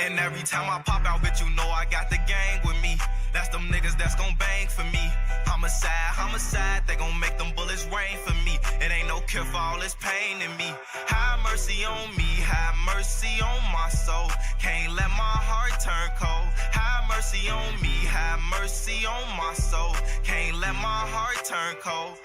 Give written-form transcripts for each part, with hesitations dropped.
And every time I pop out, bitch, you know I got the gang with me. That's them niggas that's gon' bang for me. Homicide, they gon' make them bullets rain for me. It ain't no cure for all this pain in me. Have mercy on me, have mercy on my soul. Can't let my heart turn cold. Have mercy on me, have mercy on my soul. Can't let my heart turn cold.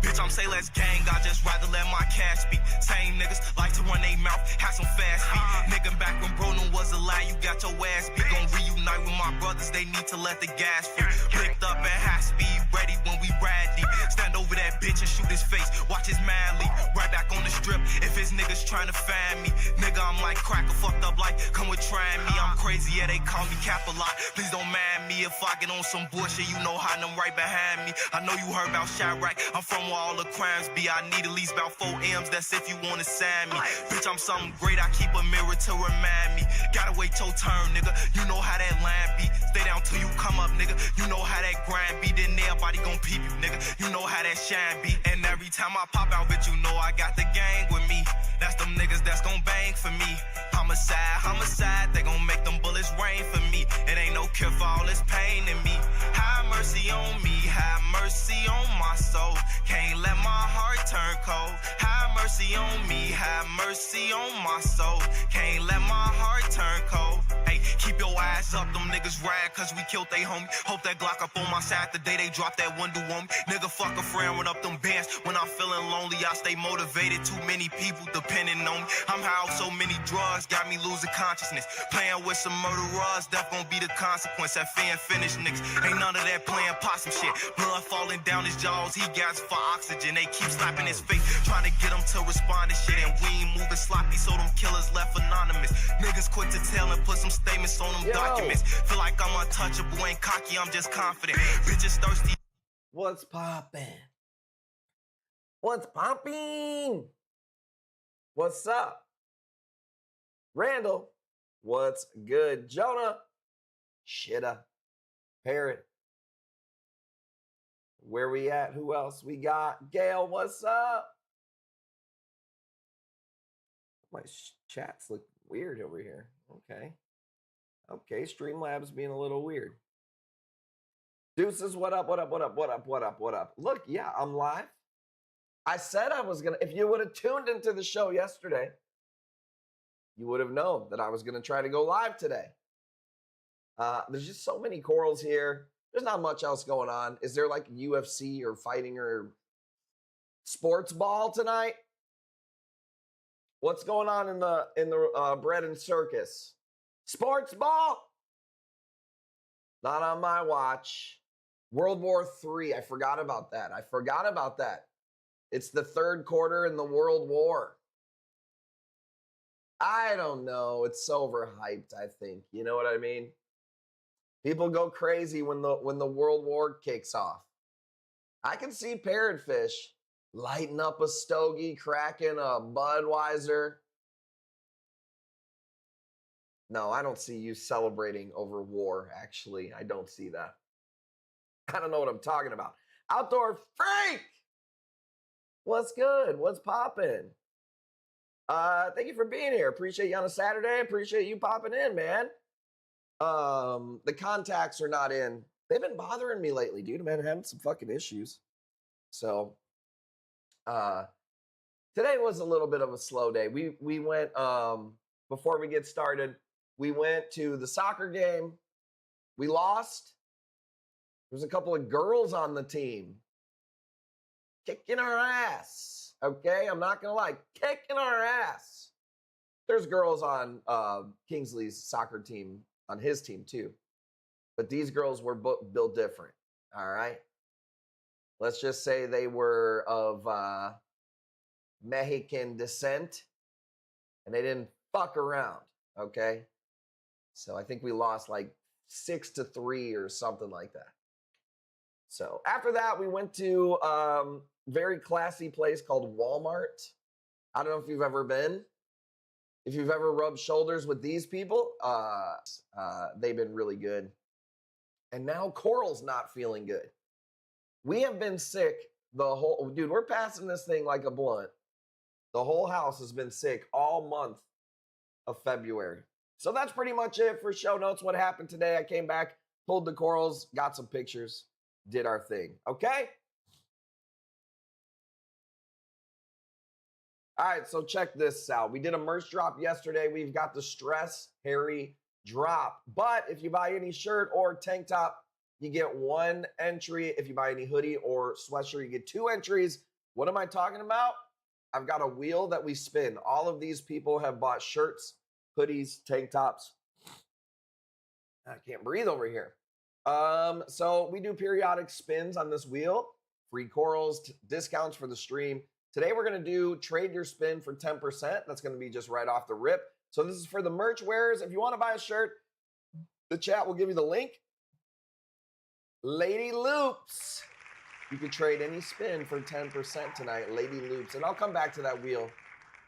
Bitch, I'm say let's gang, I just rather let my cash speak. Same niggas like to run they mouth, have some fast feet. Nigga, back when Bruno was alive, you got your ass beat. Gon' reunite with my brothers, they need to let the gas free. Blicked up at high speed, ready when we ride deep. Stand over that bitch and shoot his face, watch his man leap. Right back on the strip, if his niggas tryna find me. Nigga, I'm like cracker, fucked up like, come with trying me. I'm crazy, yeah, they call me Cap a lot. Please don't mind me if I get on some bullshit, you know how them right behind me. I know you heard about Chirac, I'm from where all the crimes be. I need at least about 4 M's, that's if you wanna sign me. Bitch, I'm something great, I keep a mirror to remind me. Gotta wait your turn, nigga, you know how that line be. Stay down till you come up, nigga, you know how that grind be. Then everybody gon' peep you, nigga, you know how that shine be. And every time I pop out, bitch, you know I got the gang with me. That's them niggas that's gon' bang for me. Homicide, they gon' make them bullets rain for me. It ain't no cure for all this pain in me. Have mercy on me, have mercy on my soul. Can't let my heart turn cold. Have mercy on me, have mercy on my soul. Can't let my heart turn cold. Hey, keep your eyes up, them niggas ride cause we killed they homie. Hope that Glock up on my side the day they drop that window on me. Nigga, fuck a friend, run up them bands. When I'm feeling lonely, I stay motivated. Too many people depending on me. I'm high off so many drugs, got me losing consciousness. Playing with some murderers, death gon' be the consequence. That fan finish niggas, ain't none of that playing possum shit. Blood falling down his jaws, he gasps for oxygen. They keep slapping his face, trying to get him to respond to shit. And we ain't moving sloppy, so them killers left anonymous. Niggas quick to tell and put some statements on them documents. Feel like I'm untouchable, ain't cocky, I'm just confident. Bitches thirsty. What's poppin'? What's popping? What's up? Randall, what's good? Jonah, Shitta, Parrot. Where we at? Who else we got? Gail, what's up? My chats look weird over here. Okay. Okay, Streamlabs being a little weird. Deuces, what up, what up, what up, what up, what up, what up? Look, yeah, I'm live. I said I was gonna, if you would have tuned into the show yesterday, you would have known that I was gonna try to go live today. There's just so many corals here. There's not much else going on. Is there like UFC or fighting or sports ball tonight? What's going on in the bread and circus? Sports ball? Not on my watch. World War III. I forgot about that. It's the third quarter in the World War. I don't know. It's overhyped, I think. You know what I mean? People go crazy when the World War kicks off. I can see Parrotfish lighting up a stogie, cracking a Budweiser. No, I don't see you celebrating over war, actually. I don't see that. I don't know what I'm talking about. Outdoor Freak! What's good? What's poppin'? Thank you for being here. Appreciate you on a Saturday. Appreciate you popping in, man. The contacts are not in. They've been bothering me lately, dude. I'm having some fucking issues. So, today was a little bit of a slow day. We went, before we get started, we went to the soccer game. We lost. There's a couple of girls on the team kicking our ass. Okay, I'm not gonna lie, kicking our ass. There's girls on Kingsley's soccer team, on his team too, but these girls were built different. All right, let's just say they were of Mexican descent, and they didn't fuck around. Okay, so I think we lost like 6-3 or something like that. So after that, we went to very classy place called Walmart. I don't know if you've ever been. If you've ever rubbed shoulders with these people, they've been really good. And now Coral's not feeling good. We have been sick dude, we're passing this thing like a blunt. The whole house has been sick all month of February. So that's pretty much it for show notes. What happened today? I came back, pulled the corals, got some pictures, did our thing. Okay? All right, so check this out. We did a merch drop yesterday. We've got the Stress Harry drop. But if you buy any shirt or tank top, you get one entry. If you buy any hoodie or sweatshirt, you get 2 entries. What am I talking about? I've got a wheel that we spin. All of these people have bought shirts, hoodies, tank tops. I can't breathe over here. So we do periodic spins on this wheel, free corals, discounts for the stream. Today we're going to do trade your spin for 10%. That's going to be just right off the rip. So this is for the merch wearers. If you want to buy a shirt, the chat will give you the link. Lady Loops. You can trade any spin for 10% tonight. Lady Loops. And I'll come back to that wheel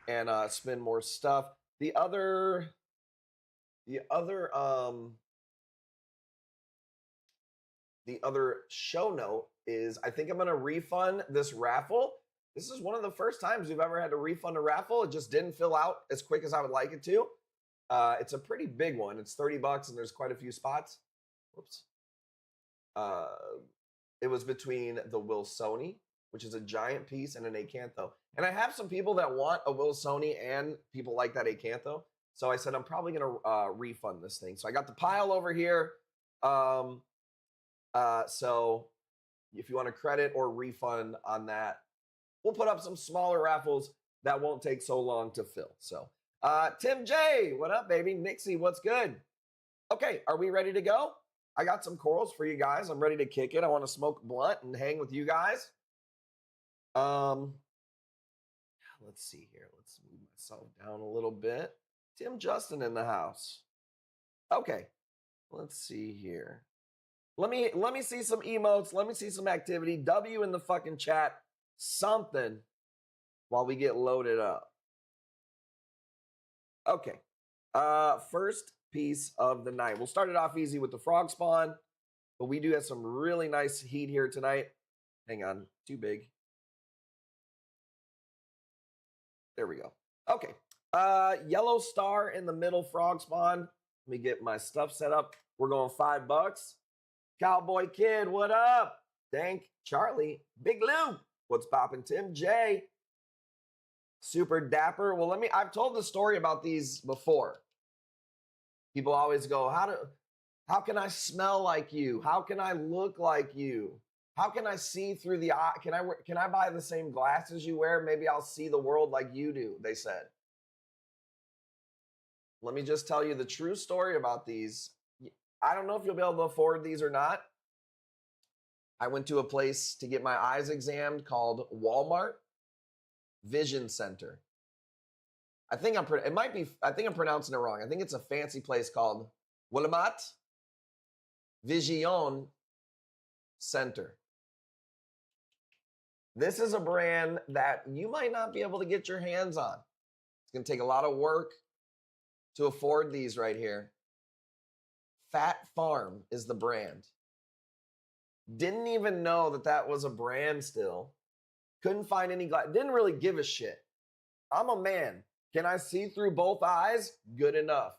and spin more stuff. The other show note is I think I'm going to refund this raffle. This is one of the first times we've ever had to refund a raffle. It just didn't fill out as quick as I would like it to. It's a pretty big one. It's $30 and there's quite a few spots. Whoops. It was between the Wilsoni, which is a giant piece, and an acantho. And I have some people that want a Wilsoni and people like that acantho. So I said, I'm probably going to refund this thing. So I got the pile over here. So if you want a credit or refund on that, we'll put up some smaller raffles that won't take so long to fill. So Tim J, what up, baby? Nixie, what's good? Okay, are we ready to go? I got some corals for you guys. I'm ready to kick it. I want to smoke a blunt and hang with you guys. Let's see here. Let's move myself down a little bit. Tim Justin in the house. Okay, let's see here. Let me see some emotes. Let me see some activity. W in the fucking chat. Something while we get loaded up. Okay. First piece of the night. We'll start it off easy with the frog spawn, but we do have some really nice heat here tonight. Hang on, too big. There we go. Okay. Yellow star in the middle frog spawn. Let me get my stuff set up. We're going $5. Cowboy Kid, what up? Dank, Charlie, Big Lou, what's poppin'? Tim J, Super Dapper. Well, I've told the story about these before. People always go, how can I smell like you? How can I look like you? How can I see through the eye? Can I buy the same glasses you wear? Maybe I'll see the world like you do, they said. Let me just tell you the true story about these. I don't know if you'll be able to afford these or not. I went to a place to get my eyes examined called Walmart Vision Center. I think I'm pronouncing it wrong. I think it's a fancy place called Walmart Vision Center. This is a brand that you might not be able to get your hands on. It's going to take a lot of work to afford these right here. Fat Farm is the brand. Didn't even know that was a brand still. Couldn't find any glass. Didn't really give a shit. I'm a man. Can I see through both eyes? Good enough.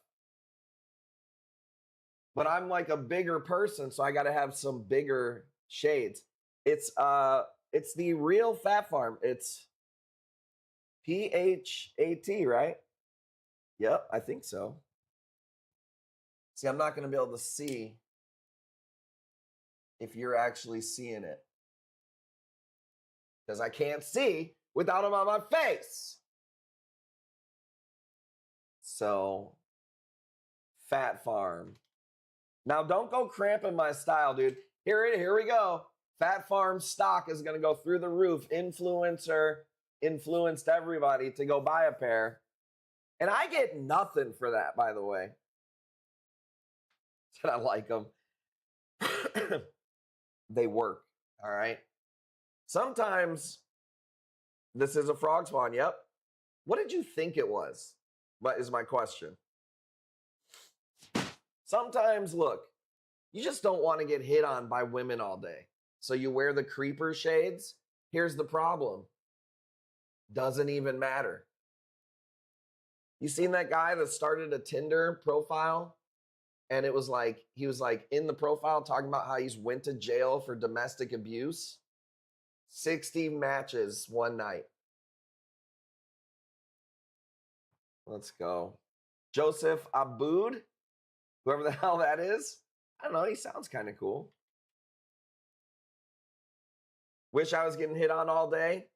But I'm like a bigger person, so I got to have some bigger shades. It's the real Fat Farm. It's PHAT, right? Yep, I think so. See, I'm not going to be able to see if you're actually seeing it, because I can't see without them on my face. So, Fat Farm. Now, don't go cramping my style, dude. Here we go. Fat Farm stock is going to go through the roof. Influencer influenced everybody to go buy a pair. And I get nothing for that, by the way. Said I like them. They work, all right? Sometimes, this is a frog spawn, yep. What did you think it was? Is my question. Sometimes, look, you just don't want to get hit on by women all day. So you wear the creeper shades. Here's the problem. Doesn't even matter. You seen that guy that started a Tinder profile? And it was like, he was like in the profile talking about how he's went to jail for domestic abuse. 60 matches one night. Let's go. Joseph Aboud, whoever the hell that is. I don't know, he sounds kind of cool. Wish I was getting hit on all day.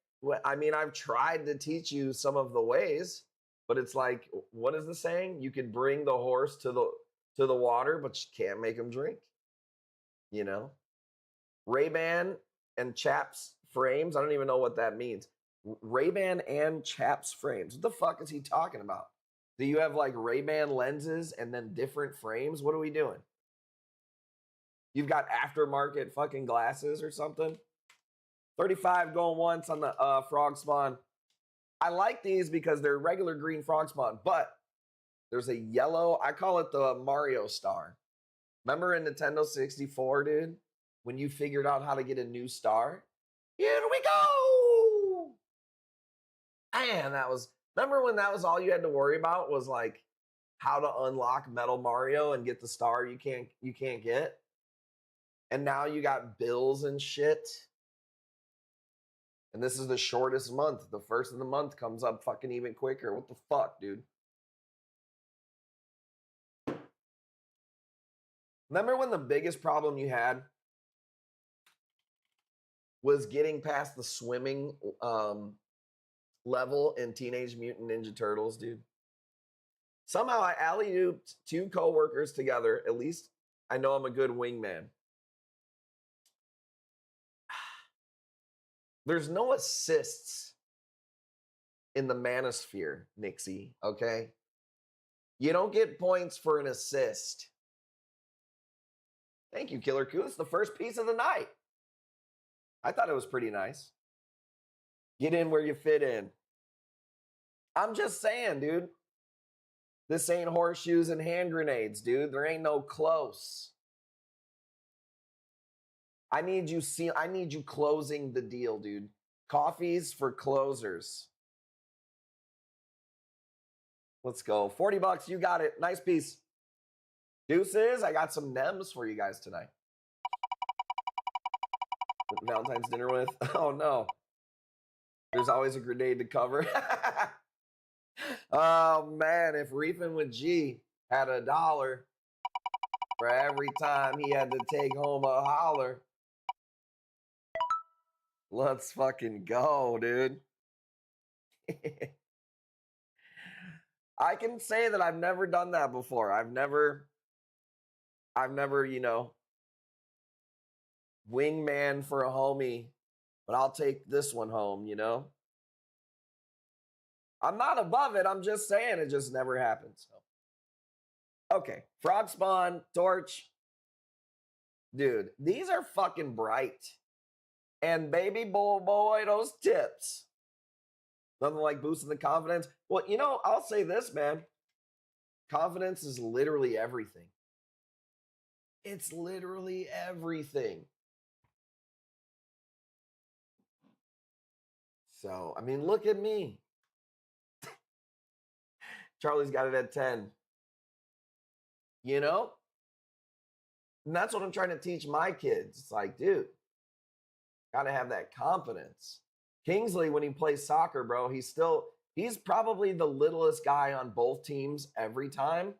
I mean, I've tried to teach you some of the ways, but it's like, what is the saying? You could bring the horse to the water, but you can't make him drink. You know? Ray-Ban and Chaps frames. I don't even know what that means. Ray-Ban and Chaps frames. What the fuck is he talking about? Do you have like Ray-Ban lenses and then different frames? What are we doing? You've got aftermarket fucking glasses or something? 35 going once on the frog spawn. I like these because they're regular green frog spawn, but there's a yellow, I call it the Mario star. Remember in Nintendo 64, dude? When you figured out how to get a new star? Here we go! Man, that was, remember when that was all you had to worry about was like how to unlock Metal Mario and get the star you can't get? And now you got bills and shit. And this is the shortest month. The first of the month comes up fucking even quicker. What the fuck, dude? Remember when the biggest problem you had was getting past the swimming level in Teenage Mutant Ninja Turtles, dude? Somehow I alley-ooped 2 coworkers together. At least I know I'm a good wingman. There's no assists in the manosphere, Nixie, okay? You don't get points for an assist. Thank you, Killer Koo. It's the first piece of the night. I thought it was pretty nice. Get in where you fit in. I'm just saying, dude. This ain't horseshoes and hand grenades, dude. There ain't no close. I need you closing the deal, dude. Coffees for closers. Let's go. 40 bucks, you got it. Nice piece. Deuces, I got some NEMs for you guys tonight. Valentine's dinner with? Oh no. There's always a grenade to cover. Oh man, if Reefing with G had $1 for every time he had to take home a holler. Let's fucking go, dude. I can say that I've never done that before. I've never, you know, wingman for a homie, but I'll take this one home, you know? I'm not above it. I'm just saying it just never happens. So. Okay, frog spawn, torch. Dude, these are fucking bright. And baby boy, those tips. Nothing like boosting the confidence. Well, you know, I'll say this, man. Confidence is literally everything. It's literally everything. So, I mean, look at me. Charlie's got it at 10. You know? And that's what I'm trying to teach my kids. It's like, dude, gotta have that confidence. Kingsley, when he plays soccer, bro, he's probably the littlest guy on both teams every time,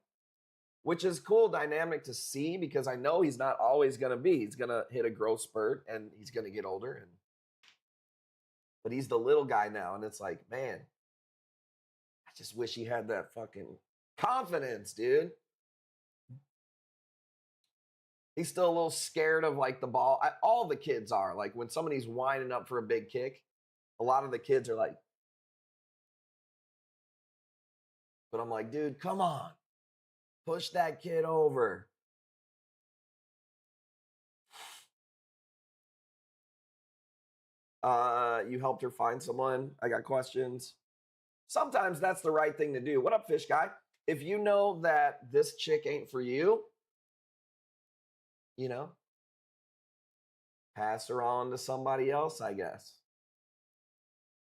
which is cool dynamic to see because I know he's not always going to be. He's going to hit a growth spurt and he's going to get older. But he's the little guy now. And it's like, man, I just wish he had that fucking confidence, dude. He's still a little scared of like the ball. All the kids are. Like when somebody's winding up for a big kick, a lot of the kids are like, but I'm like, dude, come on. Push that kid over. You helped her find someone. I got questions. Sometimes that's the right thing to do. What up, fish guy? If you know that this chick ain't for you, you know, pass her on to somebody else, I guess.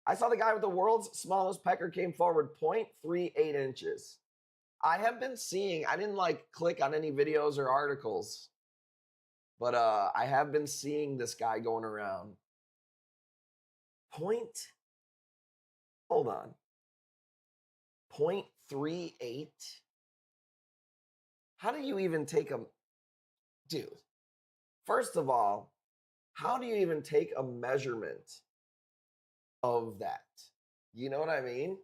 I saw the guy with the world's smallest pecker came forward 0.38 inches. I have been seeing, I didn't like click on any videos or articles, but I have been seeing this guy going around. Hold on. 0.38? How do you even take a, dude, first of all, how do you even take a measurement of that? You know what I mean?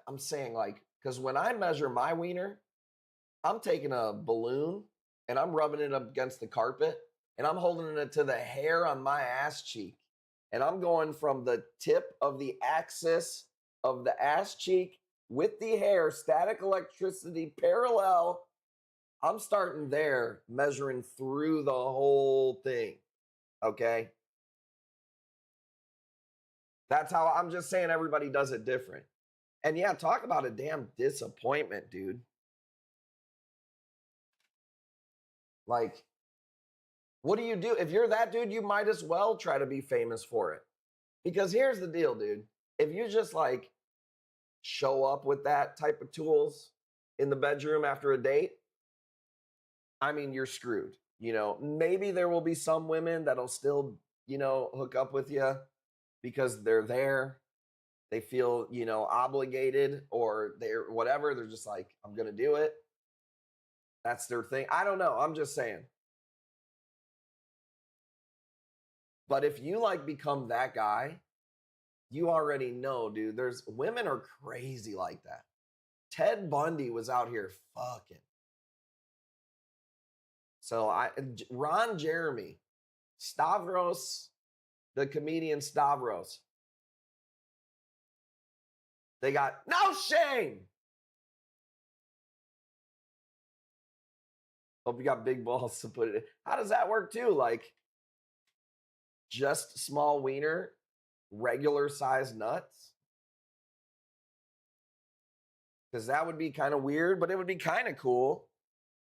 I'm saying like, because when I measure my wiener, I'm taking a balloon and I'm rubbing it up against the carpet and I'm holding it to the hair on my ass cheek. And I'm going from the tip of the axis of the ass cheek with the hair, static electricity parallel. I'm starting there, measuring through the whole thing. Okay? That's how I'm just saying everybody does it different. And yeah, talk about a damn disappointment, dude. Like, what do you do? If you're that dude, you might as well try to be famous for it. Because here's the deal, dude. If you just like show up with that type of tools in the bedroom after a date, I mean, you're screwed. You know, maybe there will be some women that'll still, you know, hook up with you because they're there. They feel, you know, obligated or they're whatever. They're just like, I'm going to do it. That's their thing. I don't know. I'm just saying. But if you like become that guy, you already know, dude, there's women are crazy like that. Ted Bundy was out here fucking. So Ron Jeremy, Stavros, the comedian Stavros. They got no shame. Hope you got big balls to put it in. How does that work too? Like just small wiener, regular size nuts? Because that would be kind of weird, but it would be kind of cool.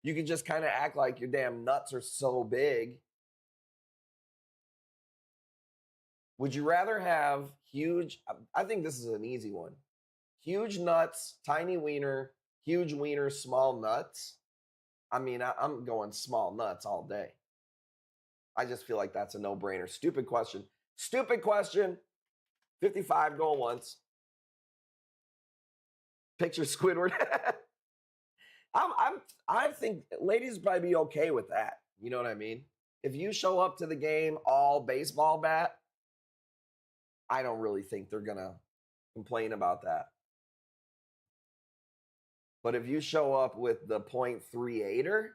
You could just kind of act like your damn nuts are so big. Would you rather have huge, I think this is an easy one. Huge nuts, tiny wiener, huge wiener, small nuts. I mean, I'm going small nuts all day. I just feel like that's a no-brainer. Stupid question. Stupid question. 55 going once. Picture Squidward. I think ladies probably be okay with that. You know what I mean? If you show up to the game all baseball bat, I don't really think they're gonna complain about that. But if you show up with the 0.38er,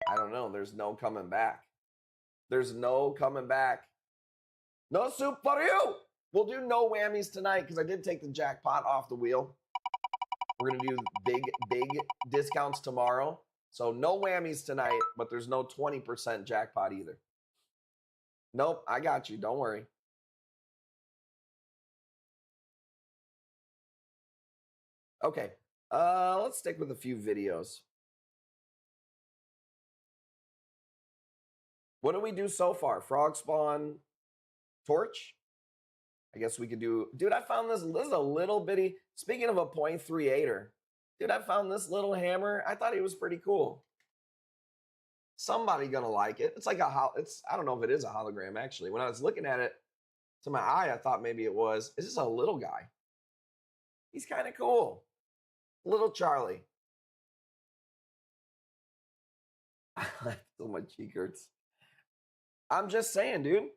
I don't know. There's no coming back. There's no coming back. No soup for you. We'll do no whammies tonight because I did take the jackpot off the wheel. We're going to do big discounts tomorrow. So no whammies tonight, but there's no 20% jackpot either. Nope, I got you. Don't worry. Okay, let's stick with a few videos. What do we do so far? Frog spawn, torch? I guess we could do, dude, I found this is a little bitty, speaking of a 0.38er, dude, I found this little hammer. I thought it was pretty cool. Somebody gonna like it. It's like I don't know if it is a hologram actually. When I was looking at it to my eye, I thought maybe it was. Is this a little guy? He's kind of cool. Little Charlie. My cheek hurts. I'm just saying, dude.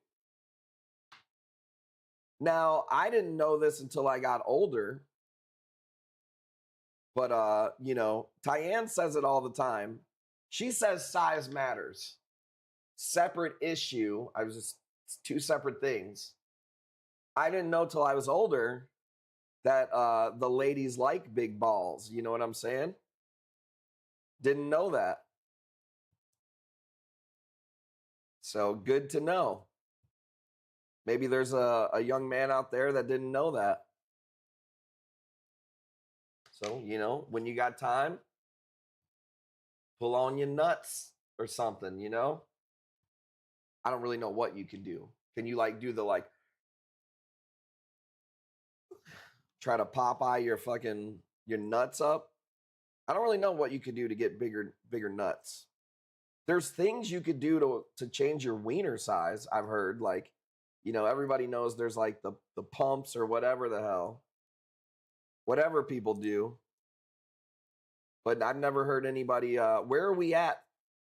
Now, I didn't know this until I got older. But, you know, Tyann says it all the time. She says size matters. Separate issue. It's two separate things. I didn't know till I was older that the ladies like big balls. You know what I'm saying? Didn't know that. So good to know. Maybe there's a young man out there that didn't know that. So, you know, when you got time, pull on your nuts or something, you know? I don't really know what you can do. Can you like do the like try to Popeye your nuts up? I don't really know what you could do to get bigger nuts. There's things you could do to change your wiener size, I've heard. Like, you know, everybody knows there's like the pumps or whatever the hell. Whatever people do. But I've never heard anybody where are we at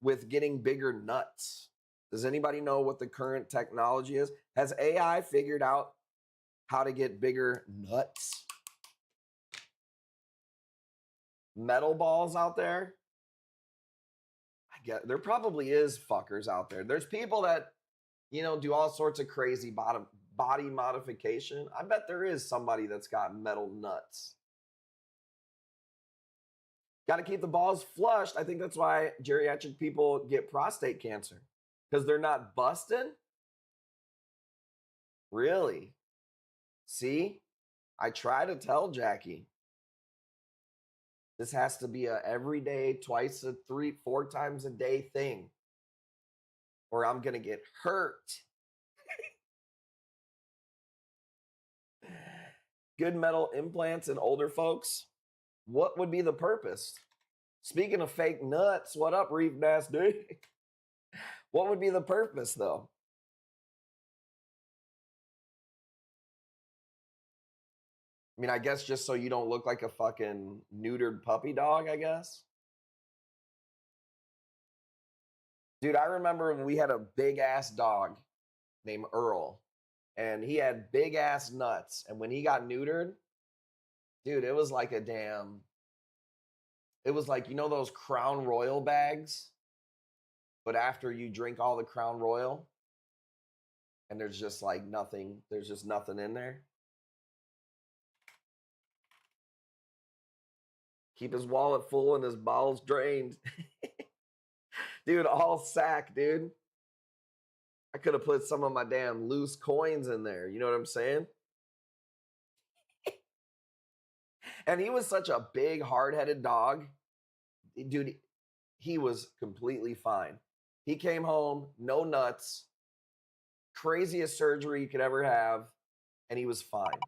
with getting bigger nuts? Does anybody know what the current technology is? Has AI figured out how to get bigger nuts? Metal balls out there? I get there probably is fuckers out there. There's people that, you know, do all sorts of crazy body modification. I bet there is somebody that's got metal nuts. Got to keep the balls flushed. I think that's why geriatric people get prostate cancer, because they're not busting. Really? See? I try to tell Jackie. This has to be a everyday, twice a 3-4 times a day thing, or I'm going to get hurt. Good metal implants in older folks. What would be the purpose? Speaking of fake nuts, what up, Reef Nasty? What would be the purpose, though? I mean, I guess just so you don't look like a fucking neutered puppy dog, I guess. Dude, I remember when we had a big ass dog named Earl, and he had big ass nuts. And when he got neutered, dude, it was like it was like, you know, those Crown Royal bags, but after you drink all the Crown Royal, and there's just like nothing, there's just nothing in there. Keep his wallet full and his balls drained. Dude, all sack, dude. I could have put some of my damn loose coins in there. You know what I'm saying? And he was such a big, hard-headed dog. Dude, he was completely fine. He came home, no nuts, craziest surgery you could ever have, and he was fine.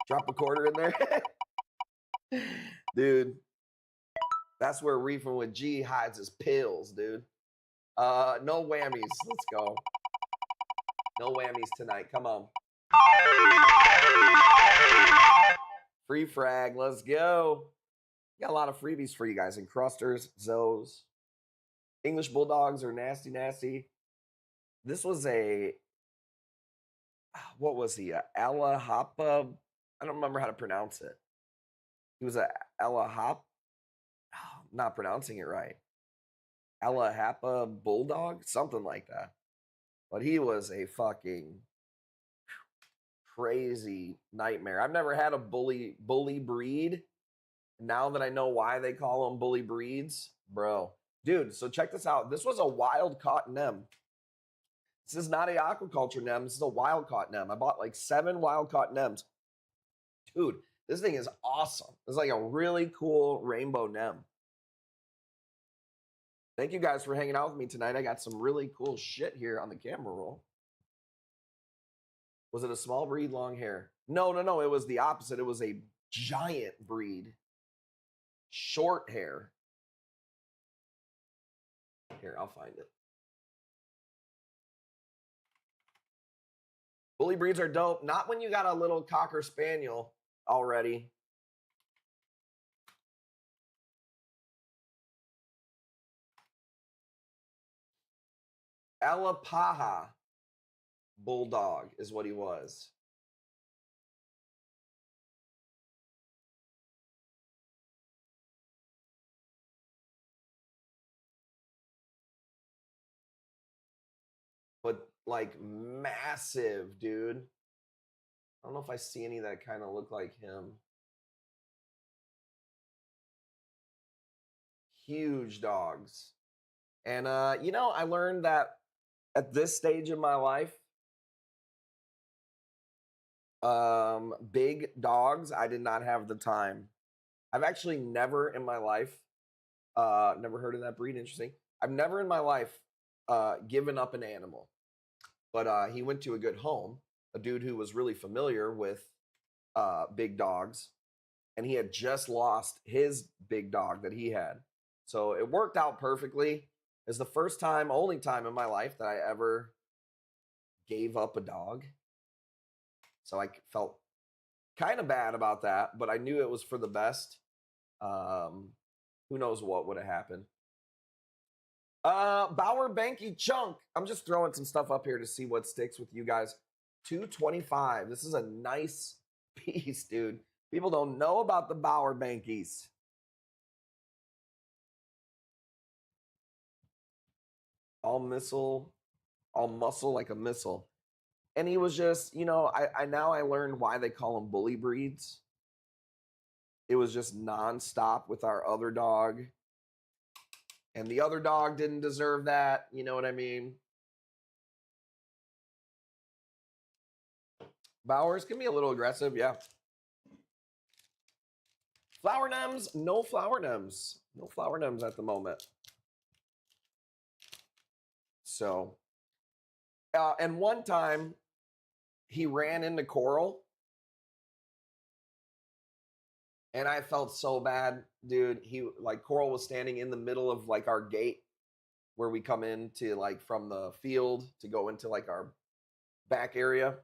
Drop a quarter in there. Dude, that's where Reefing with G hides his pills, dude. No whammies. Let's go. No whammies tonight. Come on. Free frag. Let's go. Got a lot of freebies for you guys. Encrusters, Zoes. English Bulldogs are nasty, nasty. This was what was he? Alahapa. I don't remember how to pronounce it. He was a Alahap. Oh, not pronouncing it right. Alahapa Bulldog, something like that. But he was a fucking crazy nightmare. I've never had a bully breed. Now that I know why they call them bully breeds, bro. Dude, so check this out. This was a wild caught nem. This is not a aquaculture nem. This is a wild caught nem. I bought like 7 wild caught nems. Dude, this thing is awesome. It's like a really cool rainbow nem. Thank you guys for hanging out with me tonight. I got some really cool shit here on the camera roll. Was it a small breed, long hair? No. It was the opposite. It was a giant breed. Short hair. Here, I'll find it. Bully breeds are dope. Not when you got a little Cocker Spaniel already. Alapaha Bulldog is what he was. But like massive, dude. I don't know if I see any that kind of look like him. Huge dogs. And you know, I learned that at this stage in my life, big dogs, I did not have the time. I've actually never in my life Never heard of that breed. Interesting. I've never in my life given up an animal, but he went to a good home. A dude who was really familiar with big dogs, and he had just lost his big dog that he had. So it worked out perfectly. It's the first time, only time in my life that I ever gave up a dog. So I felt kind of bad about that, but I knew it was for the best. Who knows what would have happened. Bauer Banky Chunk. I'm just throwing some stuff up here to see what sticks with you guys. 225. This is a nice piece, dude. People don't know about the Bauer Bankies. All muscle like a missile. And he was just, you know, I now I learned why they call them bully breeds. It was just nonstop with our other dog. And the other dog didn't deserve that. You know what I mean? Bowers can be a little aggressive, yeah. Flower Nems, no Flower Nems. No Flower Nems at the moment. So, and one time he ran into Coral. And I felt so bad, dude. Coral was standing in the middle of like our gate where we come into like from the field to go into like our back area.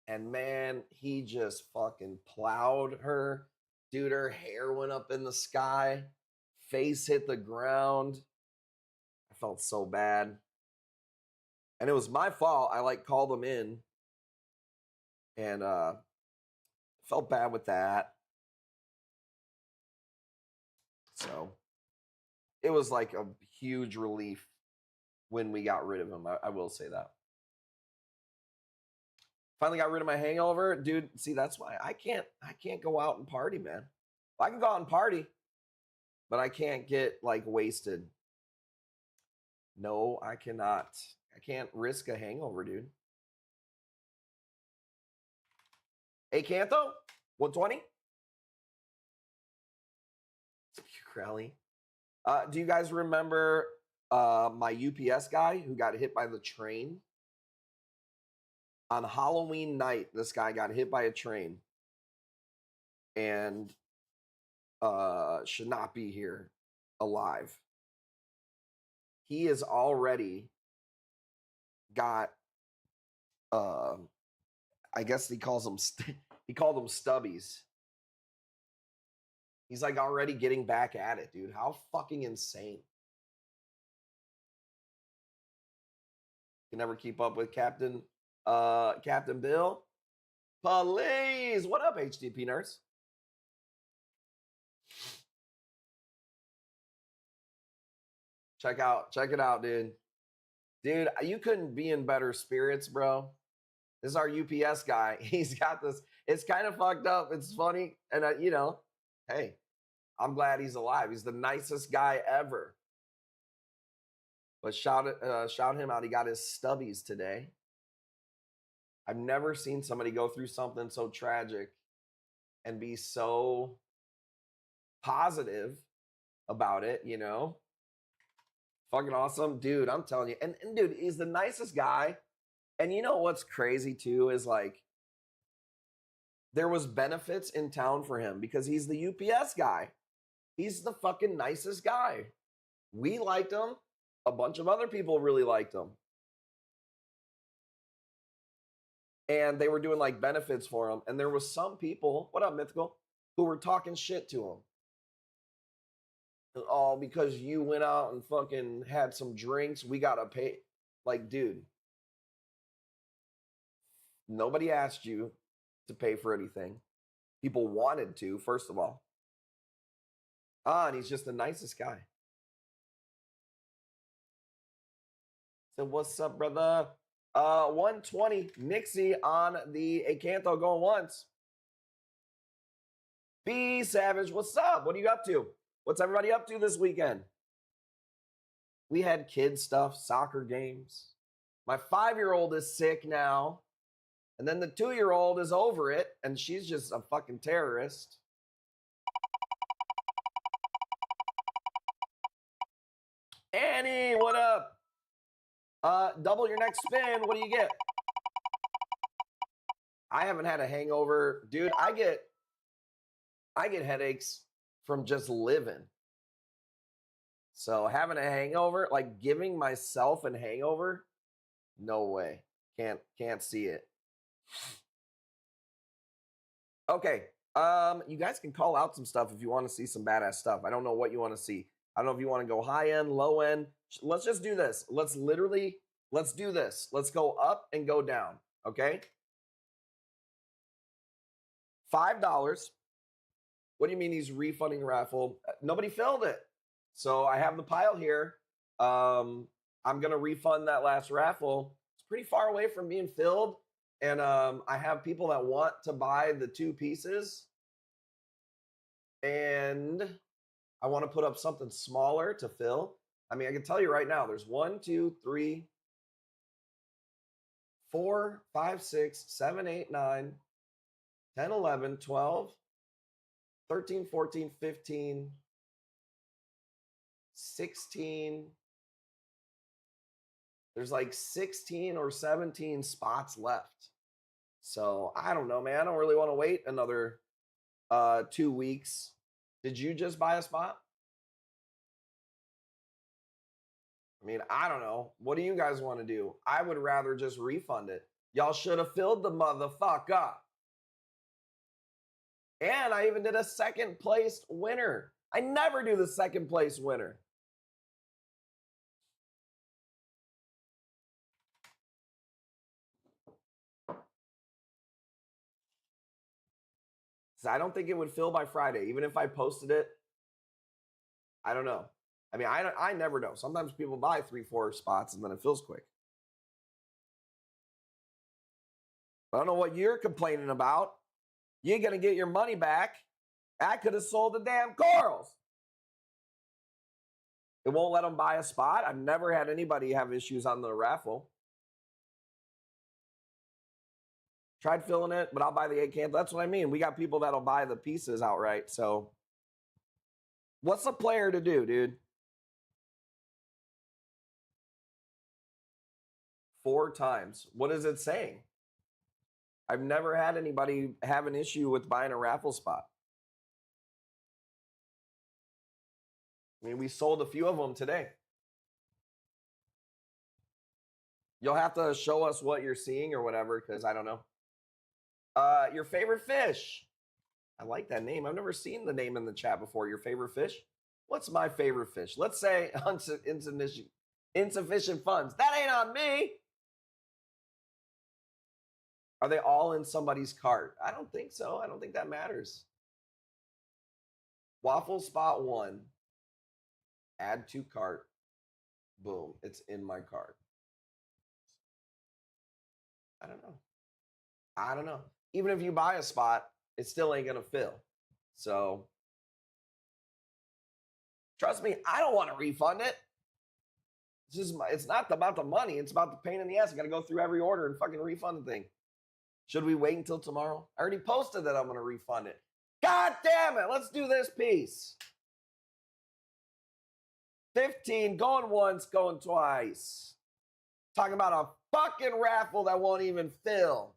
And man, he just fucking plowed her. Dude, her hair went up in the sky. Face hit the ground. I felt so bad. And it was my fault. I like called him in. And felt bad with that. So it was like a huge relief when we got rid of him. I will say that. Finally got rid of my hangover. Dude, see, that's why I can't go out and party, man. I can go out and party, but I can't get like wasted. No, I cannot. I can't risk a hangover, dude. Hey, Cantho, 120. Crowley. Do you guys remember my UPS guy who got hit by the train? On Halloween night, this guy got hit by a train and should not be here alive. He has already got, I guess he calls them, he called them stubbies. He's like already getting back at it, dude. How fucking insane. Can never keep up with Captain Bill. Please. What up, HDP nurse? Check it out, dude. Dude, you couldn't be in better spirits, bro. This is our UPS guy. He's got this. It's kind of fucked up. It's funny. And, you know, hey, I'm glad he's alive. He's the nicest guy ever. But shout him out. He got his stubbies today. I've never seen somebody go through something so tragic and be so positive about it, you know? Fucking awesome. Dude, I'm telling you. And dude, he's the nicest guy. And you know what's crazy too is like, there was benefits in town for him because he's the UPS guy. He's the fucking nicest guy. We liked him. A bunch of other people really liked him. And they were doing like benefits for him. And there was some people, what up, Mythical, who were talking shit to him. Oh, because you went out and fucking had some drinks, we gotta pay. Like, dude, nobody asked you to pay for anything. People wanted to, first of all. And he's just the nicest guy. So what's up, brother? 120, Nixie on the Acanto going once. B Savage, what's up? What are you up to? What's everybody up to this weekend? We had kid stuff, soccer games. My 5-year-old is sick now. And then the 2-year-old is over it, and she's just a fucking terrorist. Double your next spin. What do you get? I haven't had a hangover. Dude, I get headaches from just living. So having a hangover, like giving myself a hangover, no way. Can't see it. Okay. You guys can call out some stuff if you want to see some badass stuff. I don't know what you want to see. I don't know if you want to go high end, low end. Let's just do this. Let's do this. Let's go up and go down. Okay. $5. What do you mean he's refunding raffle? Nobody filled it. So I have the pile here. I'm going to refund that last raffle. It's pretty far away from being filled. And I have people that want to buy the 2 pieces. And I want to put up something smaller to fill. I mean, I can tell you right now, there's 1, 2, 3, 4, 5, 6, 7, 8, 9, 10, 11, 12, 13, 14, 15, 16. There's like 16 or 17 spots left. So I don't know, man. I don't really want to wait another 2 weeks. Did you just buy a spot? I mean, I don't know. What do you guys want to do? I would rather just refund it. Y'all should have filled the motherfucker. And I even did a second place winner. I never do the second place winner. So I don't think it would fill by Friday. Even if I posted it, I don't know. I mean, I never know. Sometimes people buy 3, 4 spots and then it fills quick. I don't know what you're complaining about. You're going to get your money back. I could have sold the damn corals. It won't let them buy a spot. I've never had anybody have issues on the raffle. Tried filling it, but I'll buy the 8 cans. That's what I mean. We got people that'll buy the pieces outright. So what's a player to do, dude? 4 times. What is it saying? I've never had anybody have an issue with buying a raffle spot. I mean, we sold a few of them today. You'll have to show us what you're seeing or whatever, because I don't know. Your favorite fish. I like that name. I've never seen the name in the chat before. Your favorite fish? What's my favorite fish? Let's say insufficient funds. That ain't on me. Are they all in somebody's cart? I don't think so. I don't think that matters. Waffle spot 1. Add to cart. Boom. It's in my cart. I don't know. Even if you buy a spot, it still ain't going to fill. So trust me, I don't want to refund it. It's not about the money. It's about the pain in the ass. I got to go through every order and fucking refund the thing. Should we wait until tomorrow? I already posted that I'm going to refund it. God damn it. Let's do this piece. 15, going once, going twice. Talking about a fucking raffle that won't even fill.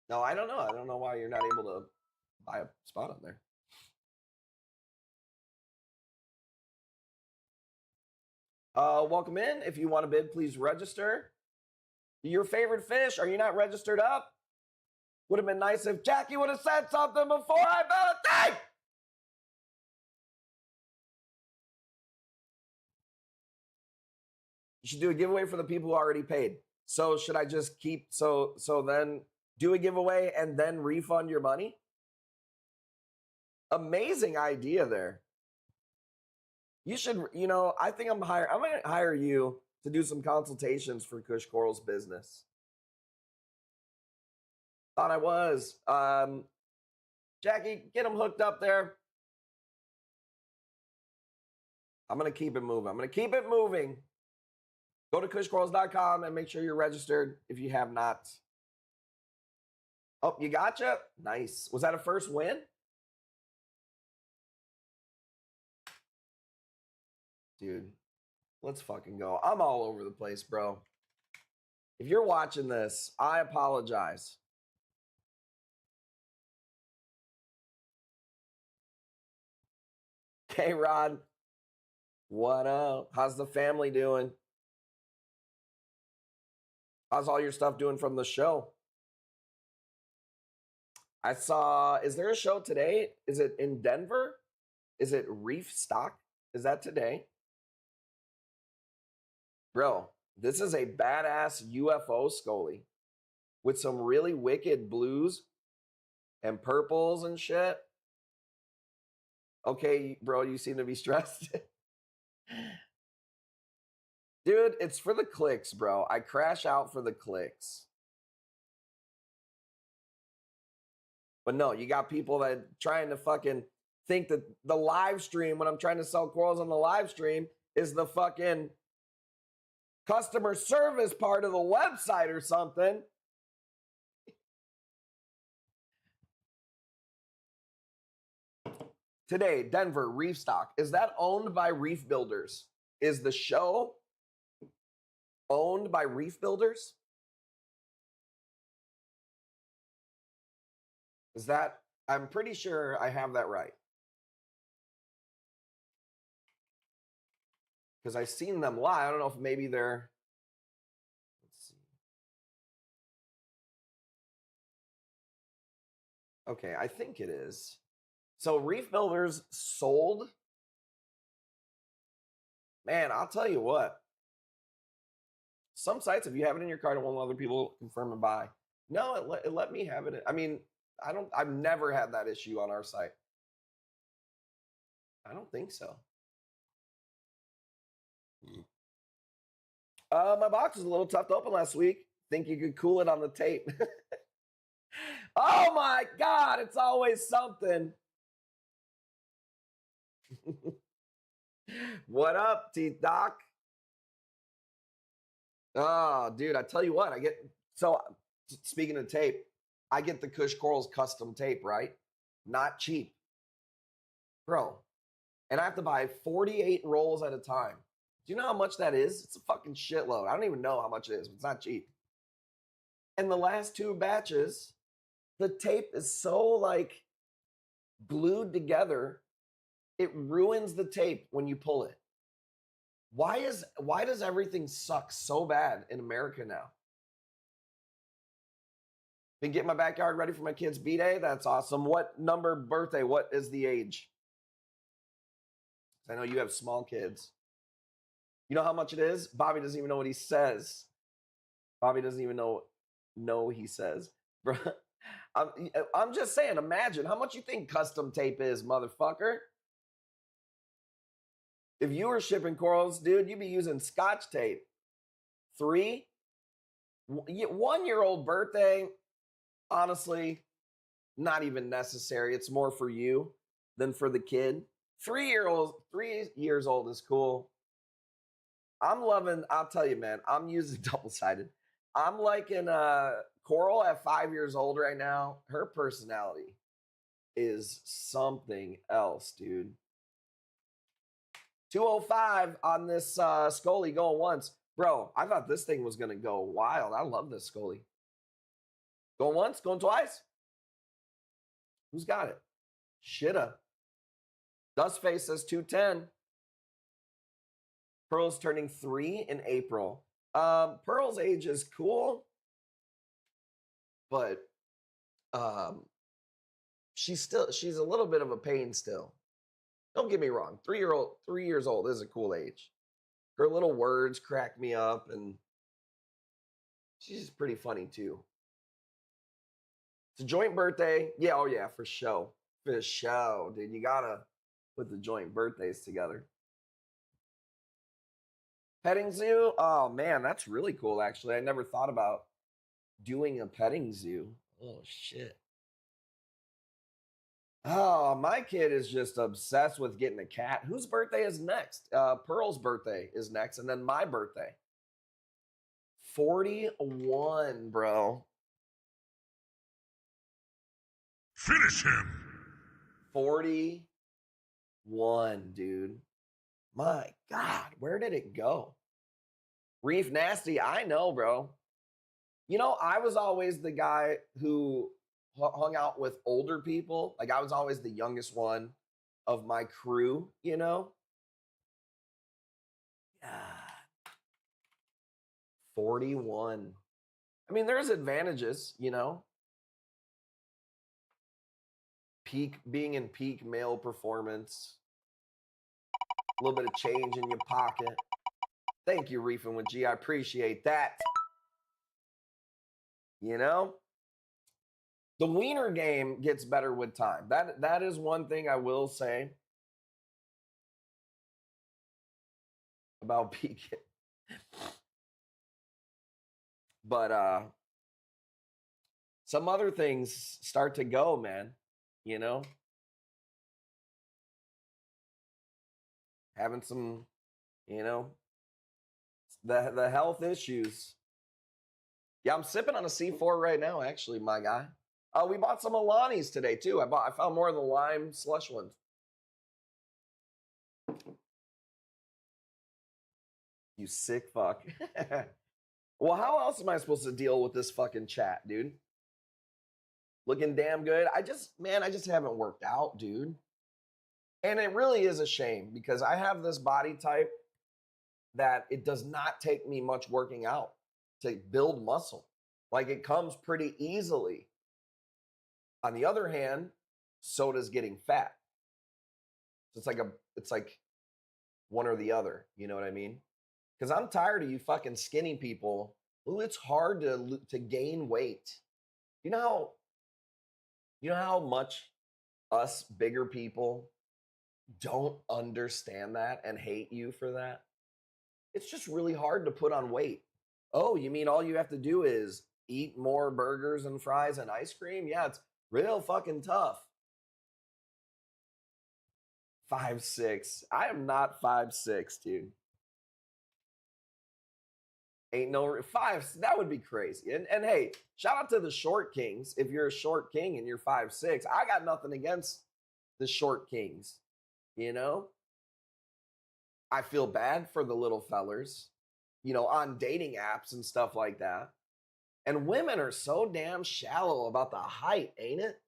No, I don't know. I don't know why you're not able to buy a spot on there. Welcome in. If you want to bid, please register. Your favorite fish, are you not registered up? Would have been nice if Jackie would have said something before I bet a thing. You should do a giveaway for the people who already paid. So should I just keep, so then do a giveaway and then refund your money? Amazing idea there. You should, I think I'm going to hire you to do some consultations for Kush Coral's business. Thought I was. Jackie, get them hooked up there. I'm going to keep it moving. Go to kushcorals.com and make sure you're registered if you have not. Oh, you gotcha? Nice. Was that a first win? Dude, let's fucking go. I'm all over the place, bro. If you're watching this, I apologize. K-Rod, what up? How's the family doing? How's all your stuff doing from the show? I saw, is there a show today? Is it in Denver? Is it Reef Stock? Is that today? Bro, this is a badass UFO Scully with some really wicked blues and purples and shit. Okay, bro, you seem to be stressed. Dude, it's for the clicks, bro. I crash out for the clicks. But no, you got people that trying to fucking think that the live stream, when I'm trying to sell corals on the live stream, is the fucking customer service part of the website or something. Today, Denver, Reef Stock. Is that owned by Reef Builders? Is the show owned by Reef Builders? Is that, I'm pretty sure I have that right. Because I've seen them live. I don't know if maybe they're, let's see. Okay, I think it is. So Reef Builders sold. Man, I'll tell you what. Some sites, if you have it in your cart and want other people confirm and buy. No, it let me have it. I mean, I've never had that issue on our site. I don't think so. My box was a little tough to open last week. Think you could cool it on the tape. Oh my God, it's always something. What up, Teeth Doc? Oh, dude, I tell you what, so speaking of tape, I get the Kush Corals custom tape, right? Not cheap. Bro, and I have to buy 48 rolls at a time. Do you know how much that is? It's a fucking shitload. I don't even know how much it is, but it's not cheap. And the last 2 batches, the tape is so like glued together, it ruins the tape when you pull it. Why does everything suck so bad in America now? Been getting my backyard ready for my kid's B-Day. That's awesome. What number birthday? What is the age? I know you have small kids. You know how much it is? Bobby doesn't even know what he says. Bobby doesn't even know he says. Bro, I'm just saying, imagine how much you think custom tape is, motherfucker. If you were shipping corals, dude, you'd be using Scotch tape. 3, 1-year-old birthday, honestly, not even necessary. It's more for you than for the kid. 3 years old is cool. I'll tell you, man, I'm using double-sided. I'm liking Coral at 5 years old right now. Her personality is something else, dude. 205 on this Scully going once. Bro, I thought this thing was going to go wild. I love this Scully. Going once, going twice. Who's got it? Shitta. Dustface says 210. Pearl's turning 3 in April. Pearl's age is cool, but she's a little bit of a pain still. Don't get me wrong. 3 years old is a cool age. Her little words crack me up, and she's pretty funny too. It's a joint birthday. Yeah, oh yeah, for show. For show, dude. You gotta put the joint birthdays together. Petting zoo? Oh man, that's really cool actually. I never thought about doing a petting zoo. Oh shit. Oh, my kid is just obsessed with getting a cat. Whose birthday is next? Pearl's birthday is next, and then my birthday. 41, bro. Finish him. 41, dude. My God, where did it go? Reef Nasty, I know, bro. You know, I was always the guy who hung out with older people. Like, I was always the youngest one of my crew, you know? Yeah. 41. I mean, there's advantages, you know? Being in peak male performance. A little bit of change in your pocket. Thank you, Reefing with G. I appreciate that. You know? The wiener game gets better with time. That is one thing I will say about peaking. But some other things start to go, man. You know? Having some, you know, the health issues. Yeah, I'm sipping on a C4 right now, actually, my guy. We bought some Alani's today too. I found more of the lime slush ones. You sick fuck. Well, how else am I supposed to deal with this fucking chat, dude? Looking damn good. I just haven't worked out, dude. And it really is a shame because I have this body type that it does not take me much working out to build muscle. Like, it comes pretty easily. On the other hand, so does getting fat. So it's like one or the other. You know what I mean? Because I'm tired of you fucking skinny people. Ooh, it's hard to gain weight. You know how much us bigger people don't understand that and hate you for that? It's just really hard to put on weight. Oh, you mean all you have to do is eat more burgers and fries and ice cream? Yeah, it's real fucking tough. 5'6". I am not 5'6", dude. Ain't no 5. That would be crazy. And hey, shout out to the short kings. If you're a short king and you're 5'6", I got nothing against the short kings. You know, I feel bad for the little fellers, you know, on dating apps and stuff like that. And women are so damn shallow about the height, ain't it?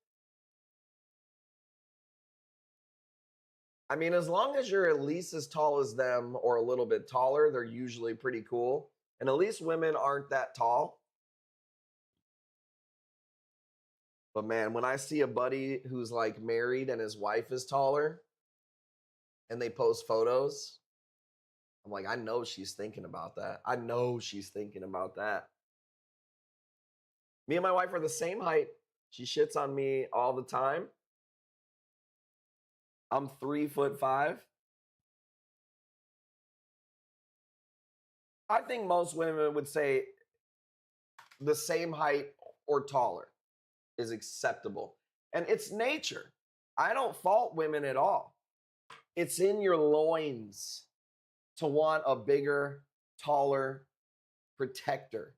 I mean, as long as you're at least as tall as them or a little bit taller, they're usually pretty cool. And at least women aren't that tall. But man, when I see a buddy who's like married and his wife is taller and they post photos, I'm like, I know she's thinking about that. I know she's thinking about that. Me and my wife are the same height. She shits on me all the time. I'm 3'5". I think most women would say the same height or taller is acceptable. And it's nature. I don't fault women at all. It's in your loins to want a bigger, taller protector.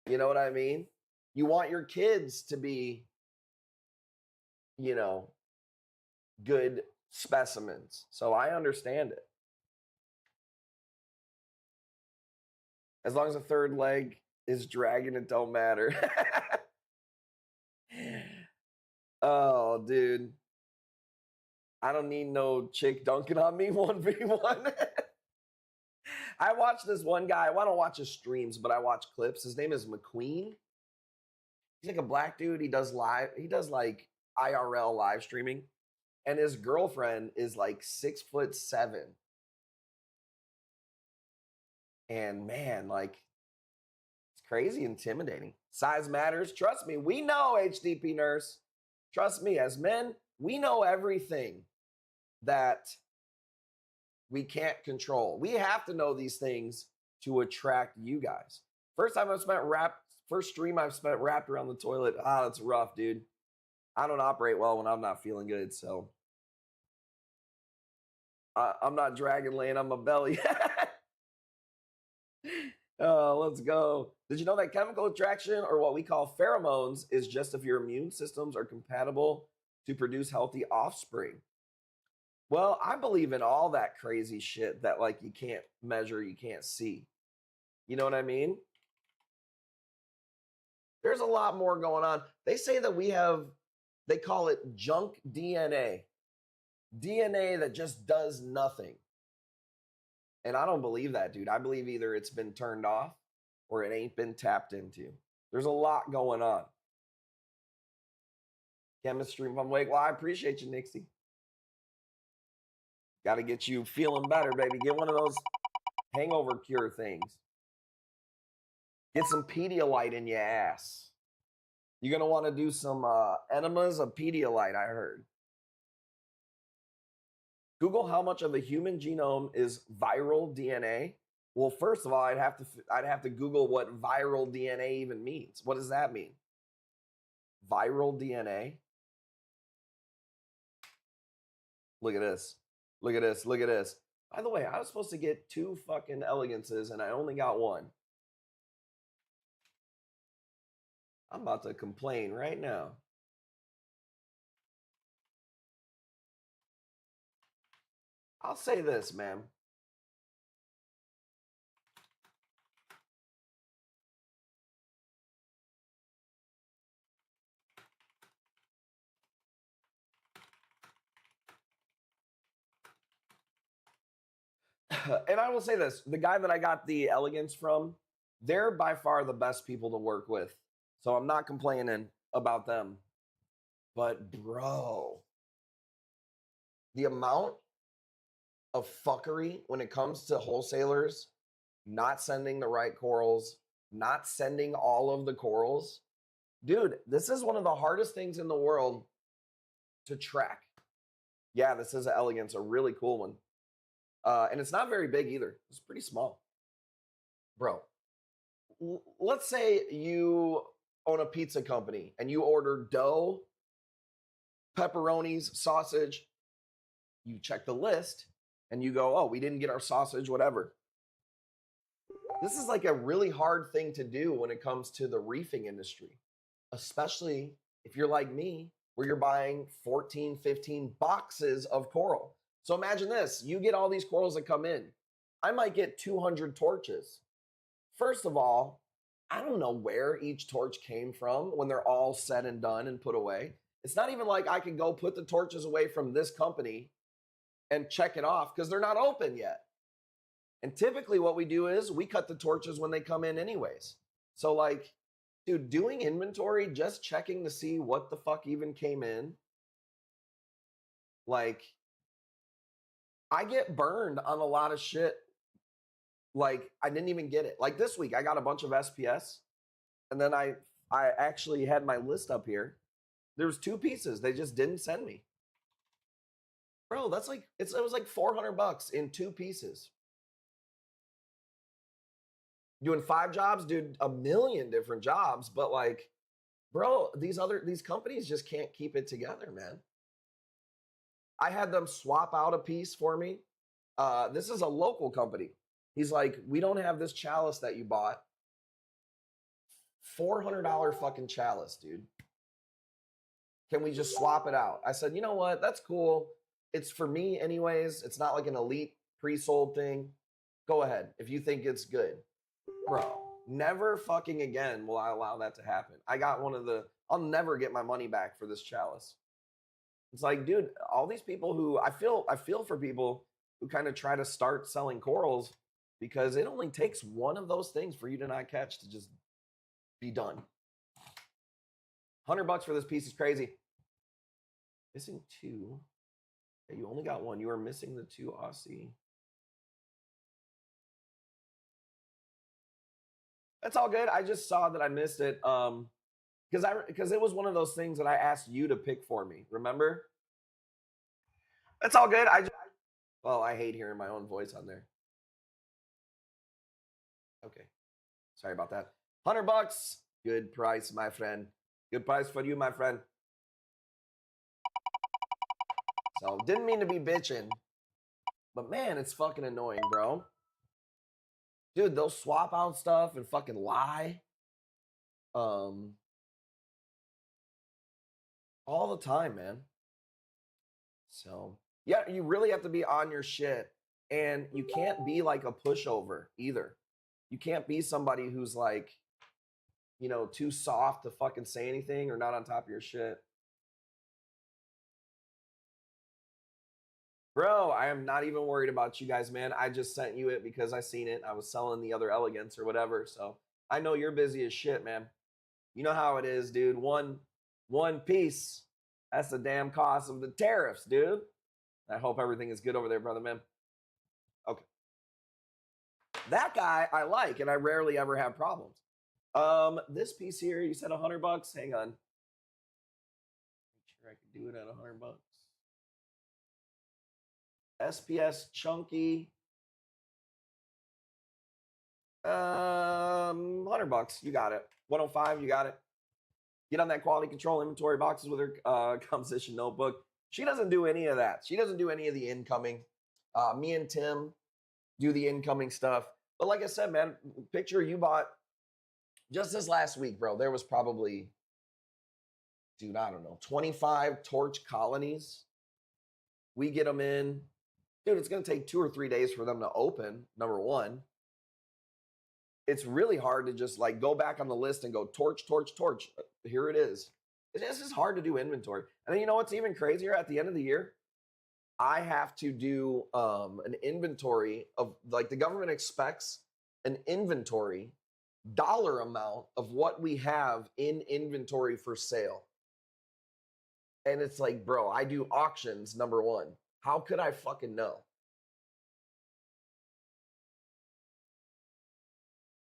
You know what I mean? You want your kids to be, you know, good specimens. So I understand it. As long as the third leg is dragging, it don't matter. Oh, dude. I don't need no chick dunking on me 1v1. I watch this one guy. I don't watch his streams, but I watch clips. His name is McQueen. He's like a black dude. He does like IRL live streaming. And his girlfriend is like 6'7". And man, like, it's crazy intimidating. Size matters. Trust me. We know, HDP nurse. Trust me, as men, we know everything that we can't control. We have to know these things to attract you guys. First stream I've spent wrapped around the toilet. That's rough, dude. I don't operate well when I'm not feeling good, so I'm not dragging laying on my belly. Oh, let's go. Did you know that chemical attraction, or what we call pheromones, is just if your immune systems are compatible to produce healthy offspring? Well, I believe in all that crazy shit that like you can't measure, you can't see. You know what I mean? There's a lot more going on. They say that we have, they call it junk DNA. DNA that just does nothing. And I don't believe that, dude. I believe either it's been turned off or it ain't been tapped into. There's a lot going on. Chemistry from Wake. Well, I appreciate you, Nixie. Got to get you feeling better, baby. Get one of those hangover cure things. Get some Pedialyte in your ass. You're going to want to do some enemas of Pedialyte, I heard. Google how much of the human genome is viral DNA. Well, first of all, I'd have to Google what viral DNA even means. What does that mean? Viral DNA? Look at this. Look at this. Look at this. By the way, I was supposed to get 2 fucking elegances and I only got 1. I'm about to complain right now. I'll say this, man. And I will say this, the guy that I got the elegance from, they're by far the best people to work with. So I'm not complaining about them. But bro, the amount of fuckery when it comes to wholesalers not sending the right corals, not sending all of the corals. Dude, this is one of the hardest things in the world to track. Yeah, this is an elegance, a really cool one. And it's not very big either. It's pretty small. Bro, let's say you own a pizza company and you order dough, pepperonis, sausage. You check the list and you go, oh, we didn't get our sausage, whatever. This is like a really hard thing to do when it comes to the reefing industry, especially if you're like me, where you're buying 14, 15 boxes of coral. So imagine this, you get all these corals that come in. I might get 200 torches. First of all, I don't know where each torch came from when they're all said and done and put away. It's not even like I can go put the torches away from this company and check it off because they're not open yet. And typically what we do is we cut the torches when they come in anyways. So like, dude, doing inventory, just checking to see what the fuck even came in. Like, I get burned on a lot of shit. Like, I didn't even get it. Like this week, I got a bunch of SPS. And then I actually had my list up here. There was 2 pieces they just didn't send me. Bro, that's like, it was like $400 in 2 pieces. Doing 5 jobs, dude, a million different jobs. But like, bro, these companies just can't keep it together, man. I had them swap out a piece for me. This is a local company. He's like, we don't have this chalice that you bought. $400 fucking chalice, dude. Can we just swap it out? I said, you know what? That's cool. It's for me anyways. It's not like an elite pre-sold thing. Go ahead if you think it's good. Bro, never fucking again will I allow that to happen. I got I'll never get my money back for this chalice. It's like, dude, all these people who I feel for people who kind of try to start selling corals because it only takes one of those things for you to not catch to just be done. $100 for this piece is crazy. Missing 2. Yeah, you only got 1. You are missing the 2 Aussie. That's all good. I just saw that I missed it. Because it was one of those things that I asked you to pick for me. Remember? That's all good. I hate hearing my own voice on there. Okay. Sorry about that. $100. Good price, my friend. Good price for you, my friend. So, didn't mean to be bitching. But man, it's fucking annoying, bro. Dude, they'll swap out stuff and fucking lie. All the time, man. So, Yeah, you really have to be on your shit. And you can't be like a pushover either. You can't be somebody who's like, you know, too soft to fucking say anything or not on top of your shit. Bro, I am not even worried about you guys, man. I just sent you it because I seen it. I was selling the other elegance or whatever. So I know you're busy as shit, man. You know how it is, dude. One piece. That's the damn cost of the tariffs, dude. I hope everything is good over there, brother, man. Okay. That guy I like, and I rarely ever have problems. This piece here, you said $100. Hang on. Make sure I can do it at $100. SPS chunky. $100. You got it. 105. You got it. Get on that quality control inventory boxes with her composition notebook. She doesn't do any of that. She doesn't do any of the incoming. Me and Tim do the incoming stuff. But like I said, man, picture you bought just this last week, bro. There was probably, dude, I don't know, 25 torch colonies. We get them in. Dude, it's going to take 2 or 3 days for them to open, number one. It's really hard to just like go back on the list and go torch, torch, torch. Here it is. It's just hard to do inventory. And then you know what's even crazier? At the end of the year, I have to do an inventory of, like, the government expects an inventory dollar amount of what we have in inventory for sale. And it's like, bro, I do auctions, number one. How could I fucking know?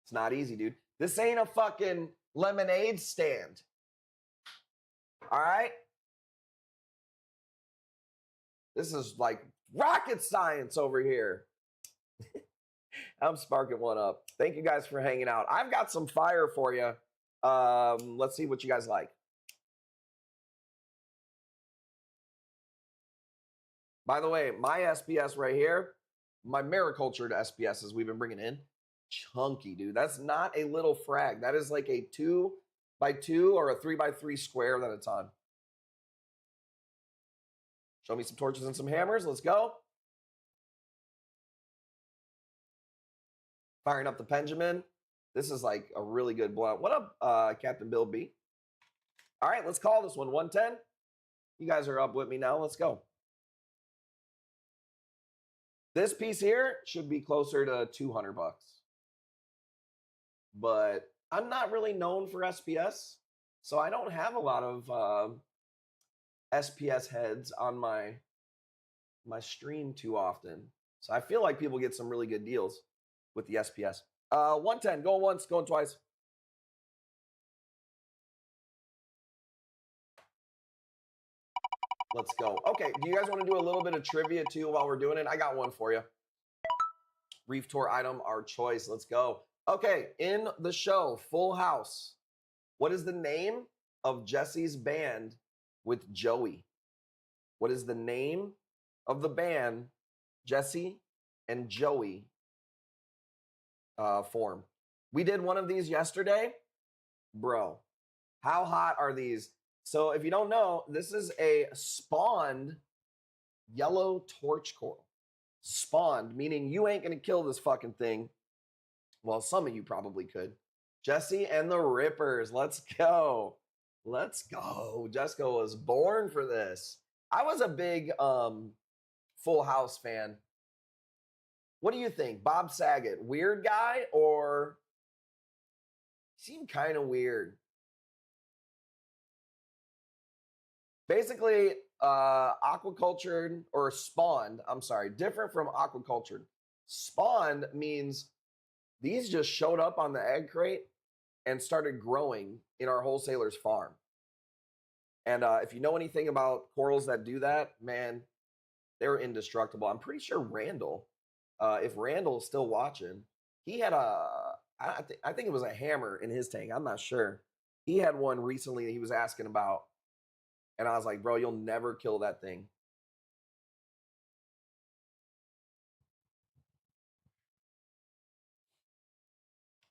It's not easy, dude. This ain't a fucking lemonade stand. All right? This is like rocket science over here. I'm sparking one up. Thank you guys for hanging out. I've got some fire for you. Let's see what you guys like. By the way, my SPS right here, my maricultured SPSs we've been bringing in, chunky, dude. That's not a little frag. That is like a 2x2 or a 3x3 square at a time. Show me some torches and some hammers. Let's go. Firing up the Benjamin. This is like a really good blunt. What up, Captain Bill B? All right, let's call this one 110. You guys are up with me now. Let's go. This piece here should be closer to $200. But I'm not really known for SPS, so I don't have a lot of SPS heads on my stream too often. So I feel like people get some really good deals with the SPS. 110, going once, going twice. Let's go. Okay, do you guys want to do a little bit of trivia too while we're doing it? I got one for you. Reef tour item, our choice. Let's go. Okay, in the show, Full House, what is the name of Jesse's band with Joey? What is the name of the band Jesse and Joey form? We did one of these yesterday. Bro, how hot are these? So if you don't know, this is a spawned yellow torch coral. Spawned, meaning you ain't going to kill this fucking thing. Well, some of you probably could. Jesse and the Rippers. Let's go. Let's go. Jessica was born for this. I was a big Full House fan. What do you think? Bob Saget, weird guy or seemed kind of weird? Basically, aquacultured or spawned, I'm sorry, different from aquacultured. Spawned means these just showed up on the egg crate and started growing in our wholesaler's farm. And if you know anything about corals that do that, man, they're indestructible. I'm pretty sure Randall, if Randall's still watching, he had I think it was a hammer in his tank. I'm not sure. He had one recently that he was asking about. And I was like, bro, you'll never kill that thing.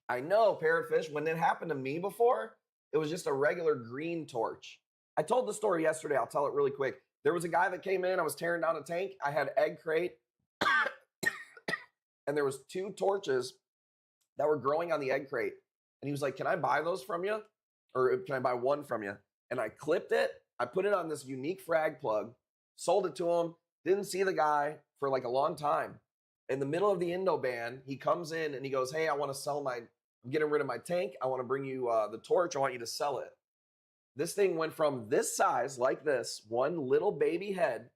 I know, parrotfish, when it happened to me before, it was just a regular green torch. I told the story yesterday. I'll tell it really quick. There was a guy that came in. I was tearing down a tank. I had egg crate, and there was 2 torches that were growing on the egg crate. And he was like, "Can I buy those from you? Or can I buy one from you?" And I clipped it. I put it on this unique frag plug, sold it to him. Didn't see the guy for like a long time. In the middle of the Indo ban, he comes in and he goes, "Hey, I want to sell I'm getting rid of my tank. I want to bring you the torch. I want you to sell it." This thing went from this size, like this, one little baby head,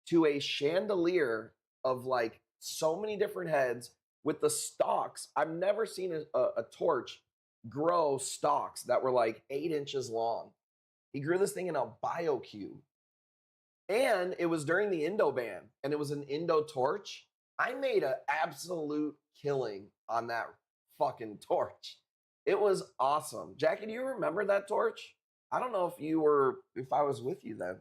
to a chandelier of like so many different heads with the stalks. I've never seen a torch grow stalks that were like 8 inches long. He grew this thing in a BioCube. And it was during the Indo ban, and it was an Indo torch. I made an absolute killing on that fucking torch. It was awesome. Jackie, do you remember that torch? I don't know if I was with you then.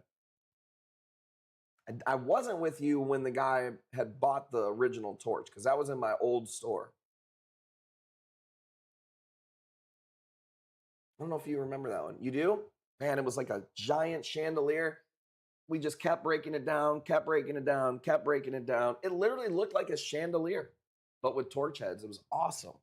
I wasn't with you when the guy had bought the original torch, because that was in my old store. I don't know if you remember that one. You do? Man, it was like a giant chandelier. We just kept breaking it down, kept breaking it down, kept breaking it down. It literally looked like a chandelier, but with torch heads. It was awesome.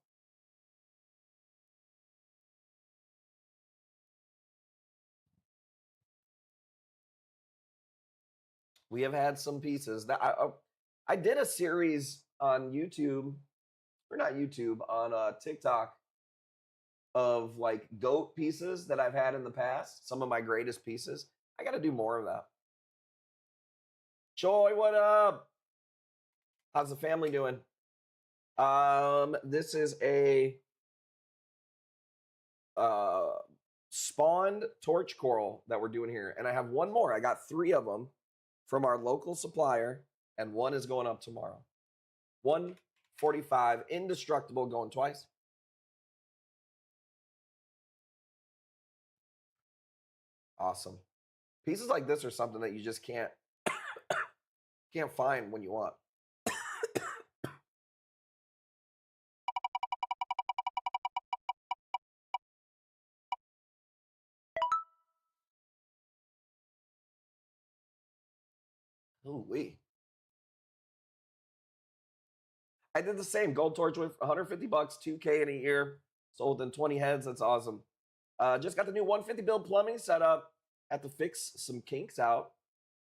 We have had some pieces that I did a series on YouTube, or not YouTube, on TikTok, of like goat pieces that I've had in the past. Some of my greatest pieces. I got to do more of that. Joy, what up? How's the family doing? This is a spawned torch coral that we're doing here, and I have one more. I got 3 of them from our local supplier, and one is going up tomorrow. 145 indestructible, going twice. Awesome. Pieces like this are something that you just can't find when you want. Ooh-wee. I did the same. Gold torch with 150 bucks, 2K in a year. Sold in 20 heads. That's awesome. Just got the new 150 build plumbing set up. Had to fix some kinks out.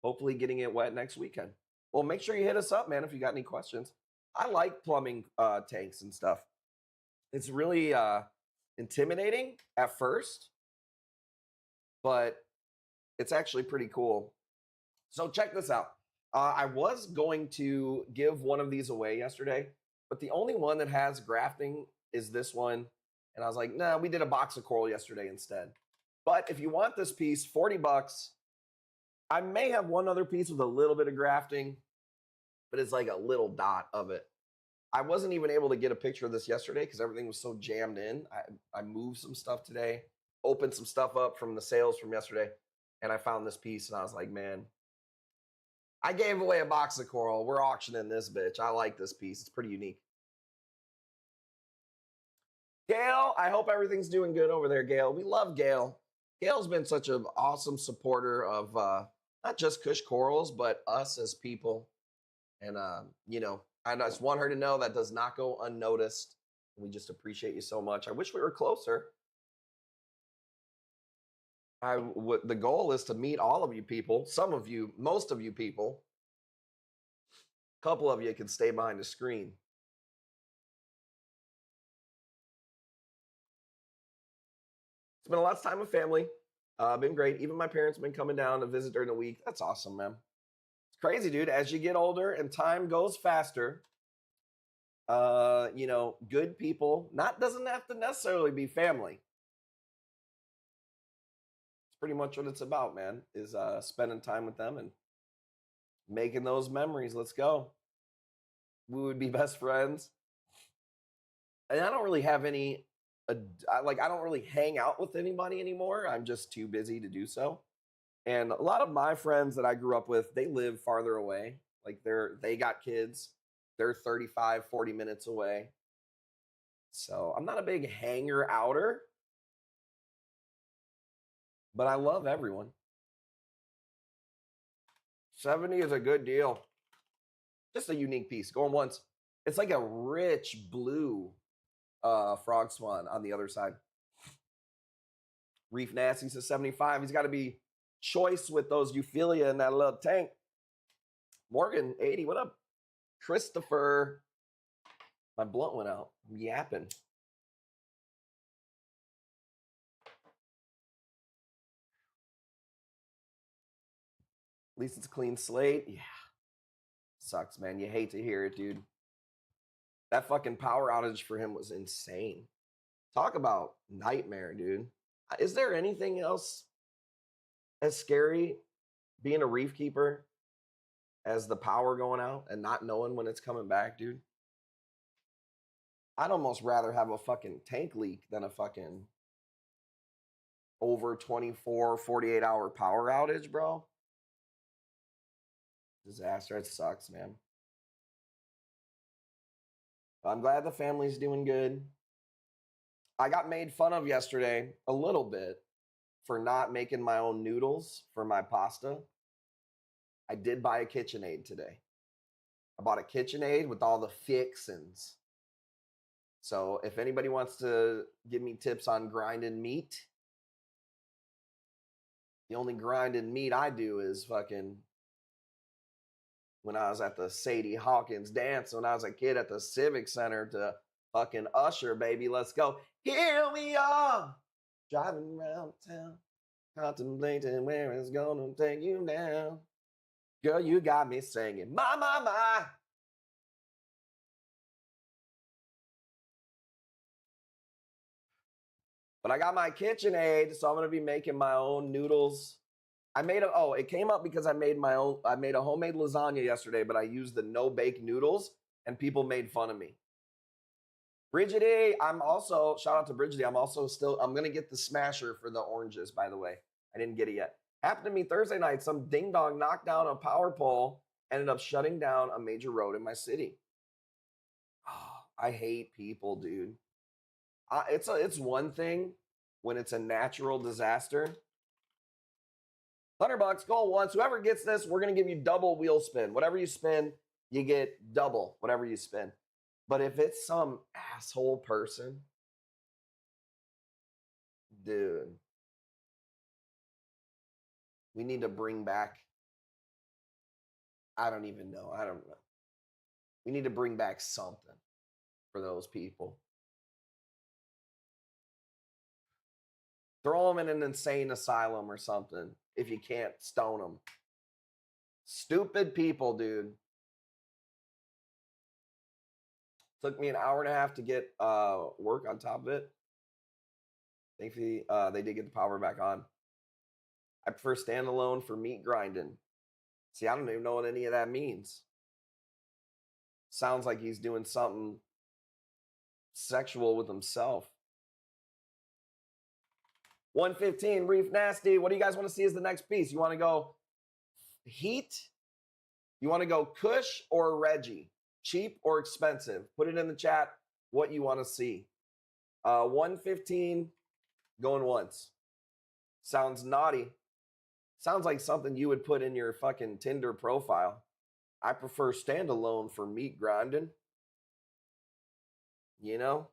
Hopefully getting it wet next weekend. Well, make sure you hit us up, man, if you got any questions. I like plumbing tanks and stuff. It's really intimidating at first, but it's actually pretty cool. So check this out. I was going to give one of these away yesterday, but the only one that has grafting is this one. And I was like, nah, we did a box of coral yesterday instead. But if you want this piece, 40 bucks. I may have one other piece with a little bit of grafting, but it's like a little dot of it. I wasn't even able to get a picture of this yesterday because everything was so jammed in. I moved some stuff today, opened some stuff up from the sales from yesterday, and I found this piece, and I was like, man, I gave away a box of coral. We're auctioning this bitch. I like this piece. It's pretty unique. Gail, I hope everything's doing good over there, Gail. We love Gail. Gail's been such an awesome supporter of not just Kush Corals, but us as people. And, you know, I just want her to know that does not go unnoticed. We just appreciate you so much. I wish we were closer. The goal is to meet all of you people, some of you, most of you people. A couple of you can stay behind the screen. Spent a lot of time with family. Been great. Even my parents have been coming down to visit during the week. That's awesome, man. It's crazy, dude. As you get older and time goes faster, you know, good people, doesn't have to necessarily be family. It's pretty much what it's about, man, is spending time with them and making those memories. Let's go. We would be best friends. And I don't really have any, I don't really hang out with anybody anymore. I'm just too busy to do so. And a lot of my friends that I grew up with, they live farther away. Like they got kids. They're 35, 40 minutes away. So I'm not a big hanger outer, but I love everyone. 70 is a good deal. Just a unique piece. Going once. It's like a rich blue frog swan on the other side. Reef Nasty says 75. He's got to be choice with those Euphilia in that little tank. Morgan, 80. What up? Christopher. My blunt went out. I'm yapping. At least it's a clean slate. Yeah. Sucks, man. You hate to hear it, dude. That fucking power outage for him was insane. Talk about nightmare, dude. Is there anything else as scary being a reef keeper as the power going out and not knowing when it's coming back, dude? I'd almost rather have a fucking tank leak than a fucking over 24, 48 hour power outage, bro. Disaster. It sucks, man. I'm glad the family's doing good. I got made fun of yesterday a little bit for not making my own noodles for my pasta. I did buy a KitchenAid today. I bought a KitchenAid with all the fixins. So if anybody wants to give me tips on grinding meat, the only grinding meat I do is fucking when I was at the Sadie Hawkins dance when I was a kid at the Civic Center to fucking Usher, baby, let's go. Here we are, driving around town, contemplating where it's gonna take you down. Girl, you got me singing, my. But I got my KitchenAid, so I'm gonna be making my own noodles. It came up because I made a homemade lasagna yesterday, but I used the no-bake noodles, and people made fun of me. Brigidie, shout out to Brigidie, I'm gonna get the smasher for the oranges, by the way. I didn't get it yet. Happened to me Thursday night, some ding-dong knocked down a power pole, ended up shutting down a major road in my city. Oh, I hate people, dude. It's one thing when it's a natural disaster. $100 going once. Whoever gets this, we're going to give you double wheel spin. Whatever you spin, you get double whatever you spin. But if it's some asshole person, dude, we need to bring back, I don't know. We need to bring back something for those people. Throw them in an insane asylum or something if you can't stone them. Stupid people, dude. Took me an hour and a half to get work on top of it. Thankfully, they did get the power back on. I prefer standalone for meat grinding. See, I don't even know what any of that means. Sounds like he's doing something sexual with himself. 115, Reef Nasty. What do you guys want to see as the next piece? You want to go Heat? You want to go Kush or Reggie? Cheap or expensive? Put it in the chat what you want to see. 115, going once. Sounds naughty. Sounds like something you would put in your fucking Tinder profile. I prefer standalone for meat grinding. You know?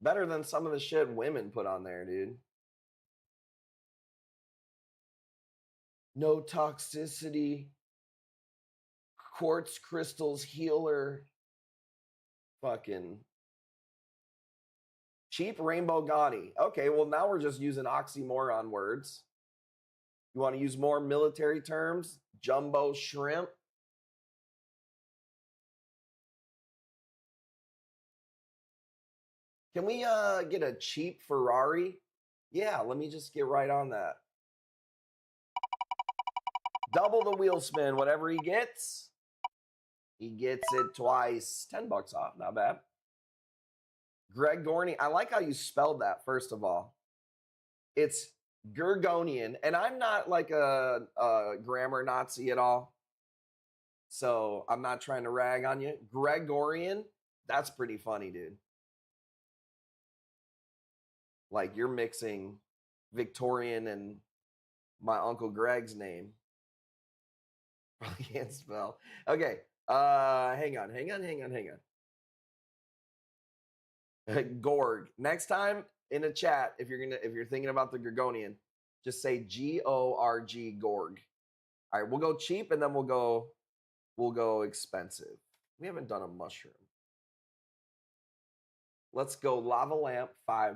Better than some of the shit women put on there, dude. No toxicity. Quartz crystals healer. Fucking cheap rainbow Gotti. Okay, well now we're just using oxymoron words. You want to use more military terms? Jumbo shrimp. Can we get a cheap Ferrari? Yeah, let me just get right on that. Double the wheel spin, whatever he gets it twice. $10 off, not bad. Greg Gorney, I like how you spelled that, first of all. It's Gregorian, and I'm not like a grammar Nazi at all, so I'm not trying to rag on you. Gregorian, that's pretty funny, dude. Like you're mixing Victorian and my Uncle Greg's name. Can't spell. Okay. Hang on. Gorg. Next time in a chat, if you're thinking about the Gorgonian, just say Gorg, Gorg. All right, we'll go cheap and then we'll go expensive. We haven't done a mushroom. Let's go lava lamp, $5.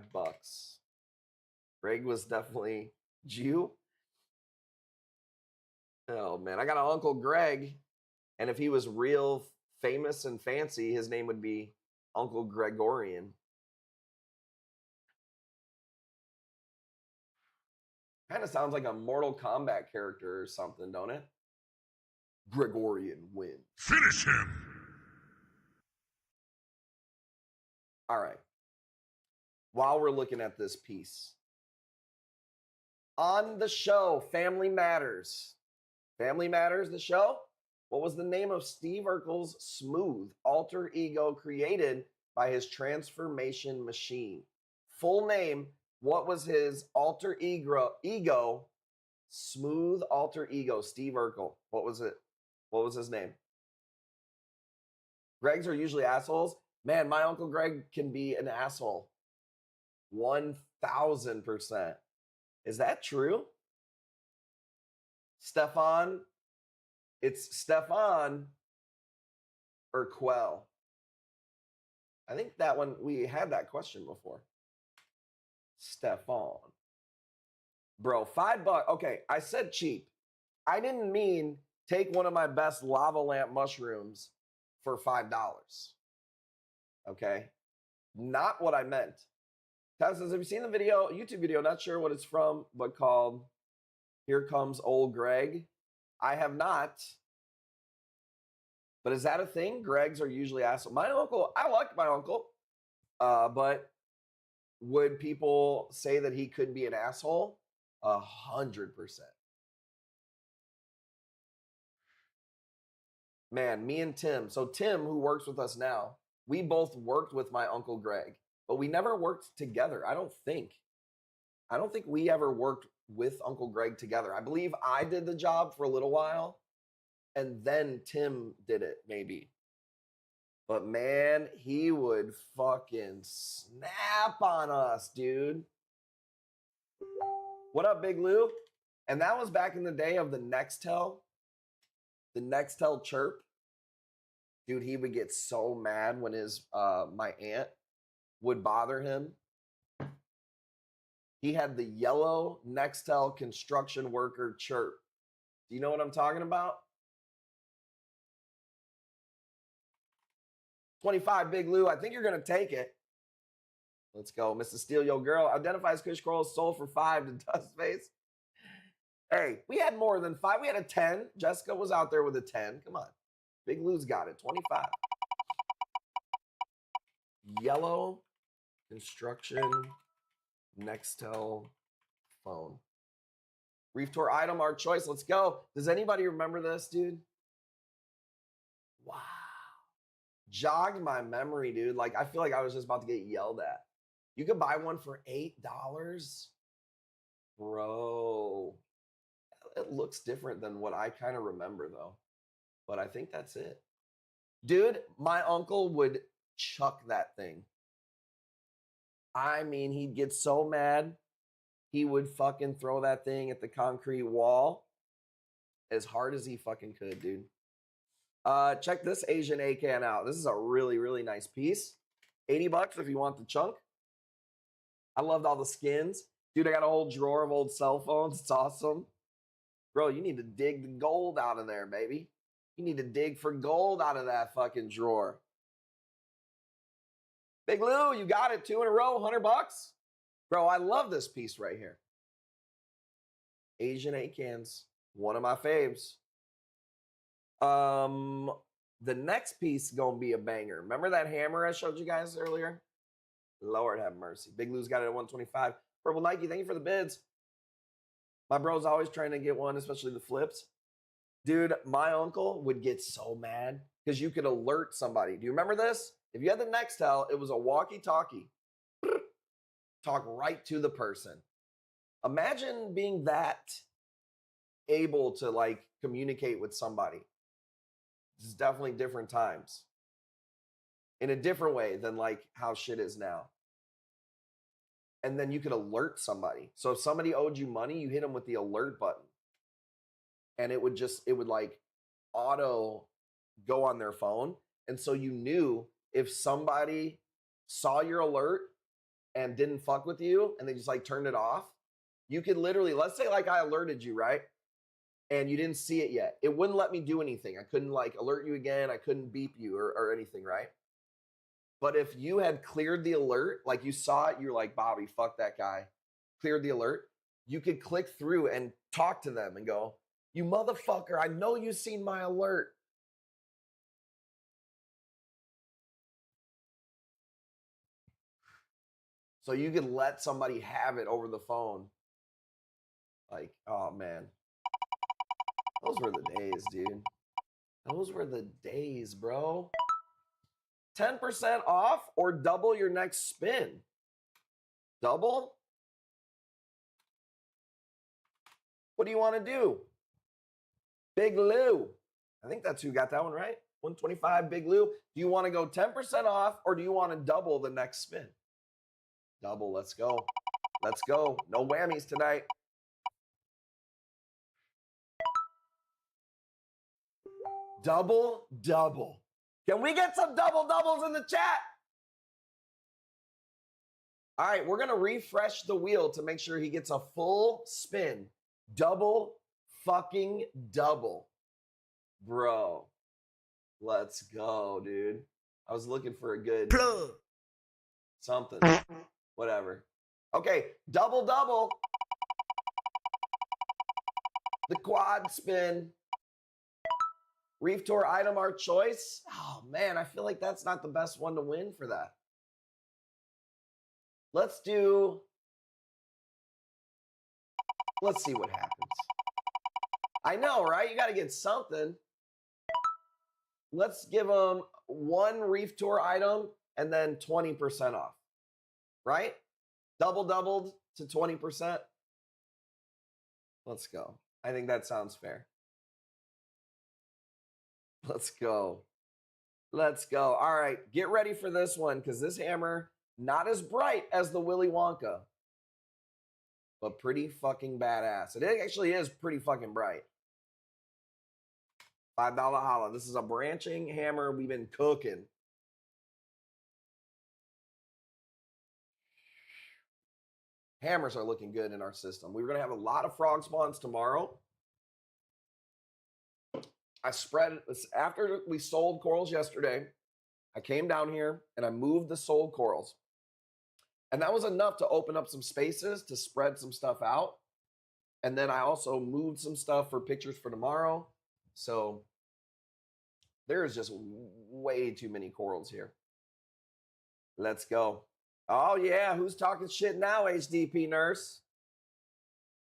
Greg was definitely Jew. Oh man, I got an Uncle Greg, and if he was real famous and fancy, his name would be Uncle Gregorian. Kind of sounds like a Mortal Kombat character or something, don't it? Gregorian wins. Finish him! All right. While we're looking at this piece, on the show, Family Matters. Family Matters, the show? What was the name of Steve Urkel's smooth alter ego created by his transformation machine? Full name, what was his alter ego, smooth alter ego, Steve Urkel? What was it? What was his name? Gregs are usually assholes. Man, my Uncle Greg can be an asshole. 1000%. Is that true? Stefan, it's Stefan or Quell. I think that one, we had that question before. Stefan. Bro, $5. Okay, I said cheap. I didn't mean take one of my best lava lamp mushrooms for $5. Okay? Not what I meant. Taz says, have you seen the video, YouTube video, not sure what it's from, but called Here Comes Old Greg? I have not. But is that a thing? Gregs are usually assholes. My uncle, I like my uncle. But would people say that he could be an asshole? 100%. Man, me and Tim. So Tim, who works with us now, we both worked with my Uncle Greg, but we never worked together. I don't think we ever worked with Uncle Greg together. I believe I did the job for a little while, and then Tim did it, maybe. But man, he would fucking snap on us, dude. What up, Big Lou? And that was back in the day of the Nextel chirp. Dude, he would get so mad when his my aunt would bother him. He had the yellow Nextel construction worker chirp. Do you know what I'm talking about? 25, Big Lou. I think you're going to take it. Let's go. Mr. Steal Yo Girl identifies Kush Kroll's soul for 5 to Dustface. Hey, we had more than 5. We had a 10. Jessica was out there with a 10. Come on. Big Lou's got it. 25. Yellow construction Nextel phone. Reef Tour item, our choice. Let's go. Does anybody remember this, dude? Wow. Jogged my memory, dude. Like, I feel like I was just about to get yelled at. You could buy one for $8? Bro. It looks different than what I kind of remember, though. But I think that's it. Dude, my uncle would chuck that thing. I mean, he'd get so mad, he would fucking throw that thing at the concrete wall as hard as he fucking could, dude. Check this Asian A-can out. This is a really, really nice piece. $80 if you want the chunk. I loved all the skins. Dude, I got a whole drawer of old cell phones. It's awesome. Bro, you need to dig the gold out of there, baby. You need to dig for gold out of that fucking drawer. Big Lou, you got it. 2 in a row, $100. Bro, I love this piece right here. Asian A-cans. One of my faves. The next piece is going to be a banger. Remember that hammer I showed you guys earlier? Lord have mercy. Big Lou's got it at 125. Purple Nike, thank you for the bids. My bro's always trying to get one, especially the flips. Dude, my uncle would get so mad because you could alert somebody. Do you remember this? If you had the Nextel, it was a walkie-talkie. Talk right to the person. Imagine being that able to like communicate with somebody. This is definitely different times. In a different way than like how shit is now. And then you could alert somebody. So if somebody owed you money, you hit them with the alert button. And it would like auto go on their phone. And so you knew if somebody saw your alert and didn't fuck with you and they just like turned it off, you could literally, let's say like I alerted you, right? And you didn't see it yet. It wouldn't let me do anything. I couldn't like alert you again. I couldn't beep you or anything, right? But if you had cleared the alert, like you saw it, you're like, Bobby, fuck that guy. Cleared the alert. You could click through and talk to them and go, you motherfucker, I know you seen my alert. So you could let somebody have it over the phone. Like, oh man. Those were the days, dude. Those were the days, bro. 10% off or double your next spin. Double? What do you want to do? Big Lou. I think that's who got that one right. 125 Big Lou. Do you want to go 10% off or do you want to double the next spin? Double. Let's go. Let's go. No whammies tonight. Double, double. Can we get some double doubles in the chat? All right, we're going to refresh the wheel to make sure he gets a full spin. Double fucking double. Bro, let's go, dude. I was looking for a good plug. Something. Whatever. Okay, double double. The quad spin. Reef Tour item our choice. Oh man, I feel like that's not the best one to win for that. Let's see what happens. I know, right? You got to get something. Let's give them one Reef Tour item and then 20% off, right? Doubled to 20%. Let's go. I think that sounds fair. Let's go. Let's go. All right, get ready for this one because this hammer, not as bright as the Willy Wonka, but pretty fucking badass. It actually is pretty fucking bright. $5 holla. This is a branching hammer we've been cooking. Hammers are looking good in our system. We're going to have a lot of frog spawns tomorrow. I spread it after we sold corals yesterday. I came down here and I moved the sold corals. And that was enough to open up some spaces to spread some stuff out. And then I also moved some stuff for pictures for tomorrow. So there is just way too many corals here. Let's go. Oh yeah, who's talking shit now, HDP nurse?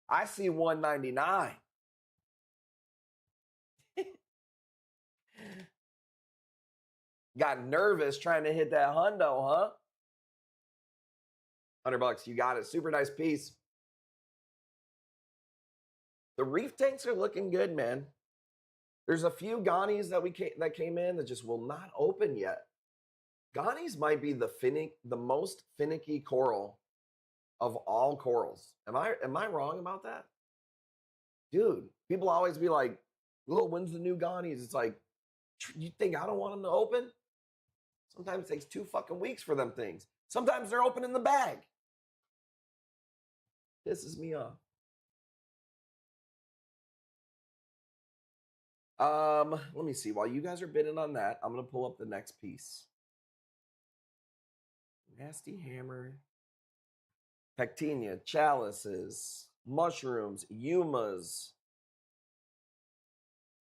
I see 199. Got nervous trying to hit that hundo, huh? $100, you got it. Super nice piece. The reef tanks are looking good, man. There's a few Ghanies that came in that just will not open yet. Ghanies might be the most finicky coral of all corals. Am I wrong about that? Dude, people always be like, "Well, when's the new Ghanies?" It's like, you think I don't want them to open? Sometimes it takes 2 fucking weeks for them things. Sometimes they're open in the bag. Pisses me off. Let me see. While you guys are bidding on that, I'm gonna pull up the next piece. Nasty hammer. Pectinia, chalices, mushrooms, yumas.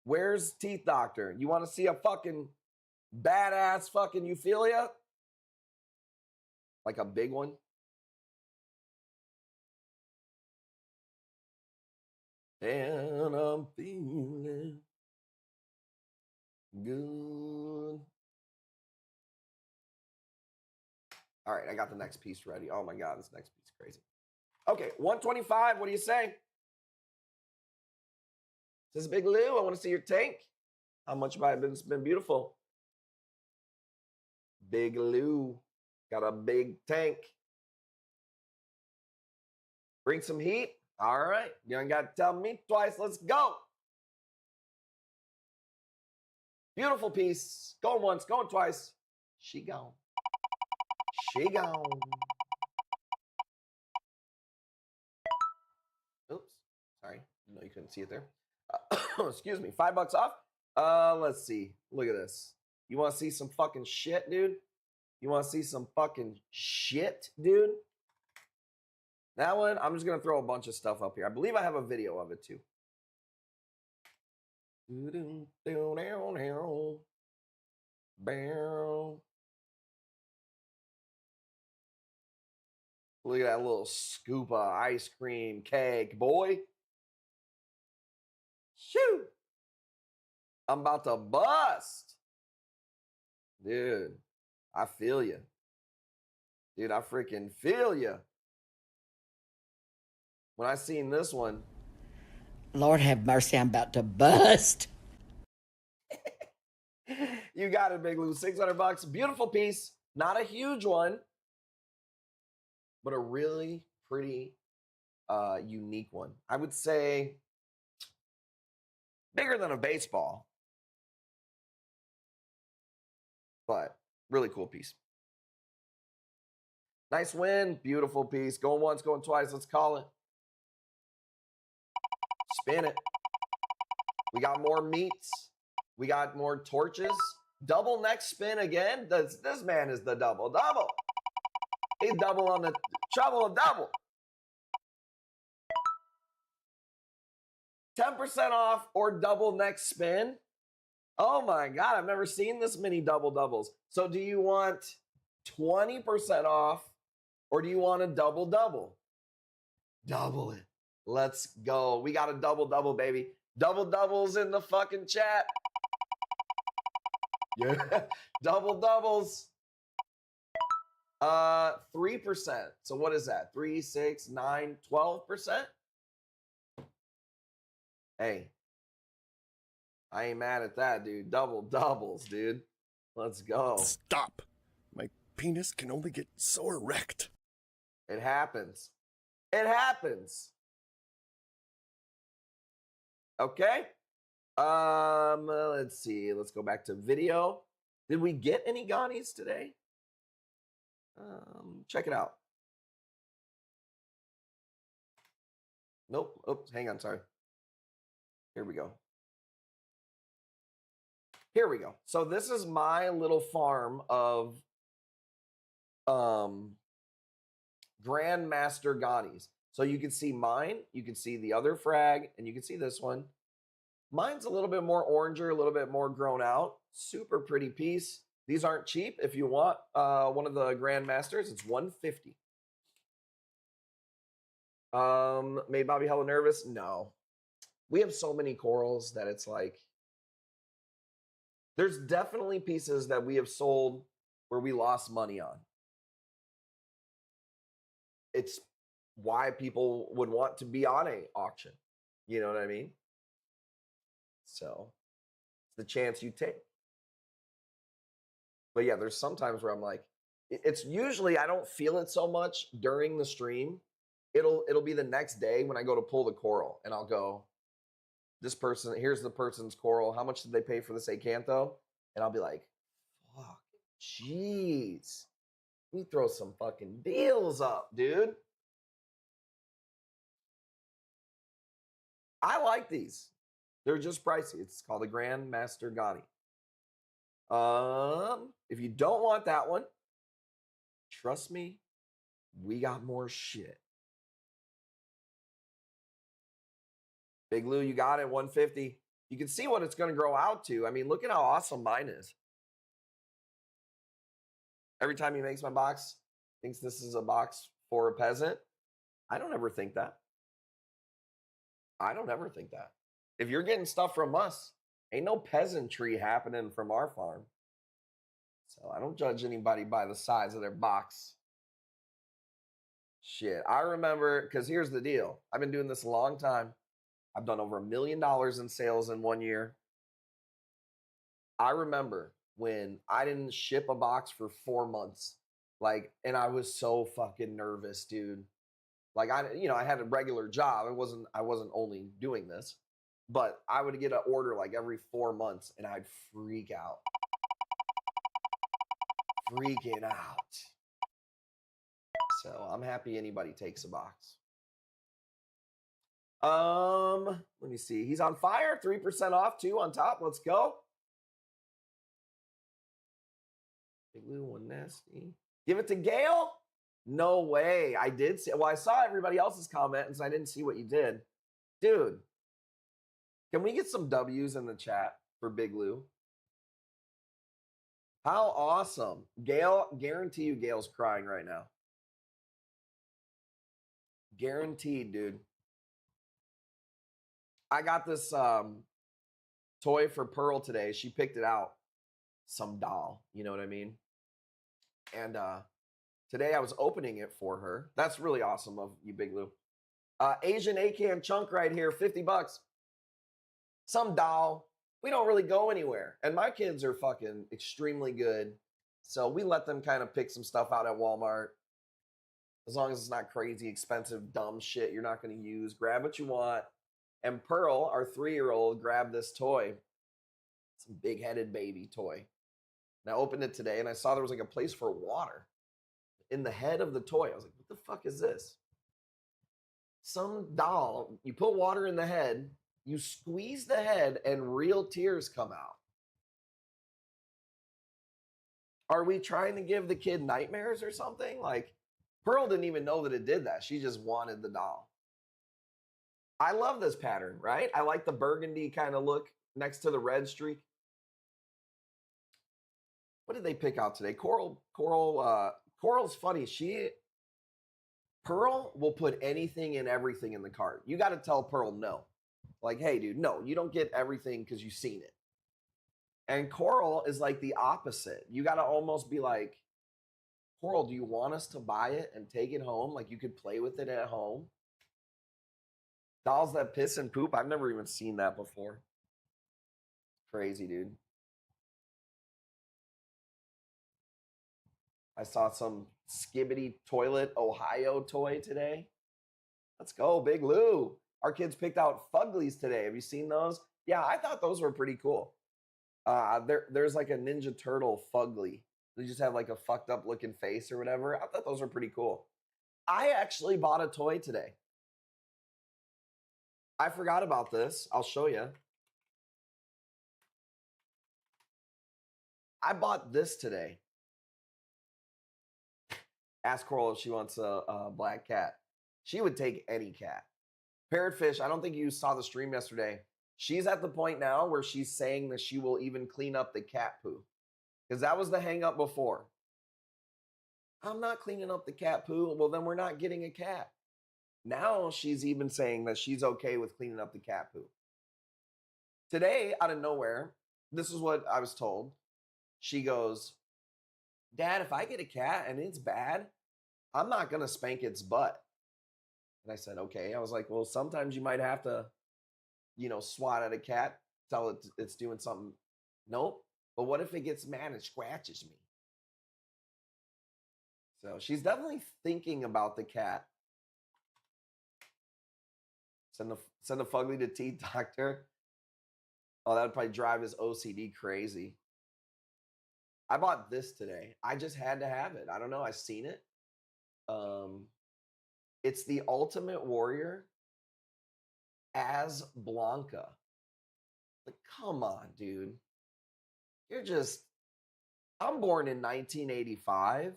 Where's Teeth Doctor? You want to see a fucking badass fucking Euphilia? Like a big one? And I'm feeling good. All right, I got the next piece ready. Oh my God, this next piece is crazy. Okay, 125, what do you say? Says Big Lou, I want to see your tank. How much have it's been beautiful? Big Lou got a big tank. Bring some heat. All right. You ain't got to tell me twice. Let's go. Beautiful piece. Going once, going twice. She gone. She gone. Oops. Sorry. No, you couldn't see it there. Excuse me. $5 off. Let's see. Look at this. You want to see some fucking shit, dude? You want to see some fucking shit, dude? That one, I'm just going to throw a bunch of stuff up here. I believe I have a video of it too. Look at that little scoop of ice cream cake, boy. Shoot. I'm about to bust. Dude, I feel you. Dude, I freaking feel you. When I seen this one. Lord have mercy, I'm about to bust. You got it, Big Lou. $600. Beautiful piece. Not a huge one, but a really pretty unique one. I would say bigger than a baseball, but really cool piece. Nice win. Beautiful piece. Going once, going twice. Let's call it. Spin it. We got more meats. We got more torches. Double neck spin again. This man is the double. He's double on the treble of double. 10% off or double neck spin. Oh my God, I've never seen this many doubles. So do you want 20% off or do you want a double? Double it. Let's go. We got a double, baby. Doubles in the fucking chat. Yeah. Doubles. 3%. So what is that? 3, 6, 9, 12%? Hey. I ain't mad at that, dude. Doubles, dude. Let's go. Stop. My penis can only get so erect. It happens. Okay. Let's see. Let's go back to video. Did we get any Ghani's today? Check it out. Nope. Oops, hang on, sorry. Here we go. So this is my little farm of Grandmaster Ghani's. So you can see mine, you can see the other frag, and you can see this one. Mine's a little bit more oranger, a little bit more grown out. Super pretty piece. These aren't cheap. If you want one of the Grandmasters, it's $150. Made Bobby hella nervous? No. We have so many corals that it's like, there's definitely pieces that we have sold where we lost money on. It's why people would want to be on a auction. You know what I mean? So it's the chance you take. But yeah, there's sometimes where I'm like, it's usually, I don't feel it so much during the stream. It'll be the next day when I go to pull the coral and I'll go, this person, here's the person's coral. How much did they pay for this acanto? And I'll be like, fuck, jeez. We throw some fucking deals up, dude. I like these. They're just pricey. It's called the Grandmaster Ghani. If you don't want that one, trust me, we got more shit. Big Lou, you got it, 150. You can see what it's going to grow out to. I mean, look at how awesome mine is. Every time he makes my box, thinks this is a box for a peasant. I don't ever think that. If you're getting stuff from us, ain't no peasantry happening from our farm. So I don't judge anybody by the size of their box. Shit, I remember, because here's the deal. I've been doing this a long time. I've done over $1 million in sales in 1 year. I remember when I didn't ship a box for 4 months, like, and I was so fucking nervous, dude. Like, I had a regular job. I wasn't only doing this, but I would get an order like every 4 months, and I'd freak out, freaking out. So I'm happy anybody takes a box. Let me see. He's on fire. 3% off, 2 on top. Let's go. Big Lou, one nasty. Give it to Gail? No way. I did see. Well, I saw everybody else's comment, and so I didn't see what you did. Dude, can we get some W's in the chat for Big Lou? How awesome. Gail, guarantee you Gail's crying right now. Guaranteed, dude. I got this toy for Pearl today. She picked it out. Some doll, you know what I mean? And today I was opening it for her. That's really awesome of you, Big Lou. Asian A-Can Chunk right here, 50 bucks. Some doll. We don't really go anywhere. And my kids are fucking extremely good. So we let them kind of pick some stuff out at Walmart. As long as it's not crazy, expensive, dumb shit you're not going to use. Grab what you want. And Pearl, our 3-year-old, grabbed this toy. Some big-headed baby toy. And I opened it today, and I saw there was like a place for water in the head of the toy. I was like, what the fuck is this? Some doll, you put water in the head, you squeeze the head, and real tears come out. Are we trying to give the kid nightmares or something? Like, Pearl didn't even know that it did that. She just wanted the doll. I love this pattern, right? I like the burgundy kind of look next to the red streak. What did they pick out today? Coral's funny. Pearl will put anything and everything in the cart. You got to tell Pearl no. Like, hey, dude, no, you don't get everything because you've seen it. And Coral is like the opposite. You got to almost be like, Coral, do you want us to buy it and take it home? Like you could play with it at home. Dolls that piss and poop. I've never even seen that before. Crazy, dude. I saw some Skibbity Toilet Ohio toy today. Let's go, Big Lou. Our kids picked out Fuglies today. Have you seen those? Yeah, I thought those were pretty cool. There's like a Ninja Turtle Fugly. They just have like a fucked up looking face or whatever. I thought those were pretty cool. I actually bought a toy today. I forgot about this. I'll show you. I bought this today. Ask Coral if she wants a black cat. She would take any cat. Parrotfish, I don't think you saw the stream yesterday. She's at the point now where she's saying that she will even clean up the cat poo. Because that was the hang up before. I'm not cleaning up the cat poo. Well, then we're not getting a cat. Now she's even saying that she's okay with cleaning up the cat poo. Today, out of nowhere, this is what I was told. She goes, Dad, if I get a cat and it's bad, I'm not going to spank its butt. And I said, okay. I was like, well, sometimes you might have to, swat at a cat, tell it it's doing something. Nope. But what if it gets mad and scratches me? So she's definitely thinking about the cat. Send a Fugly to teeth doctor. Oh, that would probably drive his OCD crazy. I bought this today. I just had to have it. I don't know. I've seen it. It's the Ultimate Warrior as Blanca. Like, come on, dude. I'm born in 1985,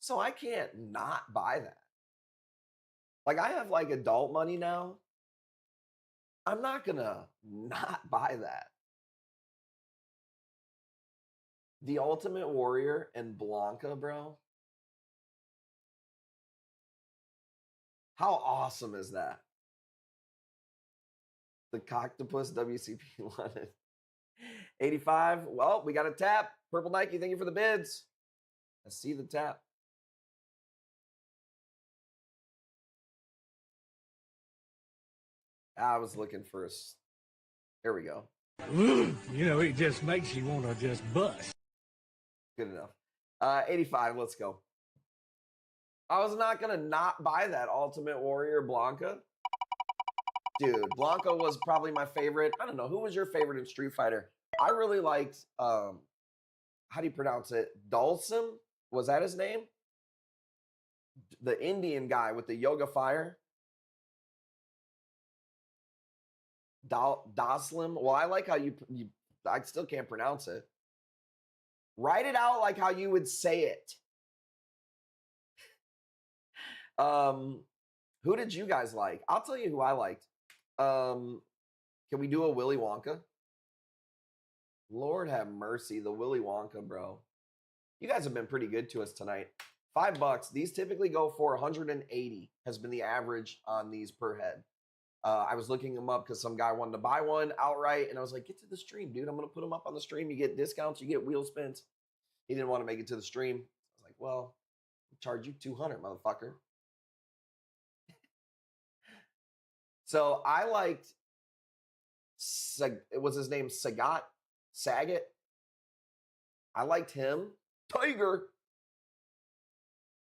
so I can't not buy that. Like, I have like adult money now. I'm not gonna not buy that. The Ultimate Warrior and Blanca, bro. How awesome is that? The Coctopus WCP wanted. 85. Well, we got a tap. Purple Nike, thank you for the bids. I see the tap. I was looking for here we go. You know, it just makes you want to just bust. Good enough. 85, let's go. I was not going to not buy that Ultimate Warrior Blanca. Dude, Blanca was probably my favorite. I don't know. Who was your favorite in Street Fighter? I really liked, how do you pronounce it? Dulcim? Was that his name? The Indian guy with the yoga fire. Doslim. Well, I like how you I still can't pronounce it. Write it out like how you would say it. Who did you guys like? I'll tell you who I liked. Can we do a Willy Wonka? Lord have mercy, the Willy Wonka, bro. You guys have been pretty good to us tonight. $5. These typically go for 180 has been the average on these per head. I was looking them up because some guy wanted to buy one outright, and I was like, get to the stream, dude. I'm going to put them up on the stream. You get discounts, you get wheel spins. He didn't want to make it to the stream. I was like, well, I'll charge you 200, motherfucker. So I liked, was his name Sagat? I liked him. Tiger.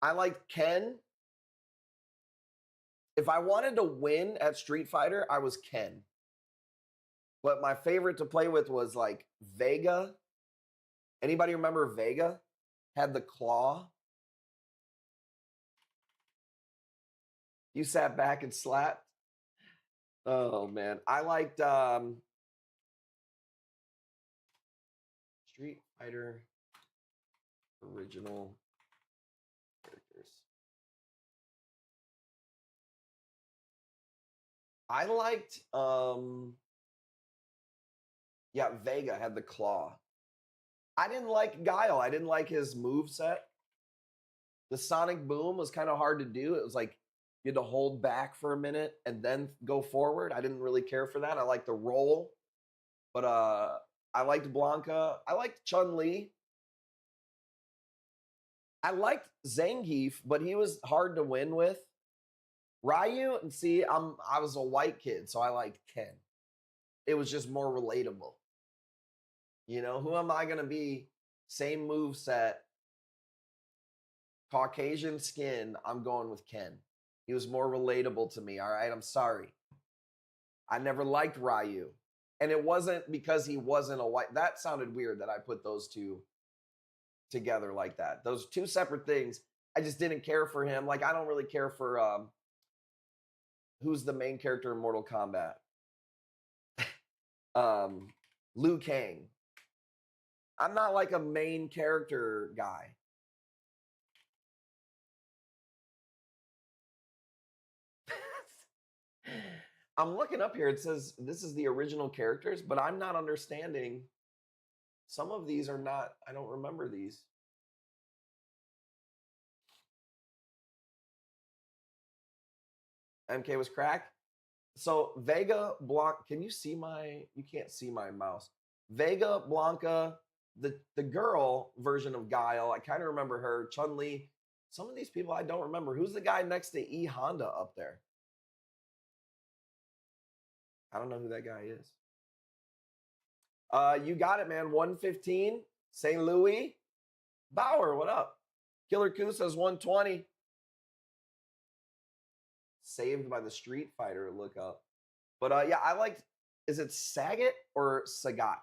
I liked Ken. If I wanted to win at Street Fighter, I was Ken. But my favorite to play with was like Vega. Anybody remember Vega? Had the claw. You sat back and slapped. Oh man, I liked Street Fighter original characters. I liked yeah, Vega had the claw. I didn't like Guile. I didn't like his move set. The Sonic Boom was kind of hard to do. It was like you had to hold back for a minute and then go forward. I didn't really care for that. I liked the roll. But I liked Blanca. I liked Chun-Li. I liked Zangief, but he was hard to win with. Ryu, and see, I was a white kid, so I liked Ken. It was just more relatable. You know, who am I going to be? Same move set, Caucasian skin, I'm going with Ken. He was more relatable to me, all right? I'm sorry. I never liked Ryu. And it wasn't because he wasn't a white. That sounded weird that I put those two together like that. Those two separate things. I just didn't care for him. Like, I don't really care for who's the main character in Mortal Kombat? Liu Kang. I'm not like a main character guy. I'm looking up here. It says this is the original characters, but I'm not understanding. Some of these are not. I don't remember these. MK was crack. So Vega Blanca. Can you see my? You can't see my mouse. Vega Blanca, the girl version of Guile. I kind of remember her. Chun-Li. Some of these people I don't remember. Who's the guy next to E Honda up there? I don't know who that guy is. You got it, man. 115. St. Louis. Bauer, what up? Killer Koo says 120. Saved by the Street Fighter look up. But yeah, I liked, is it Sagat or Sagat?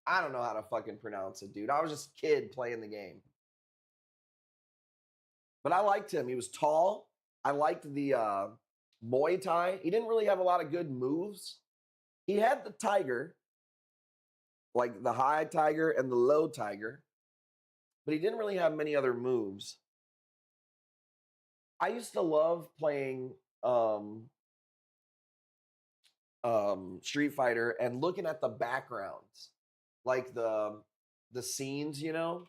I don't know how to fucking pronounce it, dude. I was just a kid playing the game. But I liked him. He was tall. I liked the Muay Thai. He didn't really have a lot of good moves. He had the tiger, like the high tiger and the low tiger, but he didn't really have many other moves. I used to love playing Street Fighter and looking at the backgrounds, like the scenes, you know.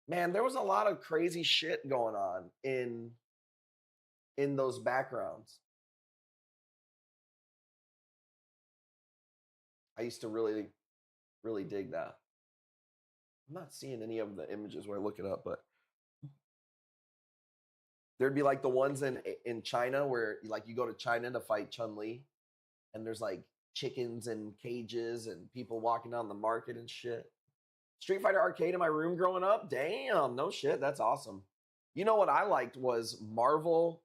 Man, there was a lot of crazy shit going on in those backgrounds. I used to really, really dig that. I'm not seeing any of the images where I look it up, but There'd be like the ones in China where like you go to China to fight Chun-Li, and there's like chickens in cages and people walking down the market and shit. Street Fighter Arcade in my room growing up? Damn, no shit, that's awesome. You know what I liked was Marvel,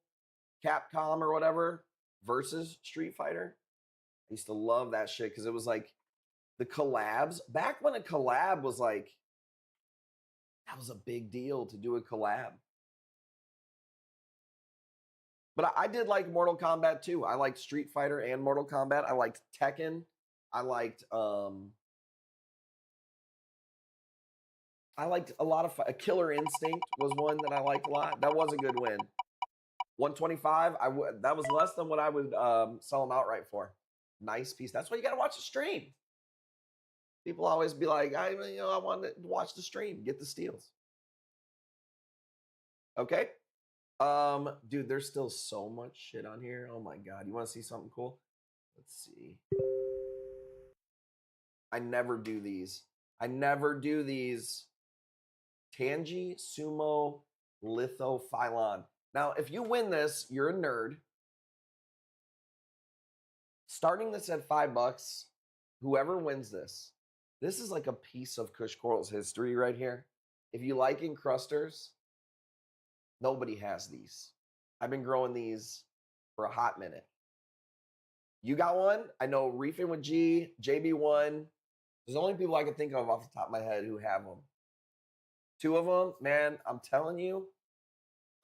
Capcom or whatever versus Street Fighter. I used to love that shit because it was like the collabs. Back when a collab was like, that was a big deal to do a collab. But I did like Mortal Kombat too. I liked Street Fighter and Mortal Kombat. I liked Tekken. I liked a lot of Killer Instinct was one that I liked a lot. That was a good win. 125. That was less than what I would sell them outright for. Nice piece. That's why you got to watch the stream. People always be like, I want to watch the stream, get the steals. Okay. Dude, there's still so much shit on here. Oh my God. You want to see something cool? Let's see. I never do these. Tangy Sumo Lithophylon. Now, if you win this, you're a nerd. Starting this at $5, whoever wins this is like a piece of Kush Coral's history right here. If you like encrusters, nobody has these. I've been growing these for a hot minute. You got one? I know Reefing with G, JB1. There's only people I can think of off the top of my head who have them. 2 of them, man, I'm telling you,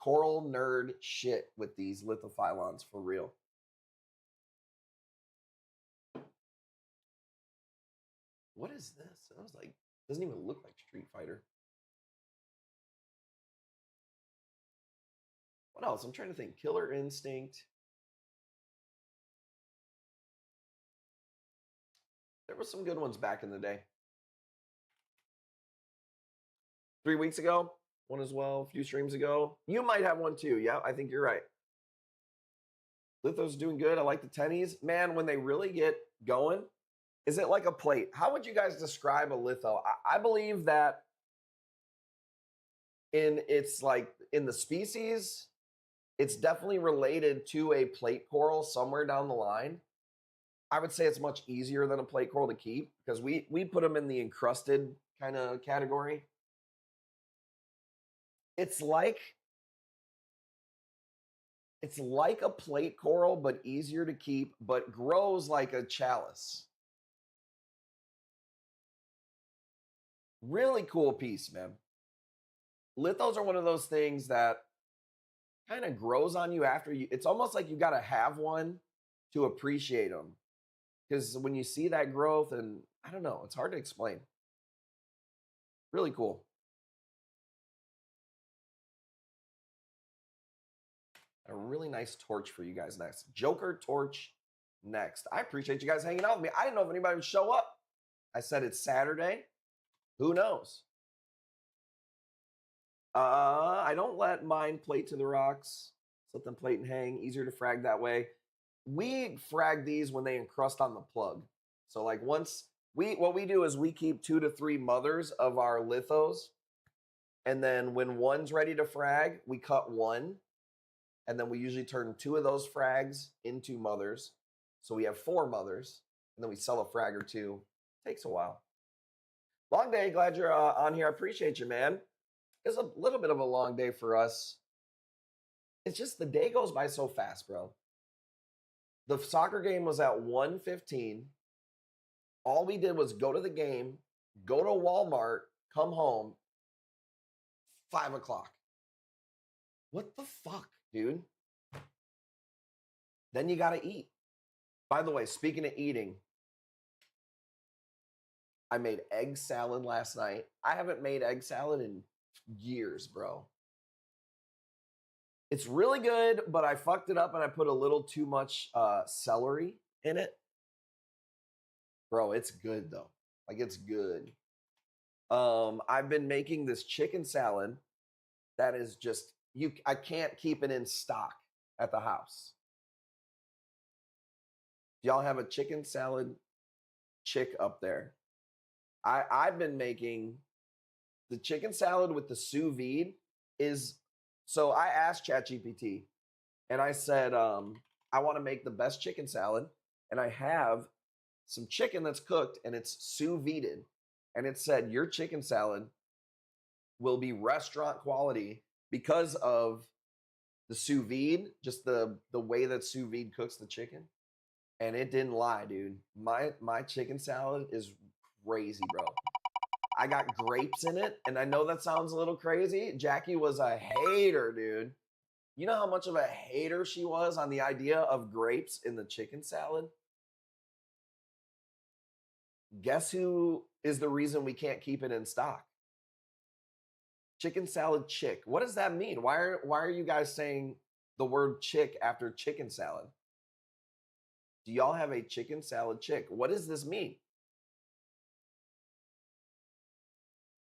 coral nerd shit with these lithophylons for real. What is this? I was like, doesn't even look like Street Fighter. What else? I'm trying to think. Killer Instinct. There were some good ones back in the day. 3 weeks ago, one as well, a few streams ago. You might have one too. Yeah, I think you're right. Litho's doing good. I like the tennies. Man, when they really get going, is it like a plate? How would you guys describe a litho? I believe that in the species, it's definitely related to a plate coral somewhere down the line. I would say it's much easier than a plate coral to keep because we put them in the encrusted kind of category. It's like a plate coral, but easier to keep, but grows like a chalice. Really cool piece, man. Lithos are one of those things that kind of grows on you after you. It's almost like you got to have one to appreciate them. Because when you see that growth, and I don't know, it's hard to explain. Really cool. A really nice torch for you guys next. Joker torch next. I appreciate you guys hanging out with me. I didn't know if anybody would show up. I said it's Saturday. Who knows? I don't let mine plate to the rocks. Just let them plate and hang. Easier to frag that way. We frag these when they encrust on the plug. So like what we do is we keep 2 to 3 mothers of our lithos. And then when one's ready to frag, we cut one. And then we usually turn 2 of those frags into mothers. So we have 4 mothers. And then we sell a frag or 2. Takes a while. Long day. Glad you're on here. I appreciate you, man. It's a little bit of a long day for us. It's just the day goes by so fast, bro. The soccer game was at 1:15. All we did was go to the game, go to Walmart, come home, 5 o'clock. What the fuck, dude? Then you got to eat. By the way, speaking of eating, I made egg salad last night. I haven't made egg salad in years, bro. It's really good, but I fucked it up and I put a little too much celery in it. Bro, it's good though. Like it's good. I've been making this chicken salad that is just I can't keep it in stock at the house. Do y'all have a chicken salad chick up there? I've been making the chicken salad with the sous vide is So I asked ChatGPT and I said, I want to make the best chicken salad. And I have some chicken that's cooked and it's sous vide. And it said, your chicken salad will be restaurant quality because of the sous vide, just the way that sous vide cooks the chicken. And it didn't lie, dude. My chicken salad is crazy, bro. I got grapes in it, and I know that sounds a little crazy. Jackie was a hater, dude. You know how much of a hater she was on the idea of grapes in the chicken salad? Guess who is the reason we can't keep it in stock? Chicken salad chick. What does that mean? Why are you guys saying the word chick after chicken salad? Do y'all have a chicken salad chick? What does this mean?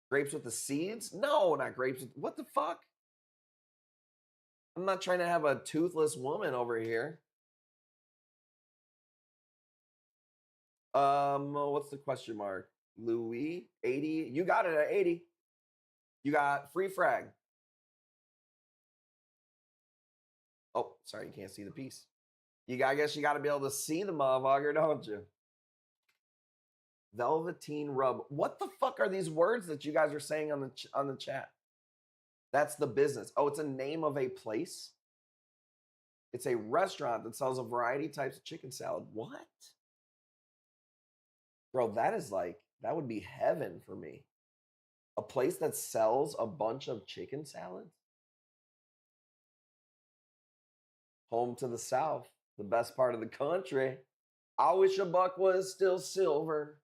Grapes with the seeds? No, not grapes with, what the fuck? I'm not trying to have a toothless woman over here. What's the question mark? Louis, 80. You got it at 80. You got free frag. Oh, sorry, you can't see the piece. I guess you got to be able to see the motherfucker, don't you? Velveteen rub. What the fuck are these words that you guys are saying on the chat? That's the business. Oh, it's a name of a place. It's a restaurant that sells a variety of types of chicken salad. What? Bro, that would be heaven for me. A place that sells a bunch of chicken salads? Home to the South, the best part of the country. I wish a buck was still silver.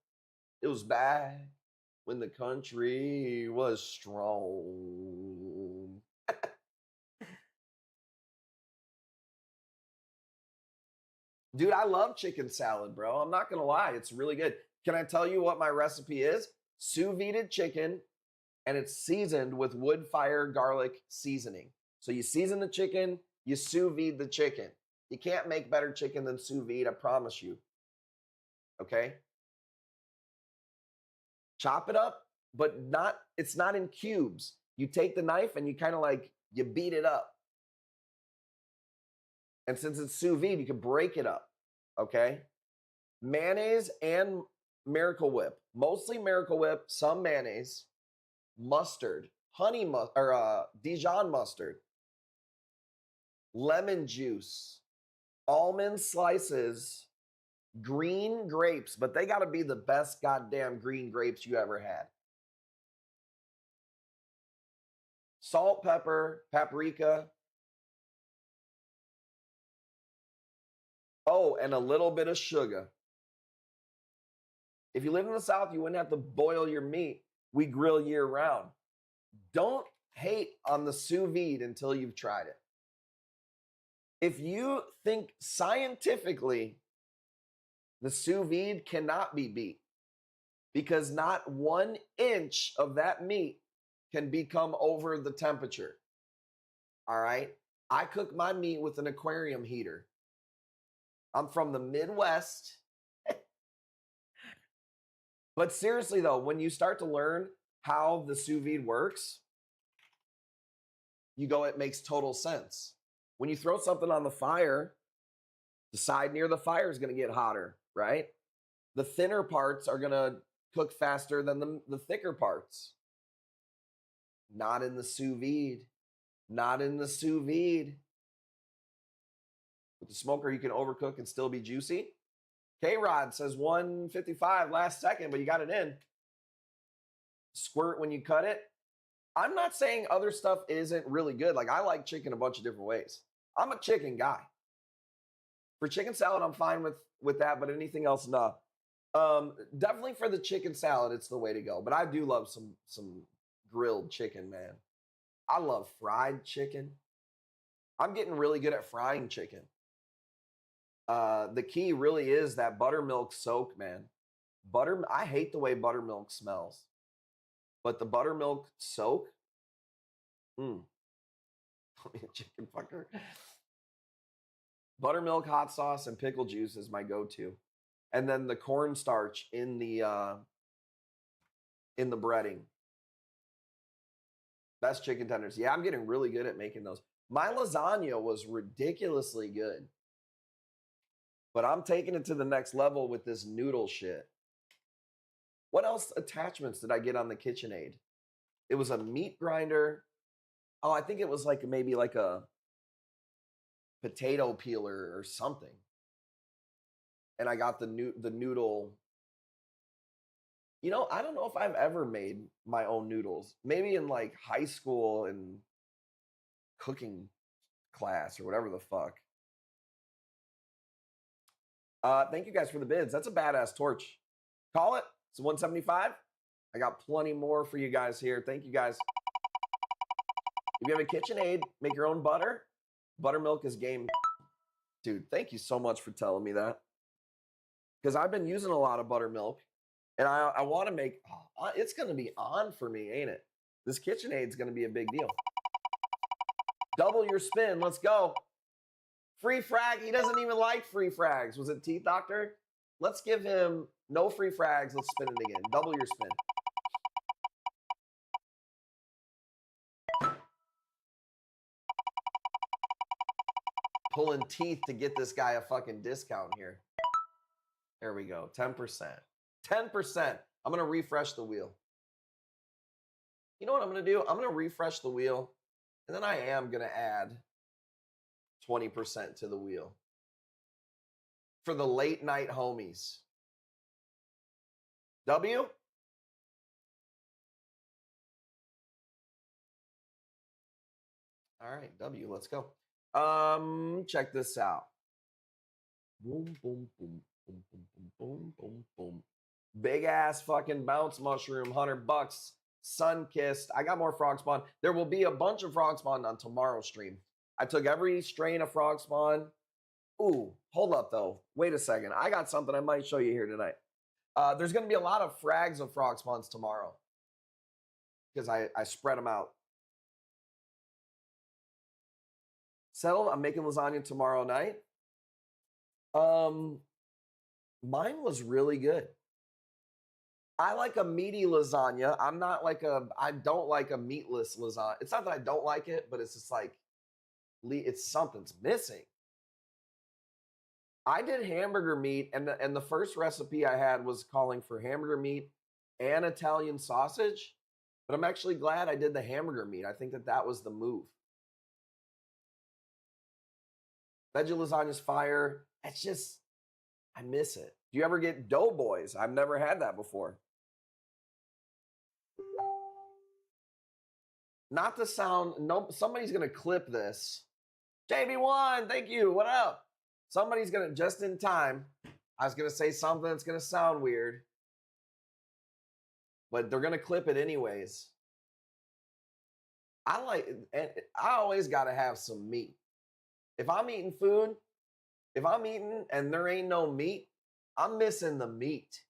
It was back when the country was strong. Dude, I love chicken salad, bro. I'm not going to lie. It's really good. Can I tell you what my recipe is? Sous vide chicken, and it's seasoned with wood fire garlic seasoning. So you season the chicken, you sous vide the chicken. You can't make better chicken than sous vide, I promise you. Okay? Chop it up, but it's not in cubes. You take the knife and you kind of like, you beat it up. And since it's sous vide, you can break it up, okay? Mayonnaise and Miracle Whip. Mostly Miracle Whip, some mayonnaise, mustard, honey mustard, or Dijon mustard, lemon juice, almond slices, green grapes, but they got to be the best goddamn green grapes you ever had. Salt, pepper, paprika. Oh, and a little bit of sugar. If you live in the South, you wouldn't have to boil your meat. We grill year round. Don't hate on the sous vide until you've tried it. If you think scientifically the sous vide cannot be beat because not 1 inch of that meat can become over the temperature. All right? I cook my meat with an aquarium heater. I'm from the Midwest. But seriously, though, when you start to learn how the sous vide works, you go, it makes total sense. When you throw something on the fire, the side near the fire is going to get hotter, right? The thinner parts are going to cook faster than the thicker parts. Not in the sous vide. Not in the sous vide. With the smoker, you can overcook and still be juicy. K-Rod says 155 last second, but you got it in. Squirt when you cut it. I'm not saying other stuff isn't really good. Like, I like chicken a bunch of different ways. I'm a chicken guy. For chicken salad, I'm fine with that, but anything else, no. Definitely for the chicken salad, it's the way to go. But I do love some grilled chicken, man. I love fried chicken. I'm getting really good at frying chicken. The key really is that buttermilk soak, man. I hate the way buttermilk smells. But the buttermilk soak, chicken fucker. Buttermilk, hot sauce, and pickle juice is my go-to. And then the cornstarch in the breading. Best chicken tenders. Yeah, I'm getting really good at making those. My lasagna was ridiculously good. But I'm taking it to the next level with this noodle shit. What else attachments did I get on the KitchenAid? It was a meat grinder. Oh, I think it was like maybe like a potato peeler or something. And I got the noodle. You know, I don't know if I've ever made my own noodles. Maybe in like high school and cooking class or whatever the fuck. Thank you guys for the bids. That's a badass torch. Call it. It's 175. I got plenty more for you guys here. Thank you guys. If you have a KitchenAid, make your own butter. Buttermilk is game. Dude, thank you so much for telling me that. Because I've been using a lot of buttermilk. And I want to make, it's going to be on for me, ain't it? This KitchenAid's going to be a big deal. Double your spin. Let's go. Free frag. He doesn't even like free frags. Was it Teeth Doctor? Let's give him no free frags. Let's spin it again. Double your spin. Pulling teeth to get this guy a fucking discount here. There we go. 10%. 10%. I'm going to refresh the wheel. You know what I'm going to do? I'm going to refresh the wheel. And then I am going to add 20% to the wheel. For the late night homies. W? All right, W, let's go. Check this out. Boom, boom, boom, boom, boom, boom, boom, boom, boom. Big ass fucking bounce mushroom, $100, sun kissed. I got more frog spawn. There will be a bunch of frog spawn on tomorrow's stream. I took every strain of frog spawn. Ooh, hold up though. Wait a second. I got something I might show you here tonight. There's going to be a lot of frags of frog spawns tomorrow because I spread them out. Settled. I'm making lasagna tomorrow night. Mine was really good. I like a meaty lasagna. I don't like a meatless lasagna. It's not that I don't like it, but it's just like, it's something's missing. I did hamburger meat, and the first recipe I had was calling for hamburger meat and Italian sausage, but I'm actually glad I did the hamburger meat. I think that was the move. Veggie lasagna's fire. It's just, I miss it. Do you ever get Doughboys? I've never had that before. Not the sound. No, somebody's going to clip this. JB1, thank you. What up? Somebody's going to, just in time, I was going to say something that's going to sound weird, but they're going to clip it anyways. I always got to have some meat. If I'm eating food, if I'm eating and there ain't no meat, I'm missing the meat.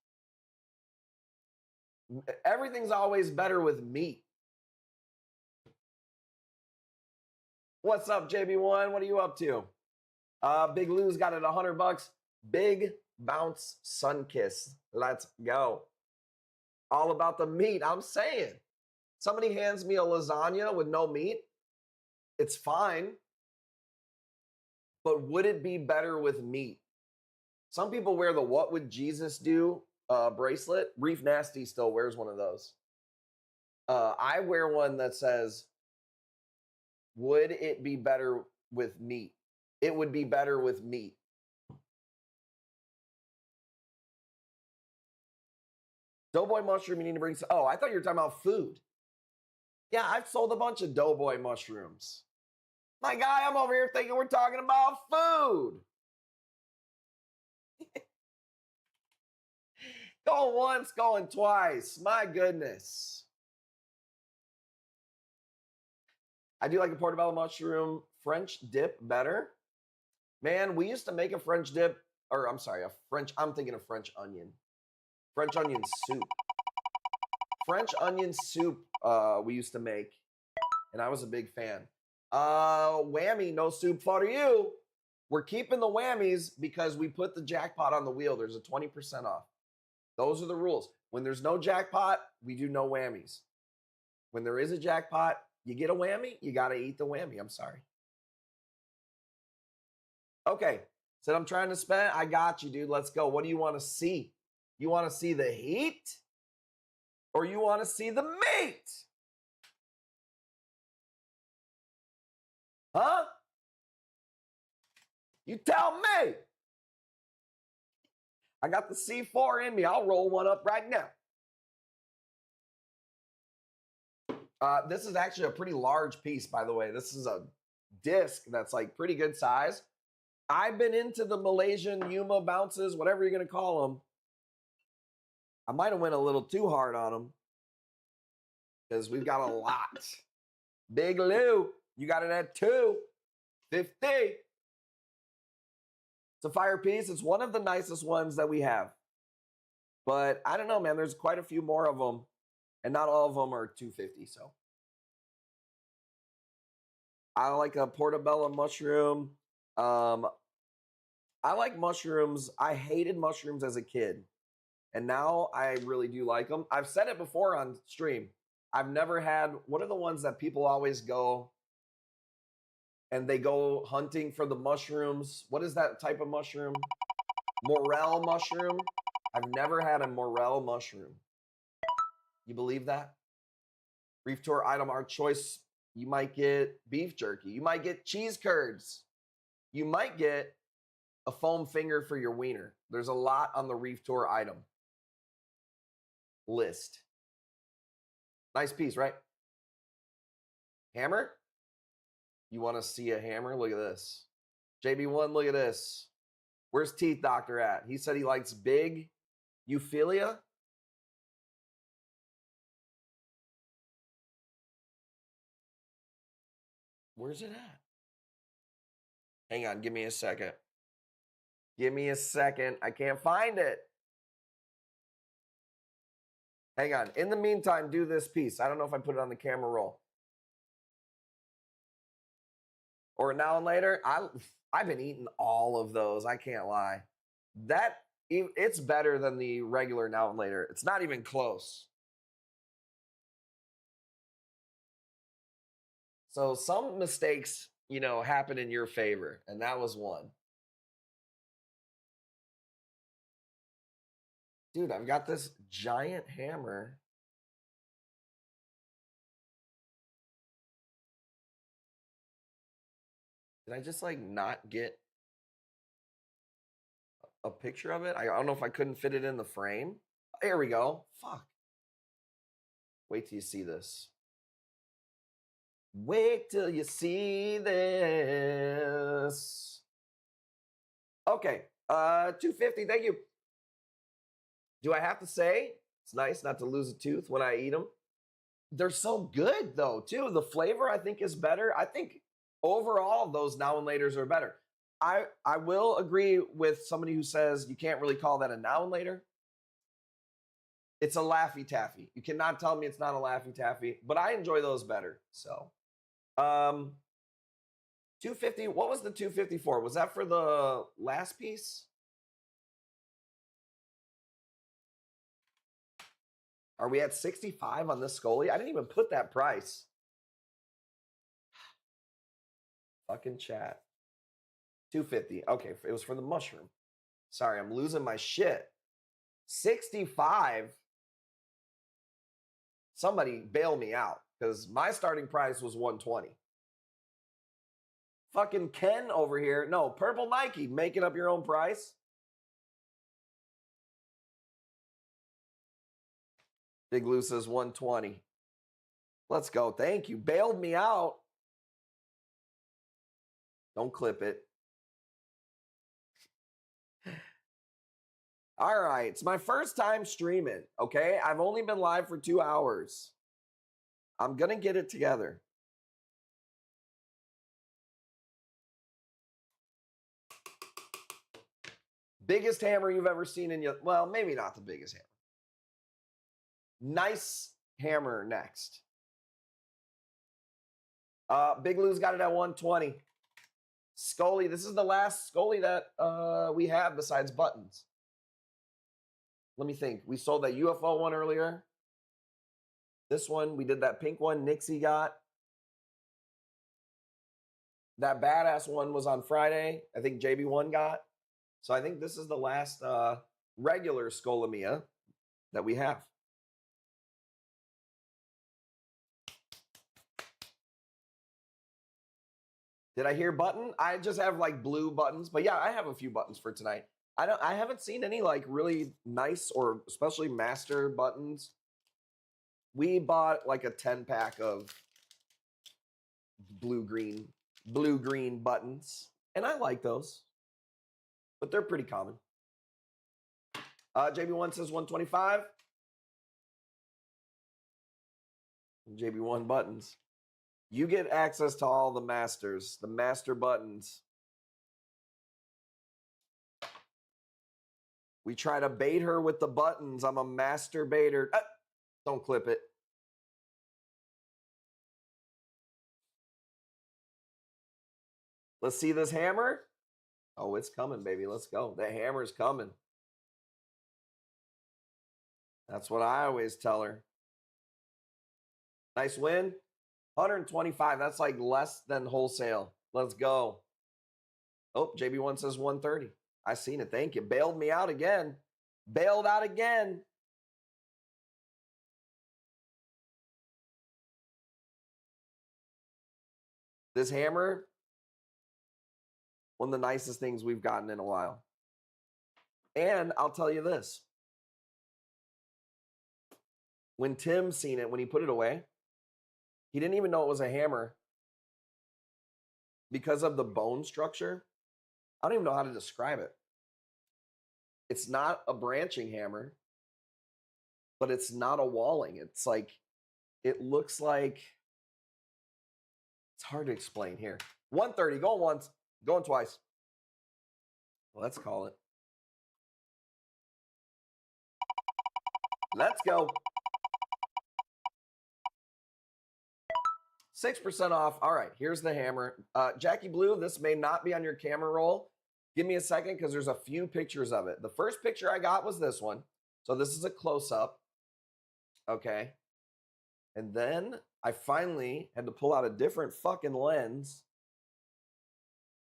Everything's always better with meat. What's up, JB1? What are you up to? Big Lou's got it $100. Big bounce sun kiss. Let's go. All about the meat. I'm saying. Somebody hands me a lasagna with no meat. It's fine. But would it be better with meat? Some people wear the What Would Jesus Do bracelet. Reef Nasty still wears one of those. I wear one that says, would it be better with meat? It would be better with meat. Doughboy mushroom, you need to bring some. Oh, I thought you were talking about food. Yeah, I've sold a bunch of Doughboy mushrooms. My guy, I'm over here thinking we're talking about food. Going once, going twice. My goodness. I do like a portobello mushroom French dip better. Man, we used to make a French dip, or I'm sorry, I'm thinking of French onion. French onion soup. French onion soup we used to make, and I was a big fan. Whammy, no soup for you. We're keeping the whammies because we put the jackpot on the wheel. There's a 20% off. Those are the rules. When there's no jackpot, we do no whammies. When there is a jackpot, You get a whammy, you got to eat the whammy. I'm sorry. Okay. Said I'm trying to spend. I got you, dude. Let's go. What do you want to see? You want to see the heat? Or you want to see the meat? Huh? You tell me. I got the C4 in me. I'll roll one up right now. This is actually a pretty large piece, by the way. This is a disc that's like pretty good size. I've been into the Malaysian Yuma bounces, whatever you're going to call them. I might have went a little too hard on them because we've got a lot. Big Lou, you got it at $250. It's a fire piece. It's one of the nicest ones that we have. But I don't know, man. There's quite a few more of them. And not all of them are $250, so. I like a portobello mushroom. I like mushrooms. I hated mushrooms as a kid. And now I really do like them. I've said it before on stream. I've never had, what are the ones that people always go and they go hunting for the mushrooms? What is that type of mushroom? Morel mushroom? I've never had a morel mushroom. You believe that? Reef Tour item, our choice. You might get beef jerky. You might get cheese curds. You might get a foam finger for your wiener. There's a lot on the Reef Tour item list. Nice piece, right? Hammer? You want to see a hammer? Look at this. JB1, look at this. Where's Teeth Doctor at? He said he likes big Euphilia. Where's it at? Hang on, give me a second. Give me a second. I can't find it. Hang on. In the meantime, do this piece. I don't know if I put it on the camera roll. Or now and later. I've been eating all of those. I can't lie. It's better than the regular now and later. It's not even close. So some mistakes, happen in your favor, and that was one. Dude, I've got this giant hammer. Did I just not get a picture of it? I don't know if I couldn't fit it in the frame. There we go. Fuck. Wait till you see this. Wait till you see this. Okay, $250. Thank you. Do I have to say it's nice not to lose a tooth when I eat them? They're so good though, too. The flavor I think is better. I think overall those now and laters are better. I will agree with somebody who says you can't really call that a now and later. It's a Laffy Taffy. You cannot tell me it's not a Laffy Taffy, but I enjoy those better. So, $250. What was the $250 for? Was that for the last piece? Are we at 65 on this Scully? I didn't even put that price. Fucking chat. $250. Okay, it was for the mushroom. Sorry, I'm losing my shit. 65. Somebody bail me out because my starting price was $120. Fucking Ken over here. No, Purple Nike, making up your own price. Big Lou says 120. Let's go. Thank you. Bailed me out. Don't clip it. All right. It's my first time streaming, okay? I've only been live for 2 hours. I'm going to get it together. Biggest hammer you've ever seen in your... Well, maybe not the biggest hammer. Nice hammer next. Big Lou's got it at 120. Scully, this is the last Scully that we have besides buttons. Let me think. We sold that UFO one earlier. This one, we did that pink one Nixie got. That badass one was on Friday. I think JB1 got. So I think this is the last regular Scolamia that we have. Did I hear button? I just have like blue buttons, but yeah, I have a few buttons for tonight. I haven't seen any like really nice or especially master buttons. We bought like a 10-pack of blue green buttons, and I like those, but they're pretty common. JB1 says 125. JB1 buttons. You get access to all the masters, the master buttons. We try to bait her with the buttons. I'm a master baiter. Don't clip it. Let's see this hammer. Oh, it's coming, baby. Let's go. The hammer's coming. That's what I always tell her. Nice win. 125. That's like less than wholesale. Let's go. Oh, JB1 says 130. I seen it. Thank you. Bailed me out again. Bailed out again. This hammer, one of the nicest things we've gotten in a while. And I'll tell you this. When Tim seen it, when he put it away, he didn't even know it was a hammer because of the bone structure. I don't even know how to describe it. It's not a branching hammer, but it's not a walling. It's like, it looks like, it's hard to explain here. 130, going once, going twice. Let's call it. Let's go. 6% off. All right, here's the hammer. Jackie Blue, this may not be on your camera roll. Give me a second because there's a few pictures of it. The first picture I got was this one. So this is a close-up. Okay. And then I finally had to pull out a different fucking lens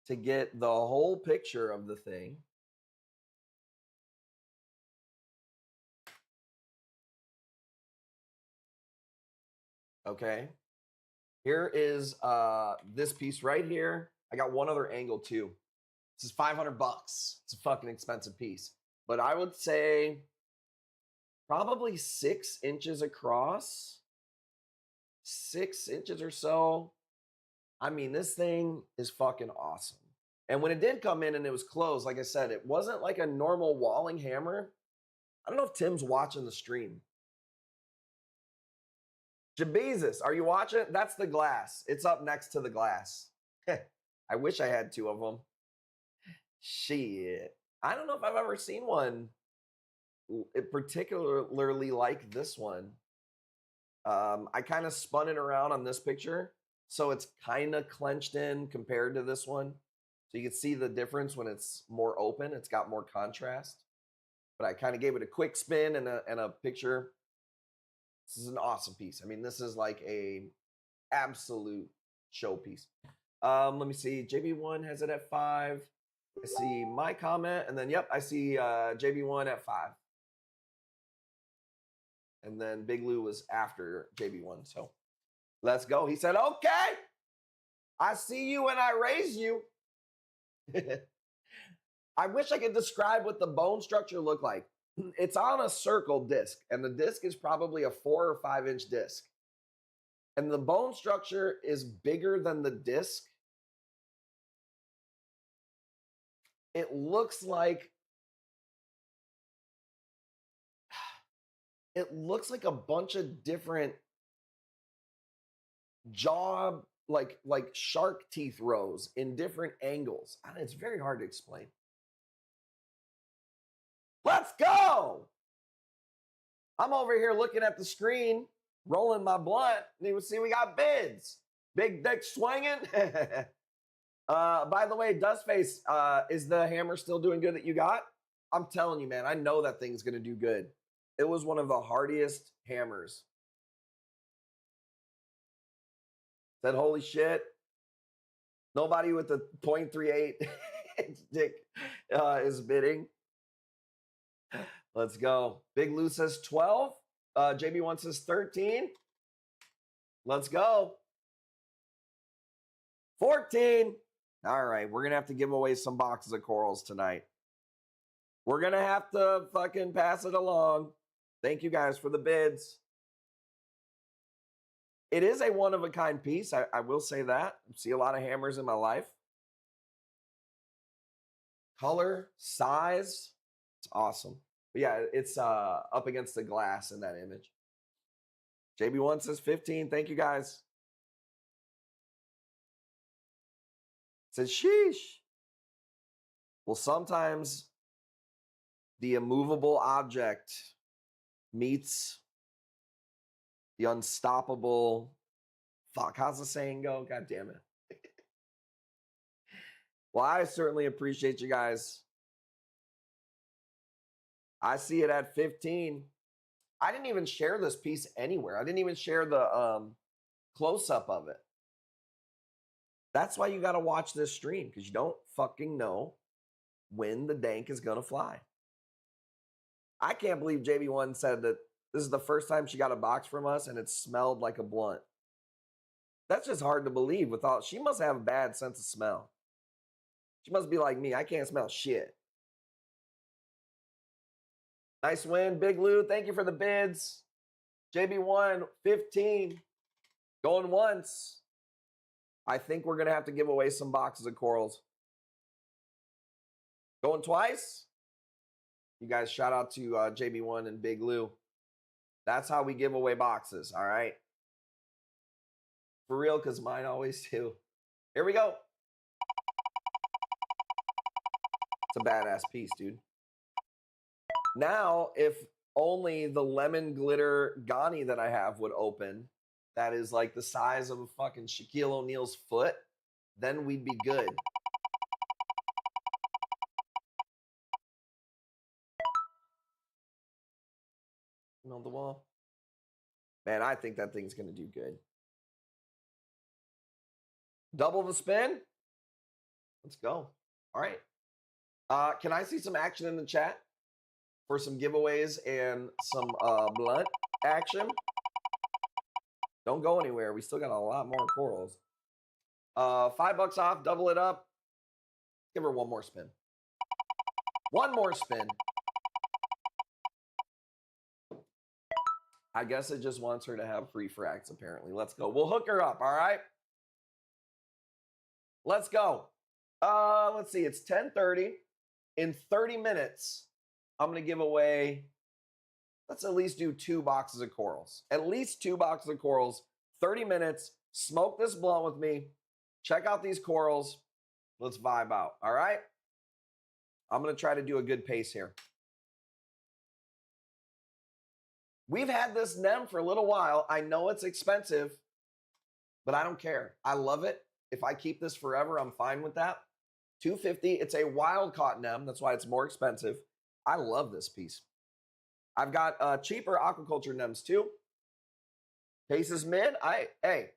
to get the whole picture of the thing. Okay. Here is this piece right here. I got one other angle too. This is $500. It's a fucking expensive piece. But I would say probably 6 inches across. 6 inches or so. I mean, this thing is fucking awesome. And when it did come in and it was closed, like I said, it wasn't like a normal walling hammer. I don't know if Tim's watching the stream. Jabezus, are you watching? That's the glass. It's up next to the glass. I wish I had 2 of them. Shit. I don't know if I've ever seen one particularly like this one. I kind of spun it around on this picture, so it's kind of clenched in compared to this one. So you can see the difference when it's more open. It's got more contrast. But I kind of gave it a quick spin and a picture. This is an awesome piece. I mean, this is like a absolute showpiece. Let me see. JB1 has it at 5. I see my comment, and then yep, I see JB1 at 5. And then Big Lou was after JB1. So let's go. He said, okay, I see you and I raise you. I wish I could describe what the bone structure looked like. It's on a circle disc, and the disc is probably a 4 or 5 inch disc. And the bone structure is bigger than the disc. It looks like a bunch of different jaw, like shark teeth rows in different angles. It's very hard to explain. Let's go. I'm over here looking at the screen, rolling my blunt, and you see we got bids. Big dick swinging. By the way, Dustface, is the hammer still doing good that you got? I'm telling you, man, I know that thing's going to do good. It was one of the hardiest hammers. Said, holy shit. Nobody with the 0.38 dick is bidding. Let's go. Big Lou says 12. JB1 says 13. Let's go. 14. All right, we're going to have to give away some boxes of corals tonight. We're going to have to fucking pass it along. Thank you guys for the bids. It is a one-of-a-kind piece. I will say that. I see a lot of hammers in my life. Color, size, it's awesome. But yeah, it's up against the glass in that image. JB1 says 15. Thank you, guys. Says, sheesh. Well, sometimes the immovable object meets the unstoppable. Fuck, how's the saying go? God damn it. Well, I certainly appreciate you guys. I see it at 15. I didn't even share this piece anywhere. I didn't even share the close-up of it. That's why you got to watch this stream, because you don't fucking know when the dank is going to fly. I can't believe JB1 said that this is the first time she got a box from us and it smelled like a blunt. That's just hard to believe. She must have a bad sense of smell. She must be like me. I can't smell shit. Nice win, Big Lou. Thank you for the bids. JB1, 15. Going once. I think we're going to have to give away some boxes of corals. Going twice. You guys, shout out to JB1 and Big Lou. That's how we give away boxes, all right? For real, because mine always do. Here we go. It's a badass piece, dude. Now, if only the lemon glitter Ghani that I have would open, that is like the size of a fucking Shaquille O'Neal's foot, then we'd be good. On the wall. Man, I think that thing's going to do good. Double the spin. Let's go. All right. Can I see some action in the chat for some giveaways and some blunt action? Don't go anywhere. We still got a lot more corals. $5 off. Double it up. Give her one more spin. One more spin. I guess it just wants her to have free fracks, apparently. Let's go. We'll hook her up, all right? Let's go. Let's see. It's 10:30. In 30 minutes, I'm going to give away, let's at least do 2 boxes of corals. At least 2 boxes of corals. 30 minutes. Smoke this blunt with me. Check out these corals. Let's vibe out, all right? I'm going to try to do a good pace here. We've had this NEM for a little while. I know it's expensive, but I don't care. I love it. If I keep this forever, I'm fine with that. $250. It's a wild caught NEM. That's why it's more expensive. I love this piece. I've got cheaper aquaculture NEMs too. Pace is mid. Hey.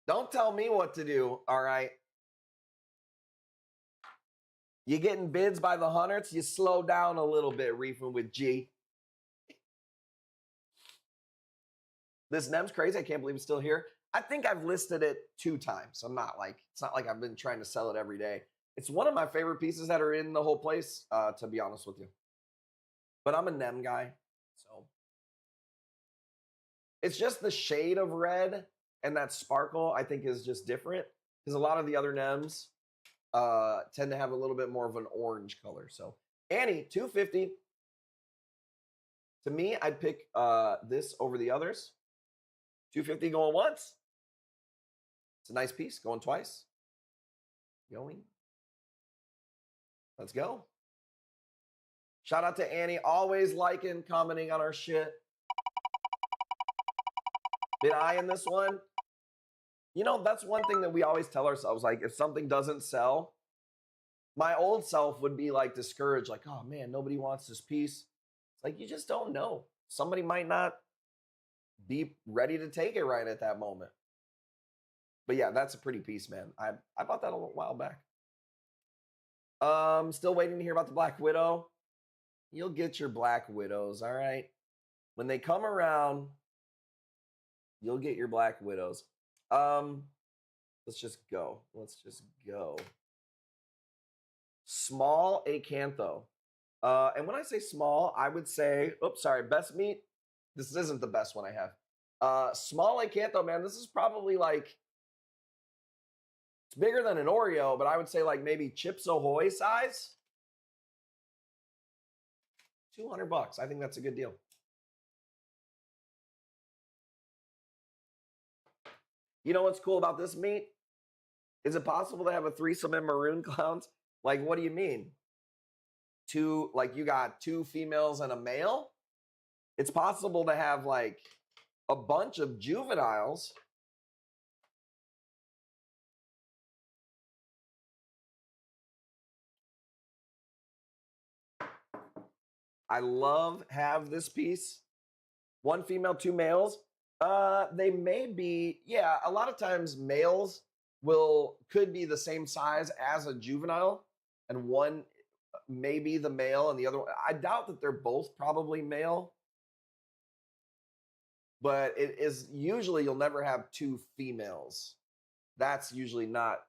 Don't tell me what to do, all right? You getting bids by the hundreds? You slow down a little bit, reefing with G. This NEM's crazy. I can't believe it's still here. I think I've listed it 2 times. It's not like I've been trying to sell it every day. It's one of my favorite pieces that are in the whole place, to be honest with you. But I'm a NEM guy, so. It's just the shade of red and that sparkle, I think, is just different. Because a lot of the other NEMs tend to have a little bit more of an orange color. So Annie, $250. To me, I'd pick this over the others. $250 going once. It's a nice piece. Going twice. Going. Let's go. Shout out to Annie. Always liking, commenting on our shit. Been eyeing this one. You know, that's one thing that we always tell ourselves. Like, if something doesn't sell, my old self would be like discouraged. Like, oh man, nobody wants this piece. It's like, you just don't know. Somebody might not be ready to take it right at that moment. But yeah, that's a pretty piece, man. I bought that a while back. Still waiting to hear about the Black Widow. You'll get your Black Widows, all right? When they come around, you'll get your Black Widows. Let's just go. Small acantho. And when I say small, I would say, oops, sorry, best meat. This isn't the best one I have. Small acantho, man, this is probably like, it's bigger than an Oreo, but I would say like maybe Chips Ahoy size. $200. I think that's a good deal. You know what's cool about this meat? Is it possible to have a threesome in Maroon Clowns? Like, what do you mean? Like you got 2 females and a male? It's possible to have like a bunch of juveniles. I have this piece. 1 female, 2 males. They may be, yeah, a lot of times males could be the same size as a juvenile, and one may be the male and the other one. I doubt that they're both probably male, but it is usually you'll never have 2 females. That's usually not,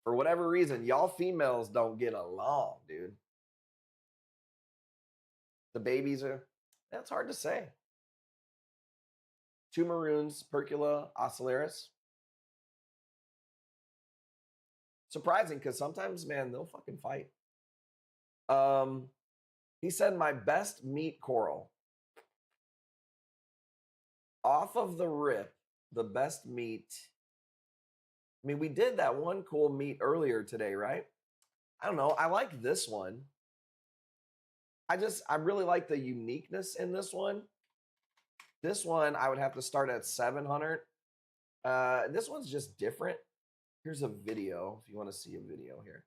for whatever reason, y'all females don't get along, dude. The babies that's hard to say. 2 maroons, Percula, Ocellaris. Surprising, because sometimes, man, they'll fucking fight. He said, my best meat coral. Off of the rip, the best meat. I mean, we did that one cool meat earlier today, right? I don't know. I like this one. I really like the uniqueness in this one. This one, I would have to start at 700. This one's just different. Here's a video, if you want to see a video here.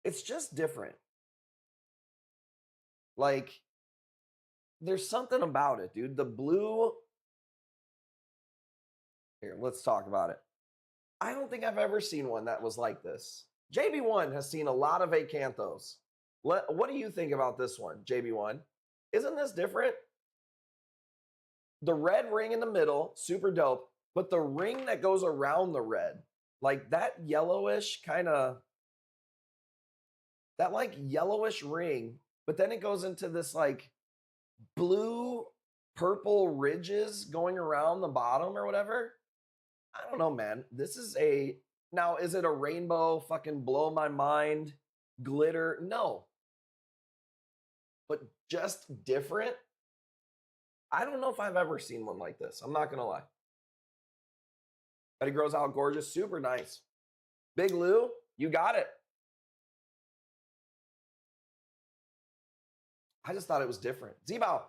It's just different. Like, there's something about it, dude. The blue. Here, let's talk about it. I don't think I've ever seen one that was like this. JB1 has seen a lot of acanthos. What do you think about this one, JB1? Isn't this different? The red ring in the middle, super dope. But the ring that goes around the red, like that yellowish kind of, that like yellowish ring, but then it goes into this like blue, purple ridges going around the bottom or whatever. I don't know, man. Now, is it a rainbow fucking blow my mind glitter? No. But just different. I don't know if I've ever seen one like this. I'm not going to lie. But it grows out gorgeous. Super nice. Big Lou, you got it. I just thought it was different. Z-Bow,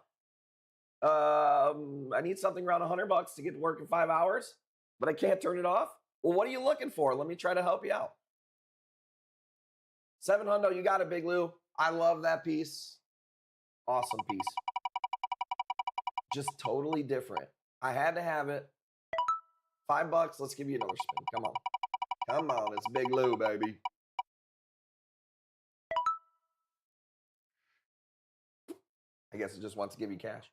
I need something around $100 to get to work in 5 hours, but I can't turn it off. Well, what are you looking for? Let me try to help you out. 700, you got it, Big Lou. I love that piece. Awesome piece. Just totally different. I had to have it. $5. Let's give you another spin. Come on. Come on. It's Big Lou, baby. I guess it just wants to give you cash.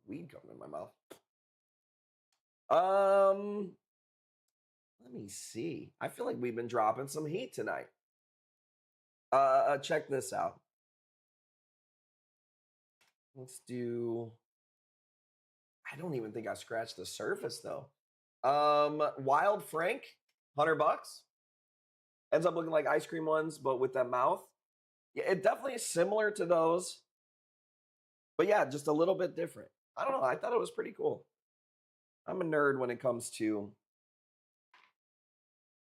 Weed coming in my mouth. Let me see. I feel like we've been dropping some heat tonight. Check this out. Let's do. I don't even think I scratched the surface though. Wild Frank, $100. Ends up looking like ice cream ones, but with that mouth. Yeah, it definitely is similar to those. But yeah, just a little bit different. I don't know. I thought it was pretty cool. I'm a nerd when it comes to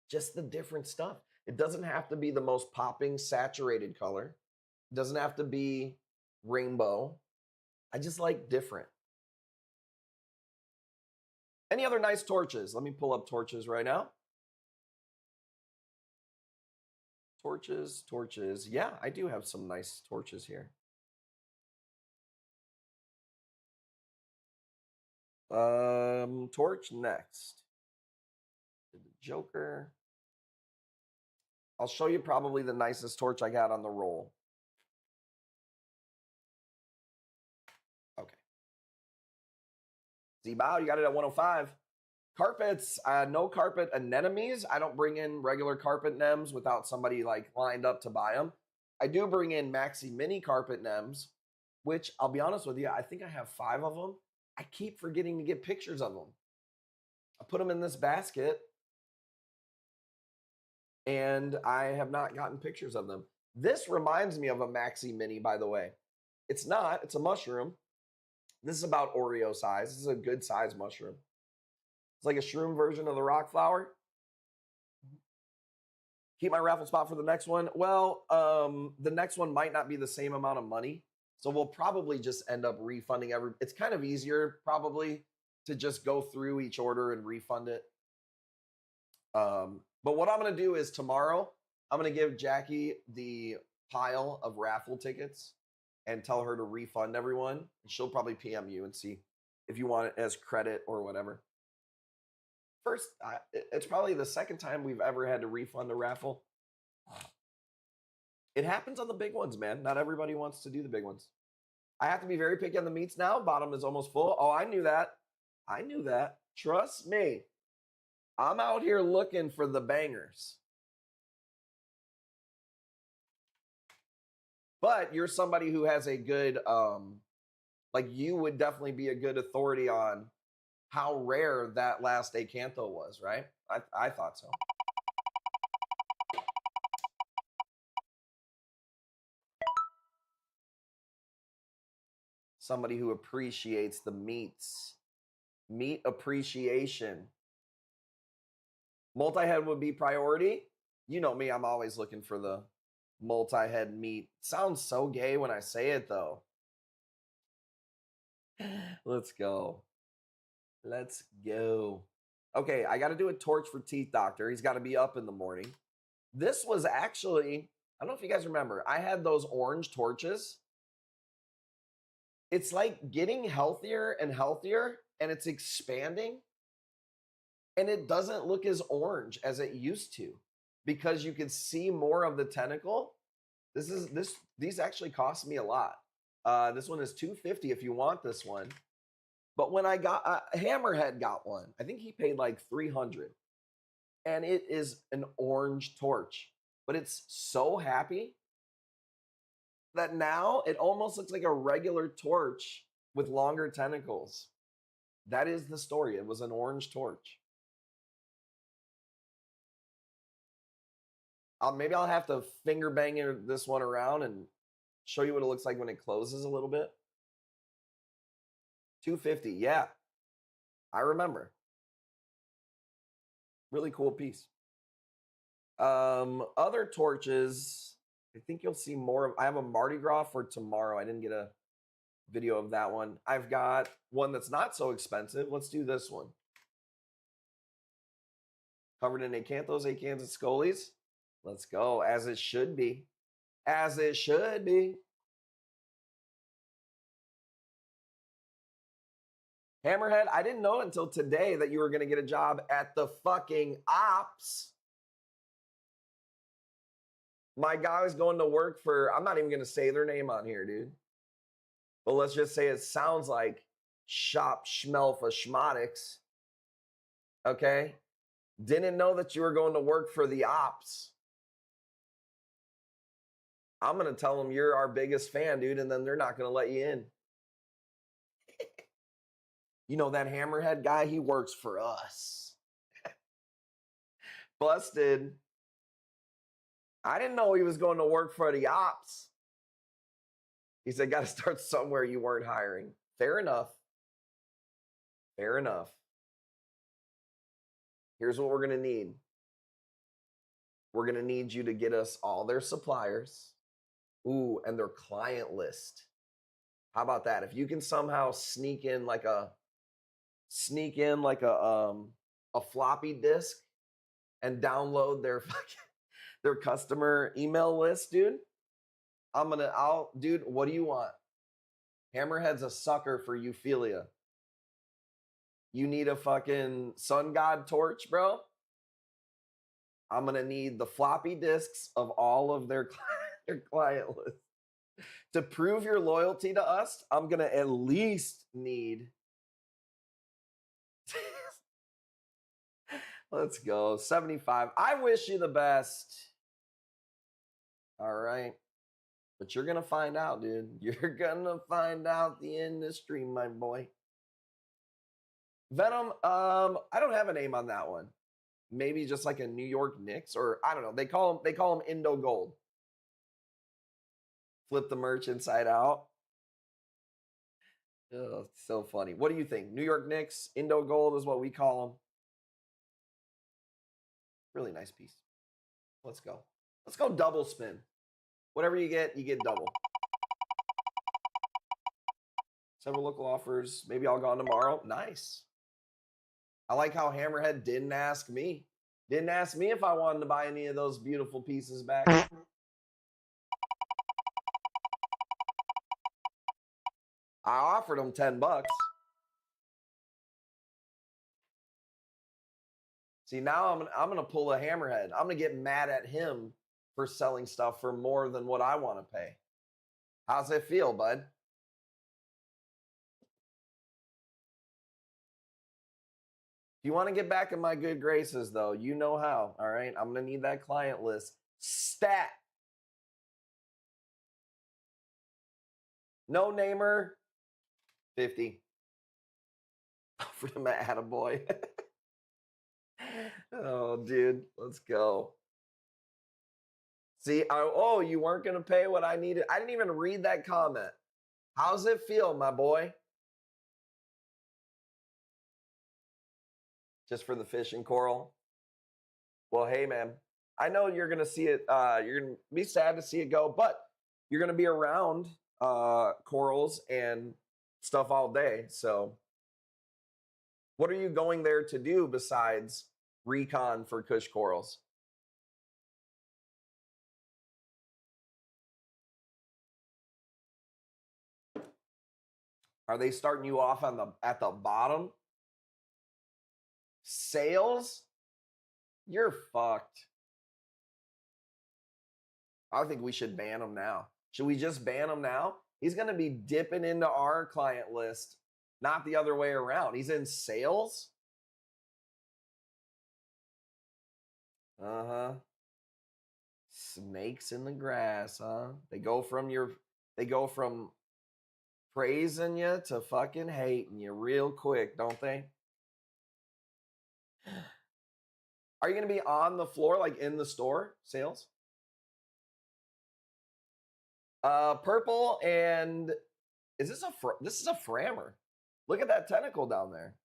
just the different stuff. It doesn't have to be the most popping, saturated color. It doesn't have to be rainbow. I just like different. Any other nice torches? Let me pull up torches right now. Torches. Yeah, I do have some nice torches here. Torch next. The Joker. I'll show you probably the nicest torch I got on the roll. Okay. Z-Bow, you got it at 105. Carpets, no carpet anemones. I don't bring in regular carpet nems without somebody like lined up to buy them. I do bring in maxi mini carpet nems, which I'll be honest with you, I think I have 5 of them. I keep forgetting to get pictures of them. I put them in this basket and I have not gotten pictures of them. This reminds me of a maxi mini, by the way. It's not, it's a mushroom. This is about Oreo size. This is a good size mushroom. It's like a shroom version of the rock flower. Keep my raffle spot for the next one. Well, the next one might not be the same amount of money. So we'll probably just end up refunding it's kind of easier probably to just go through each order and refund it. But what I'm going to do is tomorrow, I'm going to give Jackie the pile of raffle tickets and tell her to refund everyone. She'll probably PM you and see if you want it as credit or whatever. First, it's probably the second time we've ever had to refund a raffle. It happens on the big ones, man. Not everybody wants to do the big ones. I have to be very picky on the meats now. Bottom is almost full. Oh, I knew that. I knew that. Trust me. I'm out here looking for the bangers. But you're somebody who has a good, like you would definitely be a good authority on how rare that last Acanto was, right? I thought so. Somebody who appreciates the meats. Meat appreciation. Multi-head would be priority. You know me, I'm always looking for the multi-head meat. Sounds so gay when I say it, though. Let's go. Let's go. Okay, I got to do a torch for Teeth Doctor. He's got to be up in the morning. This was actually, I don't know if you guys remember, I had those orange torches. It's like getting healthier and healthier, and it's expanding. And it doesn't look as orange as it used to because you could see more of the tentacle. These actually cost me a lot. This one is $250 if you want this one. But when I got Hammerhead got one, I think he paid like $300. And it is an orange torch. But it's so happy that now it almost looks like a regular torch with longer tentacles. That is the story. It was an orange torch. Maybe I'll have to finger bang this one around and show you what it looks like when it closes a little bit. $250, yeah. I remember. Really cool piece. Other torches, I think you'll see more of. I have a Mardi Gras for tomorrow. I didn't get a video of that one. I've got one that's not so expensive. Let's do this one. Covered in acanthos, acanthosis scolies. Let's go, as it should be. As it should be. Hammerhead, I didn't know until today that you were going to get a job at the fucking ops. My guy was going to work for, I'm not even going to say their name on here, dude. But let's just say it sounds like Shop Schmelfa Schmatics. Okay? Didn't know that you were going to work for the ops. I'm going to tell them you're our biggest fan, dude, and then they're not going to let you in. You know that Hammerhead guy? He works for us. Busted. I didn't know he was going to work for the ops. He said, got to start somewhere you weren't hiring. Fair enough. Fair enough. Here's what we're going to need. We're going to need you to get us all their suppliers. Ooh, and their client list. How about that? If you can somehow sneak in like a floppy disk and download their customer email list, dude. Dude, what do you want? Hammerhead's a sucker for euphilia. You need a fucking sun god torch, bro? I'm going to need the floppy disks of all of their client list. To prove your loyalty to us, I'm going to at least need... Let's go. 75. I wish you the best. All right. But you're going to find out, dude. You're going to find out the industry, my boy. Venom, I don't have a name on that one. Maybe just like a New York Knicks, or I don't know. They call them Indo Gold. Flip the merch inside out. Oh, so funny. What do you think? New York Knicks, Indo Gold is what we call them. Really nice piece. Let's go. Let's go double spin. Whatever you get double. Several local offers. Maybe I'll go on tomorrow. Nice. I like how Hammerhead didn't ask me. Didn't ask me if I wanted to buy any of those beautiful pieces back. I offered him $10. See, now I'm gonna pull a Hammerhead. I'm gonna get mad at him for selling stuff for more than what I want to pay. How's it feel, bud? If you want to get back in my good graces, though, you know how. All right, I'm gonna need that client list stat. No namer, 50. Offered him an attaboy. Oh, dude, let's go. See, oh, you weren't going to pay what I needed. I didn't even read that comment. How's it feel, my boy? Just for the fish and coral? Well, hey, man, I know you're going to see it. You're going to be sad to see it go, but you're going to be around corals and stuff all day. So what are you going there to do besides recon for Kush corals? Are they starting you off at the bottom? Sales? You're fucked. I think we should ban him now. Should we just ban him now? He's going to be dipping into our client list, not the other way around. He's in sales? Uh-huh. Snakes in the grass, huh? They go from praising you to fucking hating you real quick, don't they? Are you going to be on the floor, like in the store, sales? Purple and this is a frammer. Look at that tentacle down there.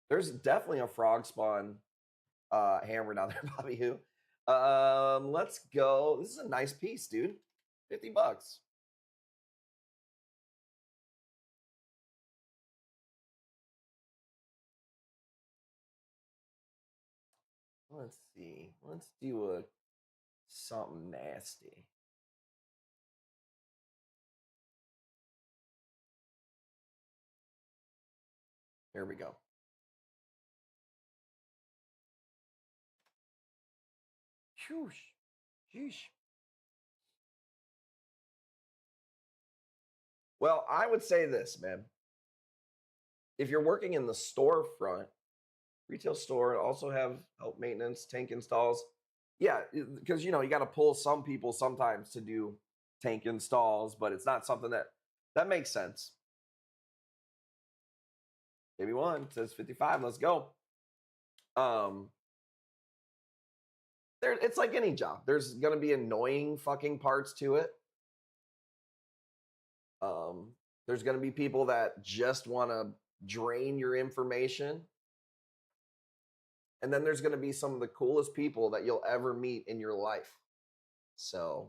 There's definitely a frog spawn hammer down there, Bobby Who. Let's go. This is a nice piece, dude. $50. Let's see. Let's do something nasty. There we go. Shoosh. Sheesh. Well, I would say this, man. If you're working in the storefront, retail store, also have help maintenance, tank installs. Yeah, because, you got to pull some people sometimes to do tank installs, but it's not something that makes sense. Maybe one says 55. Let's go. It's like any job. There's going to be annoying fucking parts to it. There's going to be people that just want to drain your information. And then there's going to be some of the coolest people that you'll ever meet in your life. So,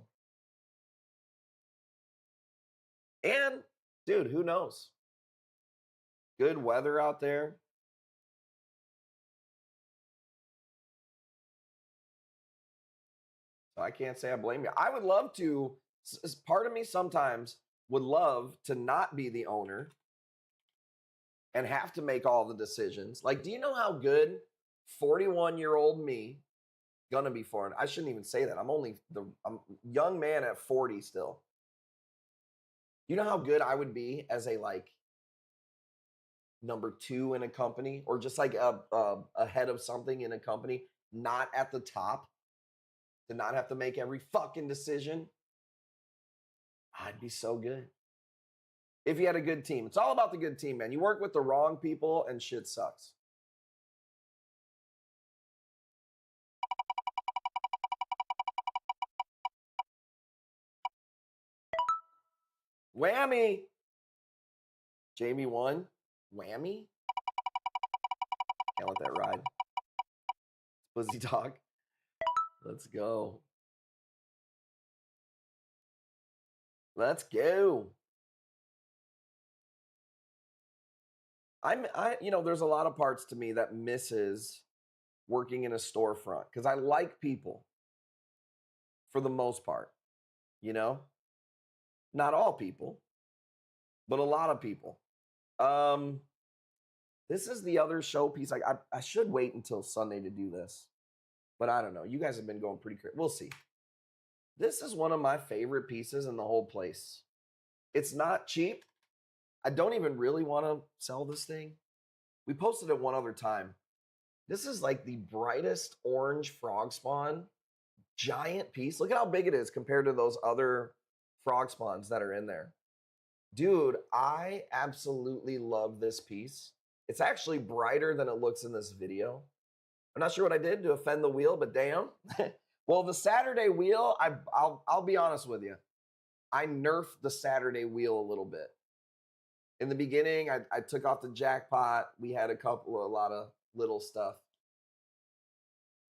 and dude, who knows? Good weather out there. So I can't say I blame you. I would love to, part of me sometimes would love to not be the owner and have to make all the decisions. Like, do you know how good 41-year-old me, gonna be 40? I shouldn't even say that. I'm a young man at 40 still. You know how good I would be as a like number 2 in a company, or just like a head of something in a company, not at the top, to not have to make every fucking decision. I'd be so good. If you had a good team. It's all about the good team, man. You work with the wrong people and shit sucks. Whammy. Jamie won. Whammy. Can't let that ride. Pussy dog. Let's go. Let's go. There's a lot of parts to me that misses working in a storefront because I like people for the most part, not all people, but a lot of people. This is the other showpiece. Like I should wait until Sunday to do this, but I don't know. You guys have been going pretty crazy. We'll see. This is one of my favorite pieces in the whole place. It's not cheap. I don't even really want to sell this thing. We posted it one other time. This is like the brightest orange frog spawn giant piece. Look at how big it is compared to those other frog spawns that are in there. Dude, I absolutely love this piece. It's actually brighter than it looks in this video. I'm not sure what I did to offend the wheel, but damn. Well, the Saturday wheel, I'll be honest with you. I nerfed the Saturday wheel a little bit. In the beginning, I took off the jackpot. We had a lot of little stuff.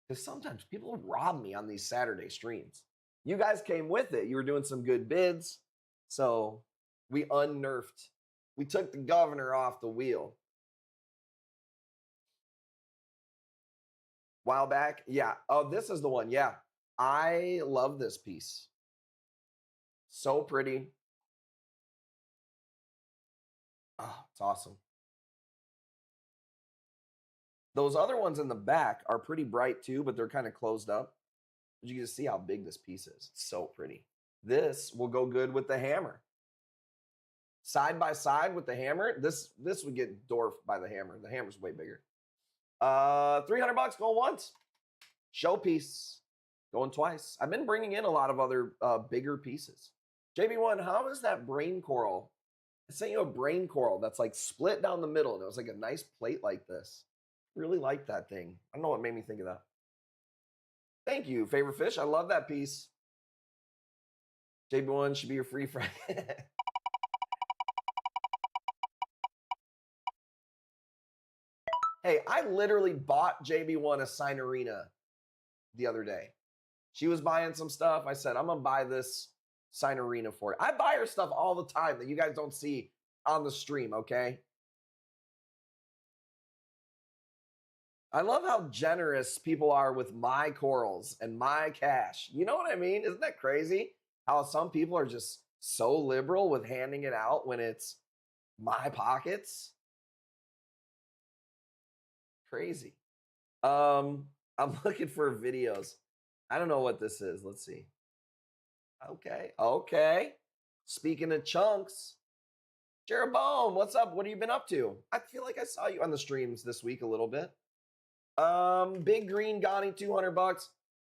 Because sometimes people rob me on these Saturday streams. You guys came with it. You were doing some good bids. So we unnerfed. We took the governor off the wheel. While back, yeah. Oh, this is the one. Yeah. I love this piece. So pretty. Oh, it's awesome. Those other ones in the back are pretty bright too, but they're kind of closed up. But you can see how big this piece is. It's so pretty. This will go good with the hammer. Side by side with the hammer, this would get dwarfed by the hammer. The hammer's way bigger. $300 going once. Showpiece going twice. I've been bringing in a lot of other bigger pieces. JB1, how is that brain coral? I sent you a brain coral that's like split down the middle, and it was like a nice plate like this. Really like that thing. I don't know what made me think of that. Thank you, favorite fish. I love that piece. JB1 should be your free friend. Hey, I literally bought JB1 a Signorina the other day. She was buying some stuff. I said, I'm going to buy this Signorina for her. I buy her stuff all the time that you guys don't see on the stream, okay? I love how generous people are with my corals and my cash. You know what I mean? Isn't that crazy? How some people are just so liberal with handing it out when it's my pockets. Crazy. I'm looking for videos. I don't know what this is. Let's see. Okay. Speaking of chunks, Jeroboam, what's up? What have you been up to? I feel like I saw you on the streams this week a little bit. Big Green Gonnie, $200.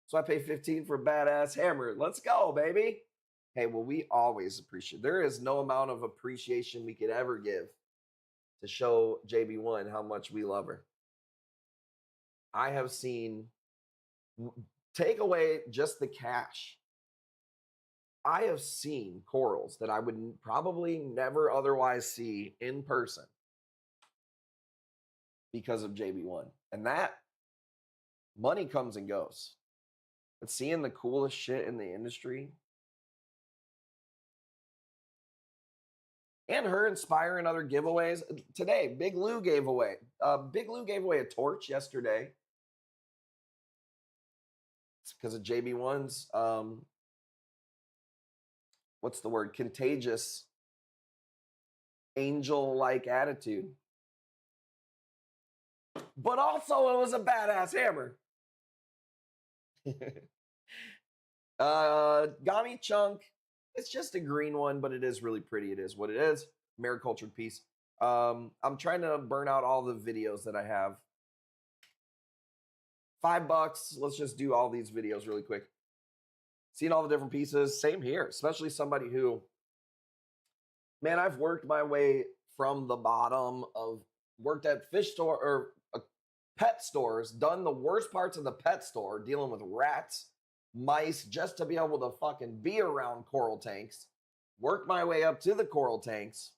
So I pay 15 for a badass hammer. Let's go, baby. Hey, well, we always appreciate. There is no amount of appreciation we could ever give to show JB1 how much we love her. I have seen, take away just the cash, I have seen corals that I would probably never otherwise see in person because of JB1. And that money comes and goes. But seeing the coolest shit in the industry and her inspiring other giveaways. Today, Big Lou gave away a torch yesterday. It's because of JB1's what's the word? Contagious angel-like attitude. But also, it was a badass hammer. Gami Chunk. It's just a green one, but it is really pretty. It is what it is. Maricultured piece. I'm trying to burn out all the videos that I have. $5. Let's just do all these videos really quick. Seeing all the different pieces. Same here, especially somebody who, man, I've worked my way from the bottom of, worked at fish store or pet stores, done the worst parts of the pet store, dealing with rats, mice, just to be able to fucking be around coral tanks. Worked my way up to the coral tanks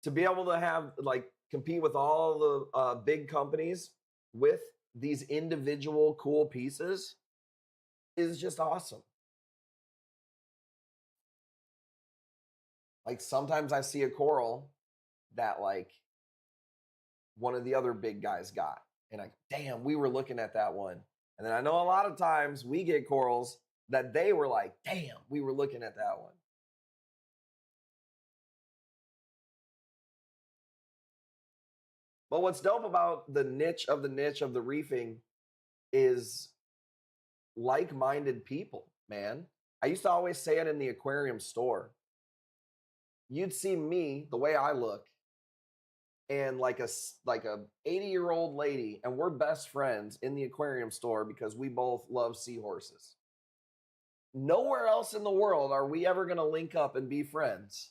to be able to have, like, compete with all the big companies with these individual cool pieces is just awesome. Like, sometimes I see a coral that, like, one of the other big guys got, and I, damn, we were looking at that one. And then I know a lot of times we get corals that they were like, damn, we were looking at that one. But what's dope about the niche of the reefing is like-minded people, man. I used to always say it in the aquarium store. You'd see me, the way I look, and like a 80-year-old lady, and we're best friends in the aquarium store because we both love seahorses. Nowhere else in the world are we ever going to link up and be friends.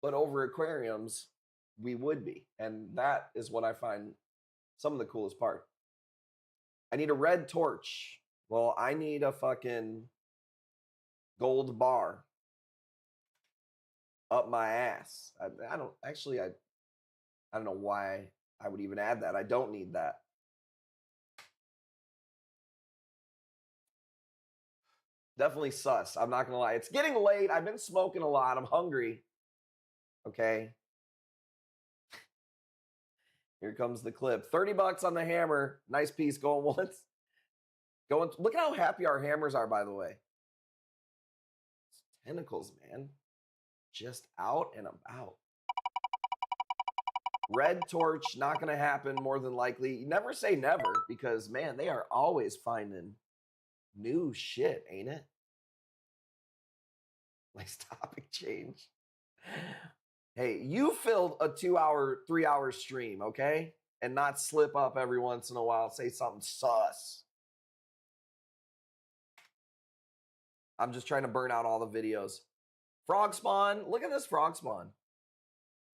But over aquariums, we would be. And that is what I find some of the coolest part. I need a red torch. Well, I need a fucking gold bar up my ass. I don't know why I would even add that. I don't need that. Definitely sus. I'm not gonna lie. It's getting late. I've been smoking a lot. I'm hungry. Okay. Here comes the clip. $30 on the hammer. Nice piece. Going once. Going. Look at how happy our hammers are, by the way. Tentacles, man. Just out and about. Red torch, not going to happen more than likely. You never say never because, man, they are always finding new shit, ain't it? Nice topic change. Hey, you filled a 2-hour, 3-hour stream, okay? And not slip up every once in a while, say something sus. I'm just trying to burn out all the videos. Frog spawn. Look at this frog spawn.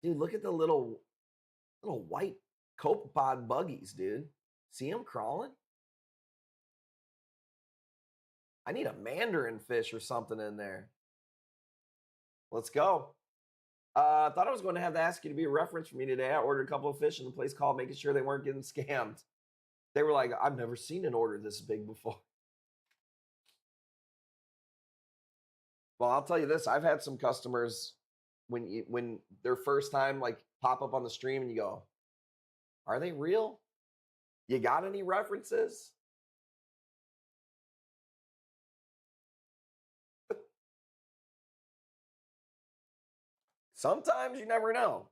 Dude, look at the little white copepod buggies, dude. See them crawling? I need a mandarin fish or something in there. Let's go. I thought I was going to have to ask you to be a reference for me today. I ordered a couple of fish and the place called making sure they weren't getting scammed. They were like, I've never seen an order this big before. Well, I'll tell you this. I've had some customers when their first time like pop up on the stream and you go, are they real? You got any references? Sometimes you never know.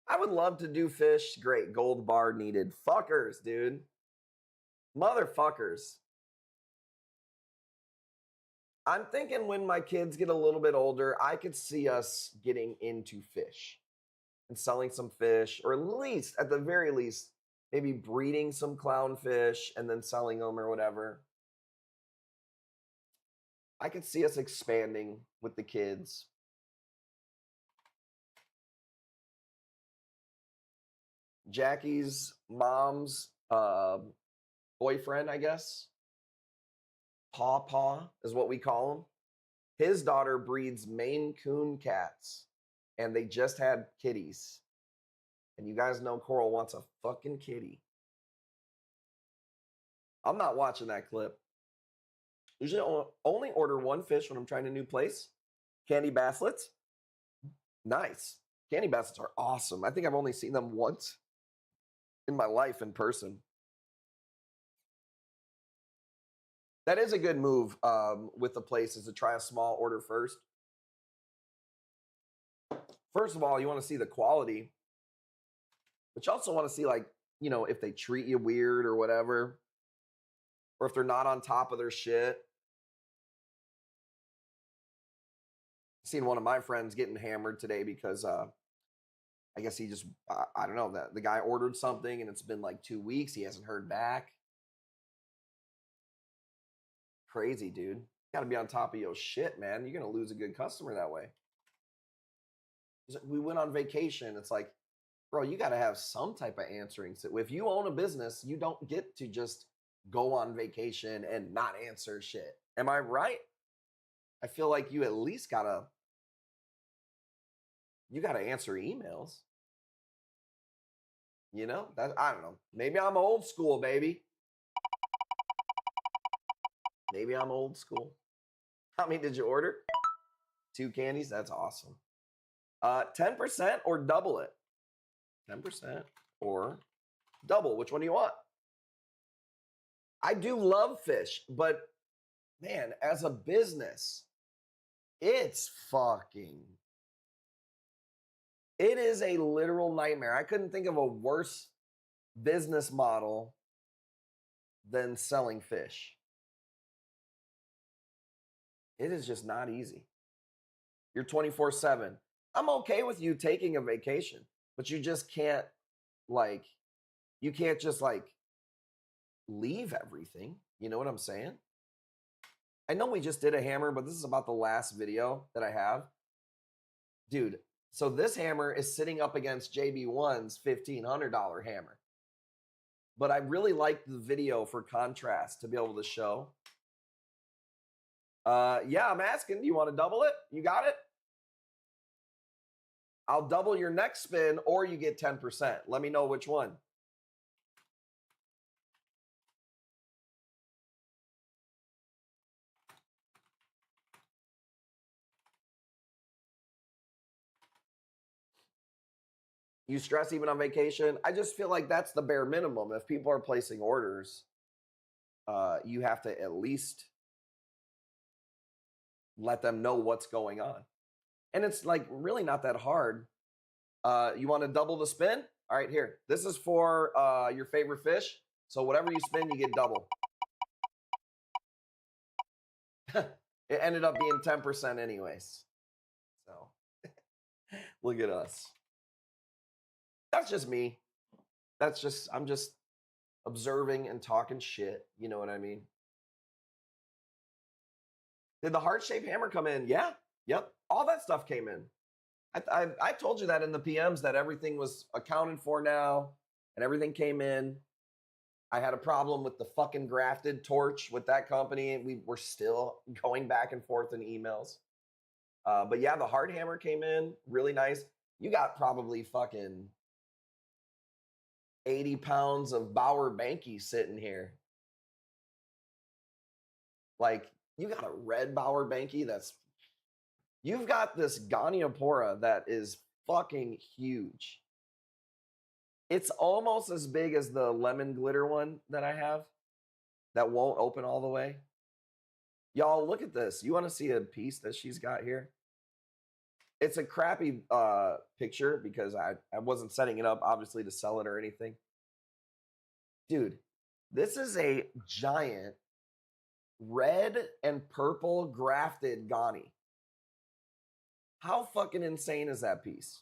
I would love to do fish. Great. Gold bar needed. Fuckers, dude. Motherfuckers. I'm thinking when my kids get a little bit older, I could see us getting into fish and selling some fish, or at least, at the very least, maybe breeding some clownfish and then selling them or whatever. I could see us expanding with the kids. Jackie's mom's boyfriend, I guess. Paw is what we call him. His daughter breeds Maine Coon cats, and they just had kitties. And you guys know Coral wants a fucking kitty. I'm not watching that clip. Usually only order one fish when I'm trying a new place. Candy basslets. Nice. Candy basslets are awesome. I think I've only seen them once in my life in person. That is a good move with the place, is to try a small order first. First of all, you want to see the quality, but you also want to see, like, you know, if they treat you weird or whatever, or if they're not on top of their shit. Seen one of my friends getting hammered today because I guess he just, I don't know, that the guy ordered something and it's been like 2 weeks. He hasn't heard back. Crazy, dude. Got to be on top of your shit, man. You're going to lose a good customer that way. We went on vacation. It's like, bro, you got to have some type of answering. If you own a business, you don't get to just go on vacation and not answer shit. Am I right? I feel like you at least got to answer emails. You know, that, I don't know. Maybe I'm old school, baby. Maybe I'm old school. How many did you order? 2 candies? That's awesome. 10% or double it? 10% or double. Which one do you want? I do love fish, but man, as a business, it is a literal nightmare. I couldn't think of a worse business model than selling fish. It is just not easy. You're 24/7. I'm okay with you taking a vacation, but you just can't, like, you can't just, like, leave everything. You know what I'm saying? I know we just did a hammer, but this is about the last video that I have. Dude, so this hammer is sitting up against JB1's $1,500 hammer. But I really like the video for contrast to be able to show. Yeah, I'm asking, do you want to double it? You got it? I'll double your next spin or you get 10%. Let me know which one. You stress even on vacation? I just feel like that's the bare minimum. If people are placing orders, you have to at least let them know what's going on. And it's like really not that hard. You want to double the spin? All right, here. This is for your favorite fish. So whatever you spin, you get double. It ended up being 10% anyways. So look at us. That's just me. I'm just observing and talking shit. You know what I mean? Did the heart-shaped hammer come in? Yeah. Yep. All that stuff came in. I told you that in the PMs that everything was accounted for now and everything came in. I had a problem with the fucking grafted torch with that company. We were still going back and forth in emails. But yeah, the hard hammer came in really nice. You got probably fucking 80 pounds of Bauer Banky sitting here. Like, you got a red Bauer Banky you've got this Goniopora that is fucking huge. It's almost as big as the lemon glitter one that I have that won't open all the way. Y'all, look at this. You want to see a piece that she's got here? It's a crappy picture because I wasn't setting it up, obviously, to sell it or anything. Dude, this is a giant red and purple grafted Goni. How fucking insane is that piece?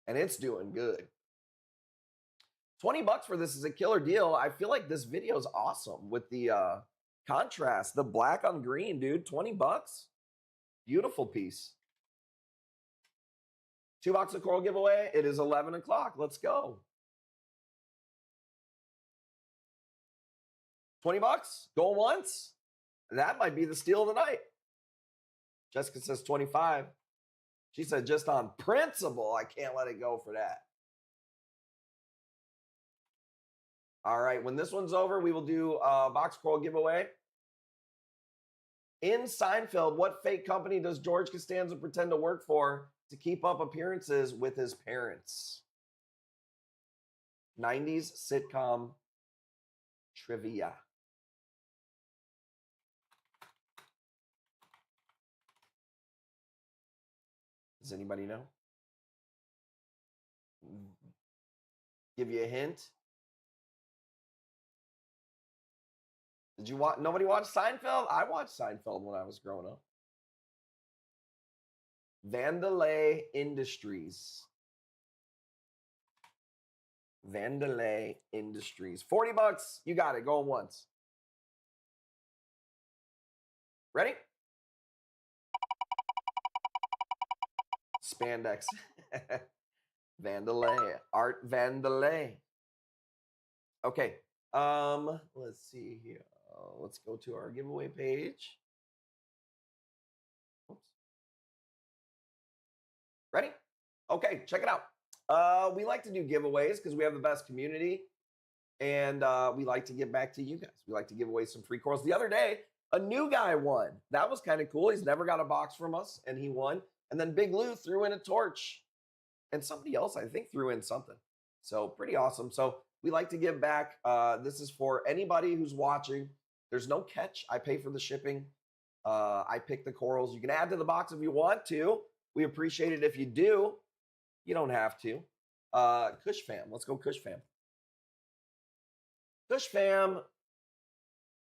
And it's doing good. $20 for this is a killer deal. I feel like this video is awesome with the contrast, the black on green, dude. $20. Beautiful piece. 2 box of coral giveaway. It is 11 o'clock. Let's go. $20. Going once. That might be the steal of the night. Jessica says 25. She said just on principle, I can't let it go for that. All right, when this one's over, we will do a box coral giveaway. In Seinfeld, what fake company does George Costanza pretend to work for to keep up appearances with his parents? 90s sitcom trivia. Does anybody know? Give you a hint. Did you watch? Nobody watched Seinfeld? I watched Seinfeld when I was growing up. Vandalay Industries. Vandalay Industries. 40 bucks. You got it. Going once. Ready? Spandex. Vandalay. Art Vandalay. Okay. Let's see here. Let's go to our giveaway page. Oops. Ready? Okay, check it out. We like to do giveaways because we have the best community, and we like to give back to you guys. We like to give away some free corals. The other day, a new guy won. That was kind of cool. He's never got a box from us, and he won. And then Big Lou threw in a torch, and somebody else, I think, threw in something. So pretty awesome. So we like to give back. This is for anybody who's watching. There's no catch. I pay for the shipping. I pick the corals. You can add to the box if you want to. We appreciate it if you do. You don't have to. Kush fam. Let's go Kush fam. Kush fam.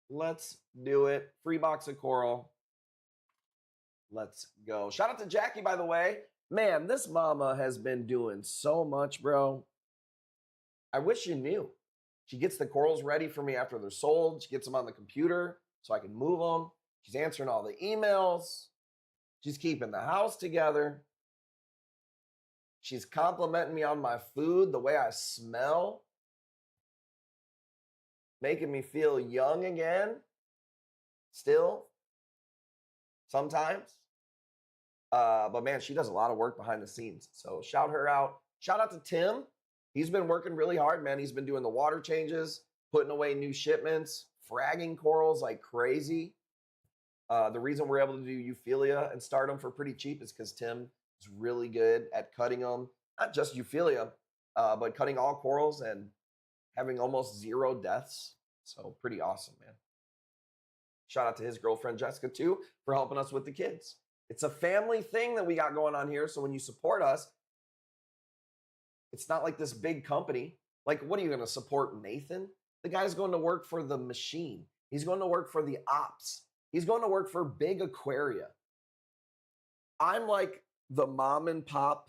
Let's do it. Free box of coral. Let's go. Shout out to Jackie, by the way. Man, this mama has been doing so much, bro. I wish you knew. She gets the corals ready for me after they're sold. She gets them on the computer so I can move them. She's answering all the emails. She's keeping the house together. She's complimenting me on my food, the way I smell. Making me feel young again. Still. Sometimes. But man, she does a lot of work behind the scenes. So shout her out. Shout out to Tim. He's been working really hard, man. He's been doing the water changes, putting away new shipments, fragging corals like crazy. The reason we're able to do Euphilia and start them for pretty cheap is because Tim is really good at cutting them. Not just Euphilia, but cutting all corals and having almost 0 deaths. So pretty awesome, man. Shout out to his girlfriend, Jessica, too, for helping us with the kids. It's a family thing that we got going on here. So when you support us, it's not like this big company. Like, what are you going to support, Nathan? The guy's going to work for the machine. He's going to work for the ops. He's going to work for Big Aquaria. I'm like the mom and pop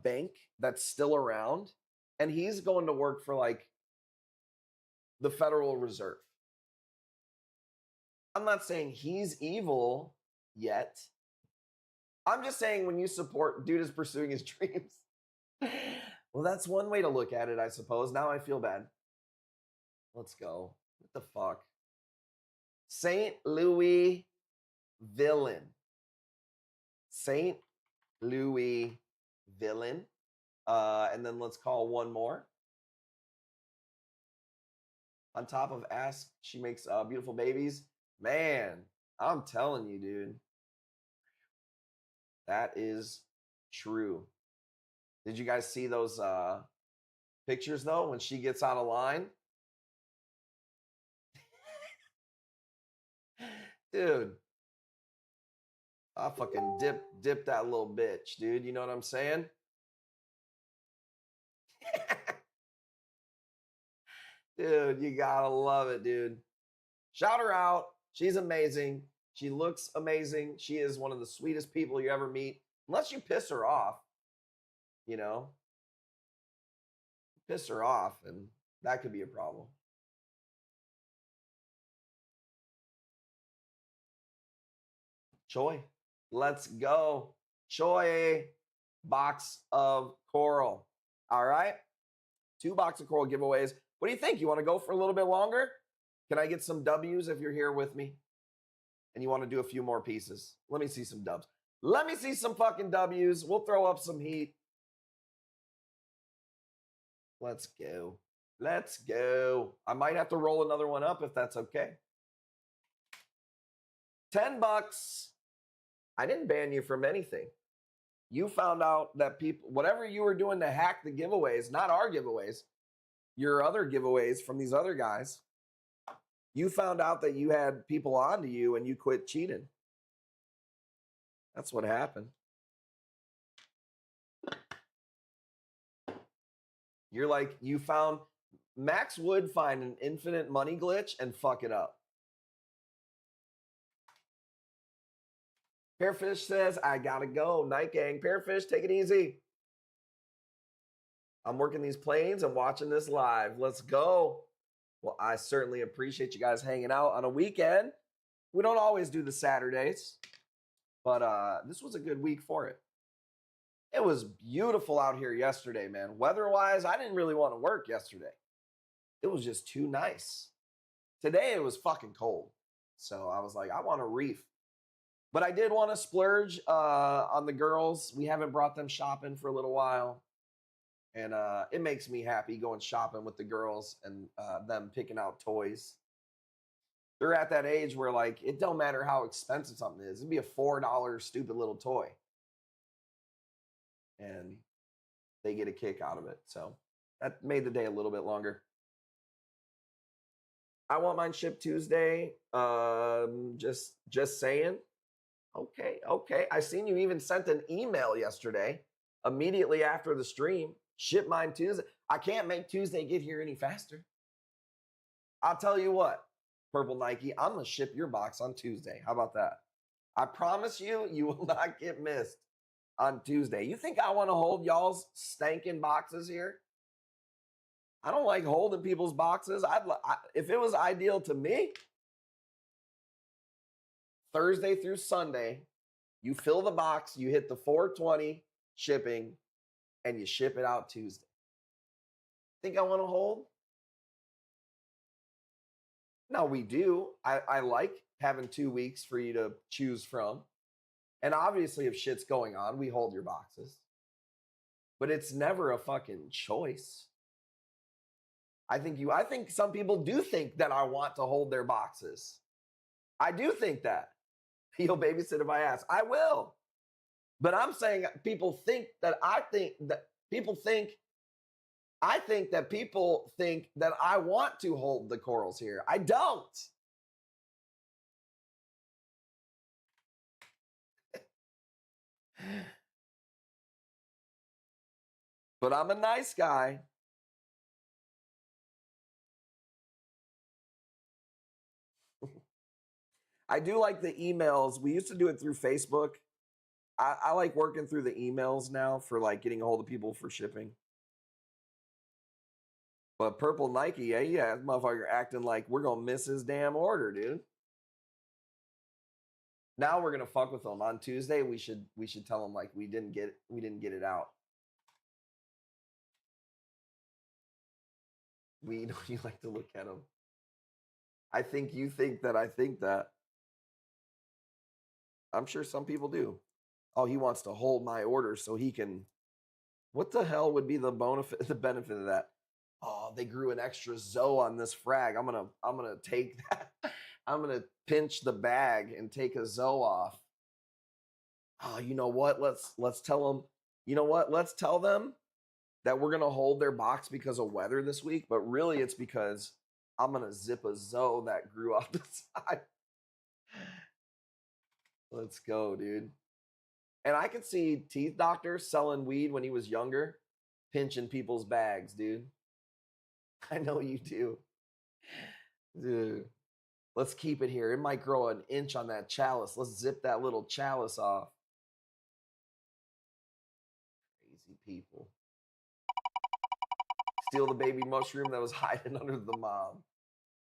bank that's still around, and he's going to work for like the Federal Reserve. I'm not saying he's evil yet. I'm just saying when you support, dude is pursuing his dreams. Well, that's one way to look at it, I suppose. Now I feel bad. Let's go. What the fuck? St. Louis Villain. St. Louis Villain. And then let's call one more. On top of Ask, she makes beautiful babies. Man, I'm telling you, dude. That is true. Did you guys see those pictures, though, when she gets out of line? Dude. I fucking dip that little bitch, dude. You know what I'm saying? Dude, you gotta love it, dude. Shout her out. She's amazing. She looks amazing. She is one of the sweetest people you ever meet. Unless you piss her off, you know. Piss her off, and that could be a problem. Choi, let's go. Choi, box of coral. All right. 2 box of coral giveaways. What do you think? You want to go for a little bit longer? Can I get some W's if you're here with me? And you want to do a few more pieces? Let me see some dubs. Let me see some fucking W's. We'll throw up some heat. Let's go. Let's go. I might have to roll another one up if that's okay. 10 bucks. I didn't ban you from anything. You found out that people, whatever you were doing to hack the giveaways, not our giveaways, your other giveaways from these other guys, you found out that you had people on to you and you quit cheating. That's what happened. You're like, Max would find an infinite money glitch and fuck it up. Pearfish says, I gotta go. Night gang. Pearfish, take it easy. I'm working these planes and watching this live. Let's go. Well, I certainly appreciate you guys hanging out on a weekend. We don't always do the Saturdays, but this was a good week for it. It was beautiful out here yesterday, man. Weather-wise, I didn't really want to work yesterday. It was just too nice. Today, it was fucking cold. So I was like, I want a reef. But I did want to splurge on the girls. We haven't brought them shopping for a little while. And it makes me happy going shopping with the girls and them picking out toys. They're at that age where, like, it don't matter how expensive something is. It'd be a $4 stupid little toy. And they get a kick out of it. So that made the day a little bit longer. I want mine shipped Tuesday. Just saying. Okay. I seen you even sent an email yesterday, immediately after the stream. Ship mine Tuesday. I can't make Tuesday get here any faster. I'll tell you what, Purple Nike, I'm going to ship your box on Tuesday. How about that? I promise you, you will not get missed on Tuesday. You think I want to hold y'all's stankin' boxes here? I don't like holding people's boxes. If it was ideal to me, Thursday through Sunday, you fill the box, you hit the 420 shipping, and you ship it out Tuesday. Think I want to hold? No, we do. I like having 2 weeks for you to choose from. And obviously, if shit's going on, we hold your boxes. But it's never a fucking choice. I think some people do think that I want to hold their boxes. I do think that. You'll babysit if I ask. I will. But I'm saying people think that I think that people think that I want to hold the corals here. I don't. But I'm a nice guy. I do like the emails. We used to do it through Facebook. I like working through the emails now for like getting a hold of people for shipping. But Purple Nike, yeah, that motherfucker acting like we're gonna miss his damn order, dude. Now we're gonna fuck with him on Tuesday. We should tell him like we didn't get it out. You like to look at him. I think you think that I think that. I'm sure some people do. Oh, he wants to hold my order so he can. What the hell would be the benefit of that? Oh, they grew an extra Zoe on this frag. I'm gonna take that. I'm gonna pinch the bag and take a Zoe off. Oh, you know what? Let's tell them. You know what? Let's tell them that we're gonna hold their box because of weather this week, but really it's because I'm gonna zip a Zoe that grew off the side. Let's go, dude. And I could see Teeth Doctor selling weed when he was younger, pinching people's bags, dude. I know you do. Dude, let's keep it here. It might grow an inch on that chalice. Let's zip that little chalice off. Crazy people. Steal the baby mushroom that was hiding under the mob.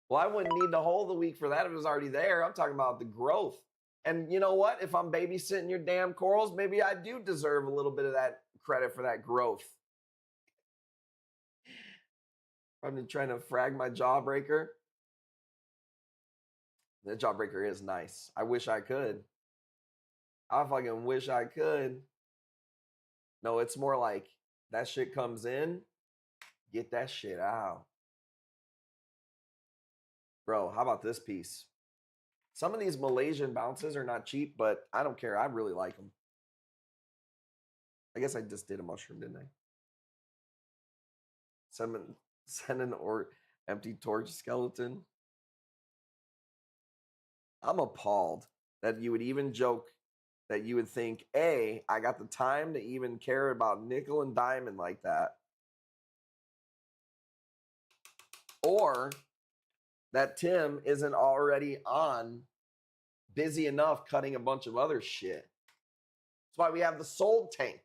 Well, I wouldn't need to hold the week for that if it was already there. I'm talking about the growth. And you know what? If I'm babysitting your damn corals, maybe I do deserve a little bit of that credit for that growth. I'm trying to frag my jawbreaker. That jawbreaker is nice. I wish I could. I fucking wish I could. No, it's more like that shit comes in, get that shit out. Bro, how about this piece? Some of these Malaysian bounces are not cheap, but I don't care. I really like them. I guess I just did a mushroom, didn't I? Send an empty torch skeleton. I'm appalled that you would even joke that you would think, A, I got the time to even care about nickel and diamond like that. Or that Tim isn't already busy enough cutting a bunch of other shit. That's why we have the sold tank.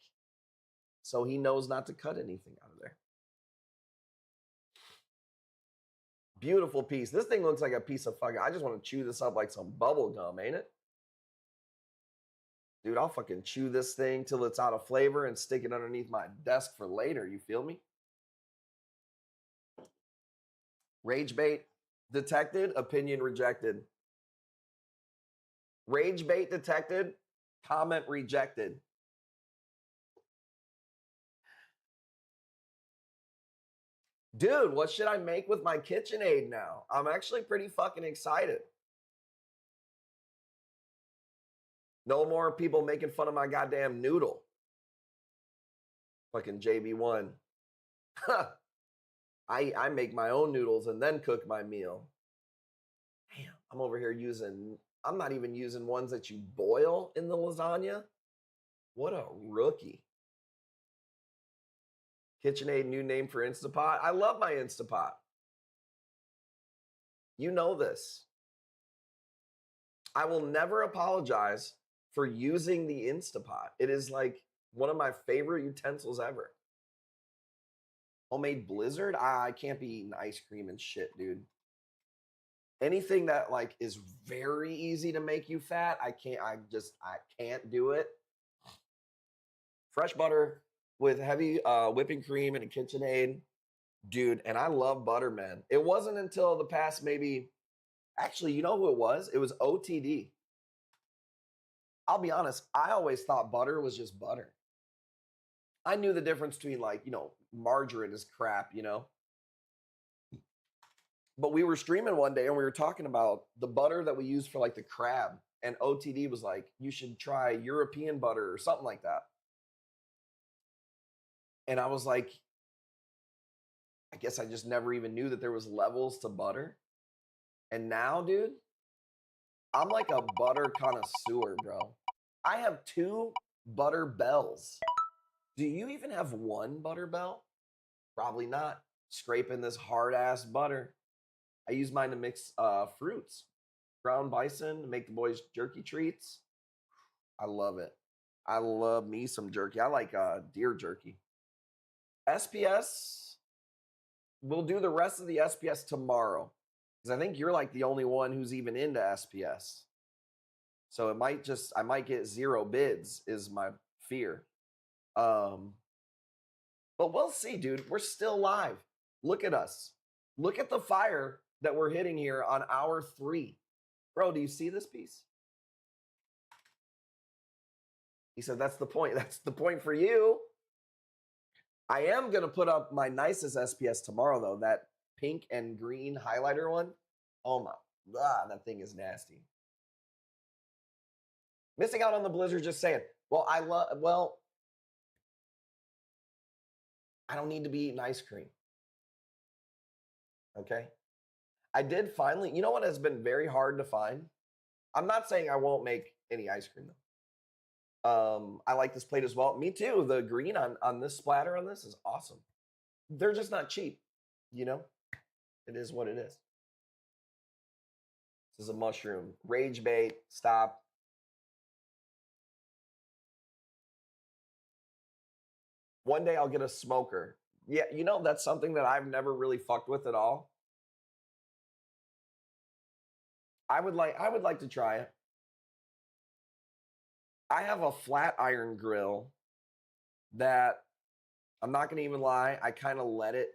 So he knows not to cut anything out of there. Beautiful piece. This thing looks like a piece of fucking, I just want to chew this up like some bubble gum, ain't it? Dude, I'll fucking chew this thing till it's out of flavor and stick it underneath my desk for later. You feel me? Rage bait detected, opinion rejected. Rage bait detected, comment rejected. Dude, what should I make with my KitchenAid now? I'm actually pretty fucking excited. No more people making fun of my goddamn noodle. Fucking JB1. I make my own noodles and then cook my meal. Damn, I'm over here I'm not even using ones that you boil in the lasagna. What a rookie. KitchenAid, new name for Instapot. I love my Instapot. You know this. I will never apologize for using the Instapot. It is like one of my favorite utensils ever. Homemade Blizzard? I can't be eating ice cream and shit, dude. Anything that like is very easy to make you fat, I can't do it. Fresh butter with heavy whipping cream and a KitchenAid. Dude, and I love butter, man. It wasn't until the past actually, you know who it was? It was OTD. I'll be honest, I always thought butter was just butter. I knew the difference between margarine is crap, But we were streaming one day and we were talking about the butter that we use for the crab. And OTD was like, you should try European butter or something like that. And I was like, I guess I just never even knew that there was levels to butter. And now, dude, I'm like a butter connoisseur, bro. I have 2 butter bells. Do you even have 1 butter bell? Probably not. Scraping this hard-ass butter. I use mine to mix fruits. Ground bison to make the boys jerky treats. I love it. I love me some jerky. I like deer jerky. SPS, we'll do the rest of the SPS tomorrow. Because I think you're like the only one who's even into SPS. So I might get 0 bids is my fear. But we'll see, dude. We're still live. Look at us. Look at the fire that we're hitting here on hour 3. Bro, do you see this piece? He said, that's the point. That's the point for you. I am going to put up my nicest SPS tomorrow, though. That pink and green highlighter one. Oh, my. That thing is nasty. Missing out on the blizzard, just saying. Well, I don't need to be eating ice cream. Okay? I did finally, you know what has been very hard to find? I'm not saying I won't make any ice cream, though. I like this plate as well. Me too. The green on this splatter on this is awesome. They're just not cheap, It is what it is. This is a mushroom. Rage bait. Stop. One day I'll get a smoker. Yeah, that's something that I've never really fucked with at all. I would like to try it. I have a flat iron grill that I'm not going to even lie. I kind of let it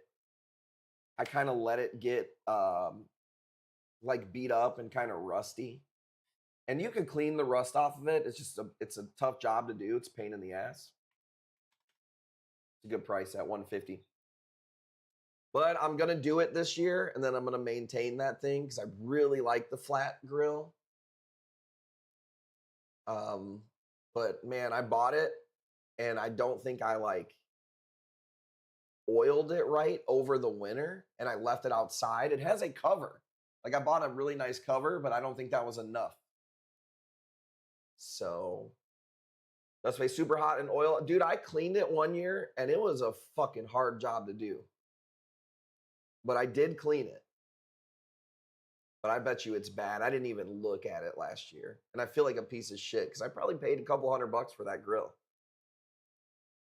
get beat up and kind of rusty. And you can clean the rust off of it. It's a tough job to do. It's a pain in the ass. It's a good price at $150. But I'm going to do it this year, and then I'm going to maintain that thing because I really like the flat grill. But, man, I bought it, and I don't think I, oiled it right over the winter, and I left it outside. It has a cover. I bought a really nice cover, but I don't think that was enough. So, that's why super hot and oil. Dude, I cleaned it one year, and it was a fucking hard job to do. but I did clean it. But I bet you it's bad. I didn't even look at it last year. And I feel like a piece of shit because I probably paid a couple $100 for that grill.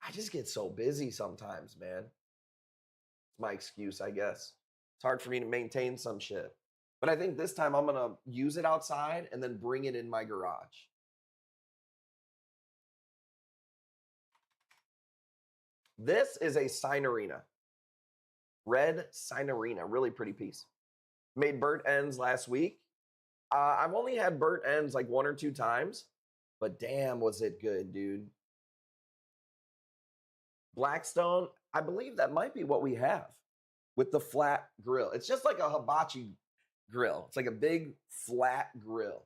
I just get so busy sometimes, man. It's my excuse, I guess. It's hard for me to maintain some shit. But I think this time I'm going to use it outside and then bring it in my garage. This is a Signorina. Red Signorina. Really pretty piece. Made burnt ends last week. I've only had burnt ends like 1 or 2 times, but damn, was it good, dude. Blackstone, I believe that might be what we have with the flat grill. It's just like a hibachi grill. It's like a big flat grill.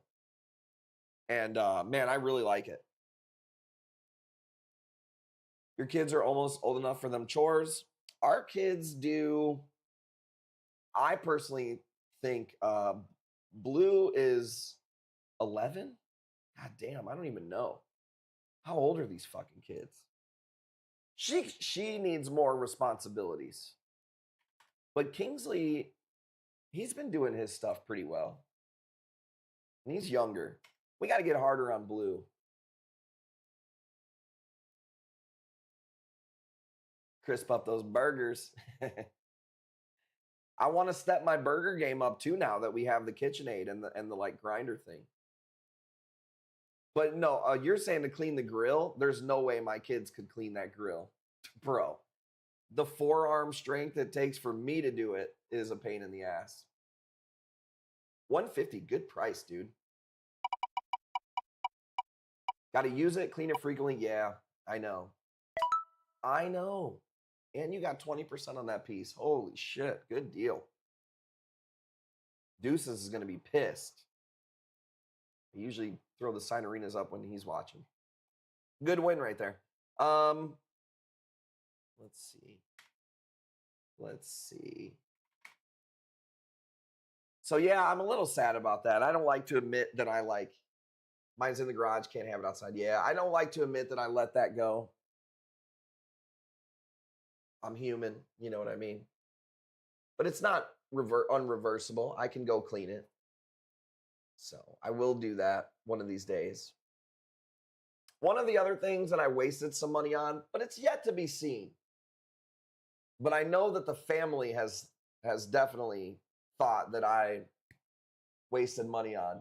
And man, I really like it. Your kids are almost old enough for them chores. Our kids do, I personally think Blue is 11. God damn, I don't even know. How old are these fucking kids? She needs more responsibilities. But Kingsley, he's been doing his stuff pretty well. And he's younger. We got to get harder on Blue. Crisp up those burgers. I want to step my burger game up too now that we have the KitchenAid and the like grinder thing. But no, you're saying to clean the grill? There's no way my kids could clean that grill. Bro, the forearm strength it takes for me to do it is a pain in the ass. $150, good price, dude. Got to use it, clean it frequently. Yeah, I know. I know. And you got 20% on that piece. Holy shit, good deal. Deuces is going to be pissed. I usually throw the Signorinas up when he's watching. Good win right there. Let's see. So yeah, I'm a little sad about that. I don't like to admit that I like, mine's in the garage, can't have it outside. Yeah, I don't like to admit that I let that go. I'm human, you know what I mean? But it's not unreversible. I can go clean it. So I will do that one of these days. One of the other things that I wasted some money on, but it's yet to be seen. But I know that the family has definitely thought that I wasted money on.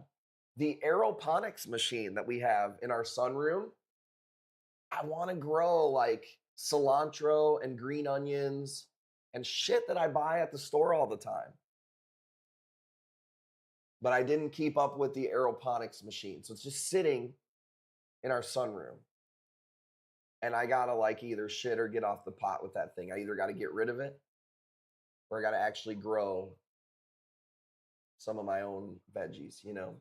The aeroponics machine that we have in our sunroom, I want to grow like cilantro and green onions and shit that I buy at the store all the time. But I didn't keep up with the aeroponics machine. So it's just sitting in our sunroom. And I gotta like either shit or get off the pot with that thing. I either gotta get rid of it or I gotta actually grow some of my own veggies, you know?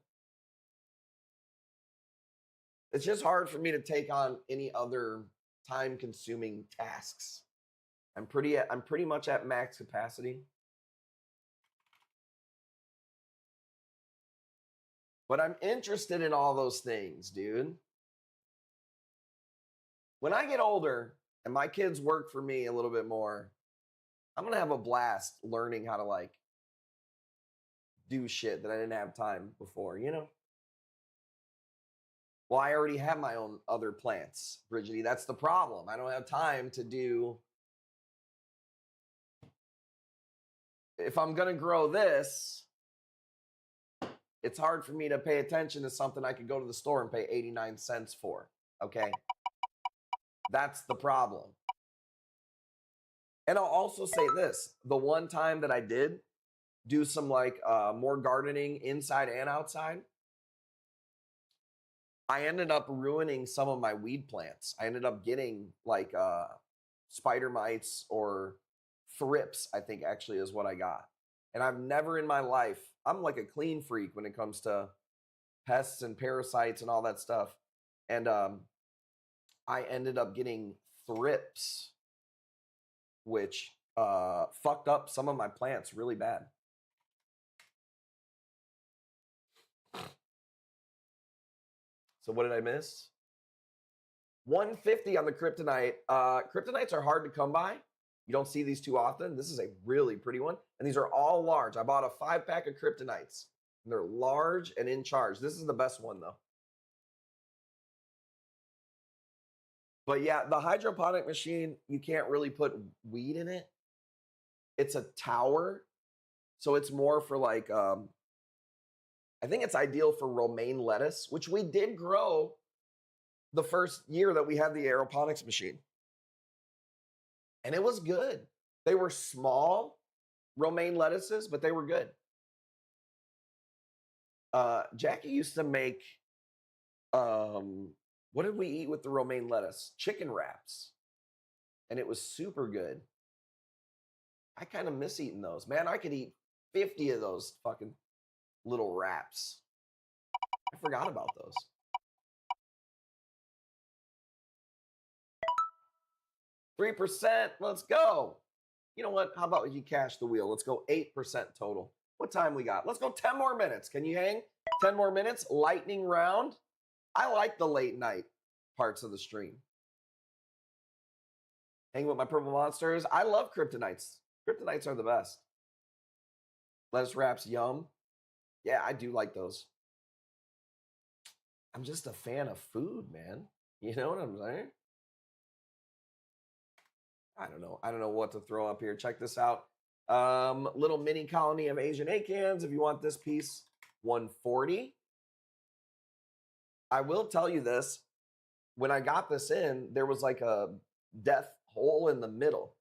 It's just hard for me to take on any other time-consuming tasks. I'm pretty much at max capacity. But I'm interested in all those things, dude. When I get older and my kids work for me a little bit more, I'm going to have a blast learning how to like do shit that I didn't have time before, you know? Well, I already have my own other plants, Brigitte. That's the problem. I don't have time to do. If I'm going to grow this, it's hard for me to pay attention to something I could go to the store and pay 89 cents for. Okay? That's the problem. And I'll also say this. The one time that I did do some like more gardening inside and outside, I ended up ruining some of my weed plants. I ended up getting like spider mites or thrips, I think actually is what I got. And I've never in my life, I'm like a clean freak when it comes to pests and parasites and all that stuff. And I ended up getting thrips, which fucked up some of my plants really bad. So what did I miss? 150 on the kryptonite. Kryptonites are hard to come by. You don't see these too often. This is a really pretty one. And these are all large. I bought a 5-pack of kryptonites. And they're large and in charge. This is the best one, though. But yeah, the hydroponic machine, you can't really put weed in it. It's a tower. So it's more for like, I think it's ideal for romaine lettuce, which we did grow the first year that we had the aeroponics machine. And it was good. They were small romaine lettuces, but they were good. Jackie used to make, what did we eat with the romaine lettuce? Chicken wraps. And it was super good. I kind of miss eating those. Man, I could eat 50 of those fucking little wraps. I forgot about those. %, let's go. You know what? How about you cash the wheel? Let's go 8% total. What time we got? Let's go 10 more minutes. Can you hang? 10 more minutes. Lightning round. I like the late night parts of the stream. Hang with my purple monsters. I love kryptonites. Kryptonites are the best. Lettuce wraps, yum. Yeah, I do like those. I'm just a fan of food, man. You know what I'm saying? I don't know what to throw up here. Check this out. Little mini colony of Asian acans. If you want this piece, $140. I will tell you this. When I got this in, there was like a death hole in the middle.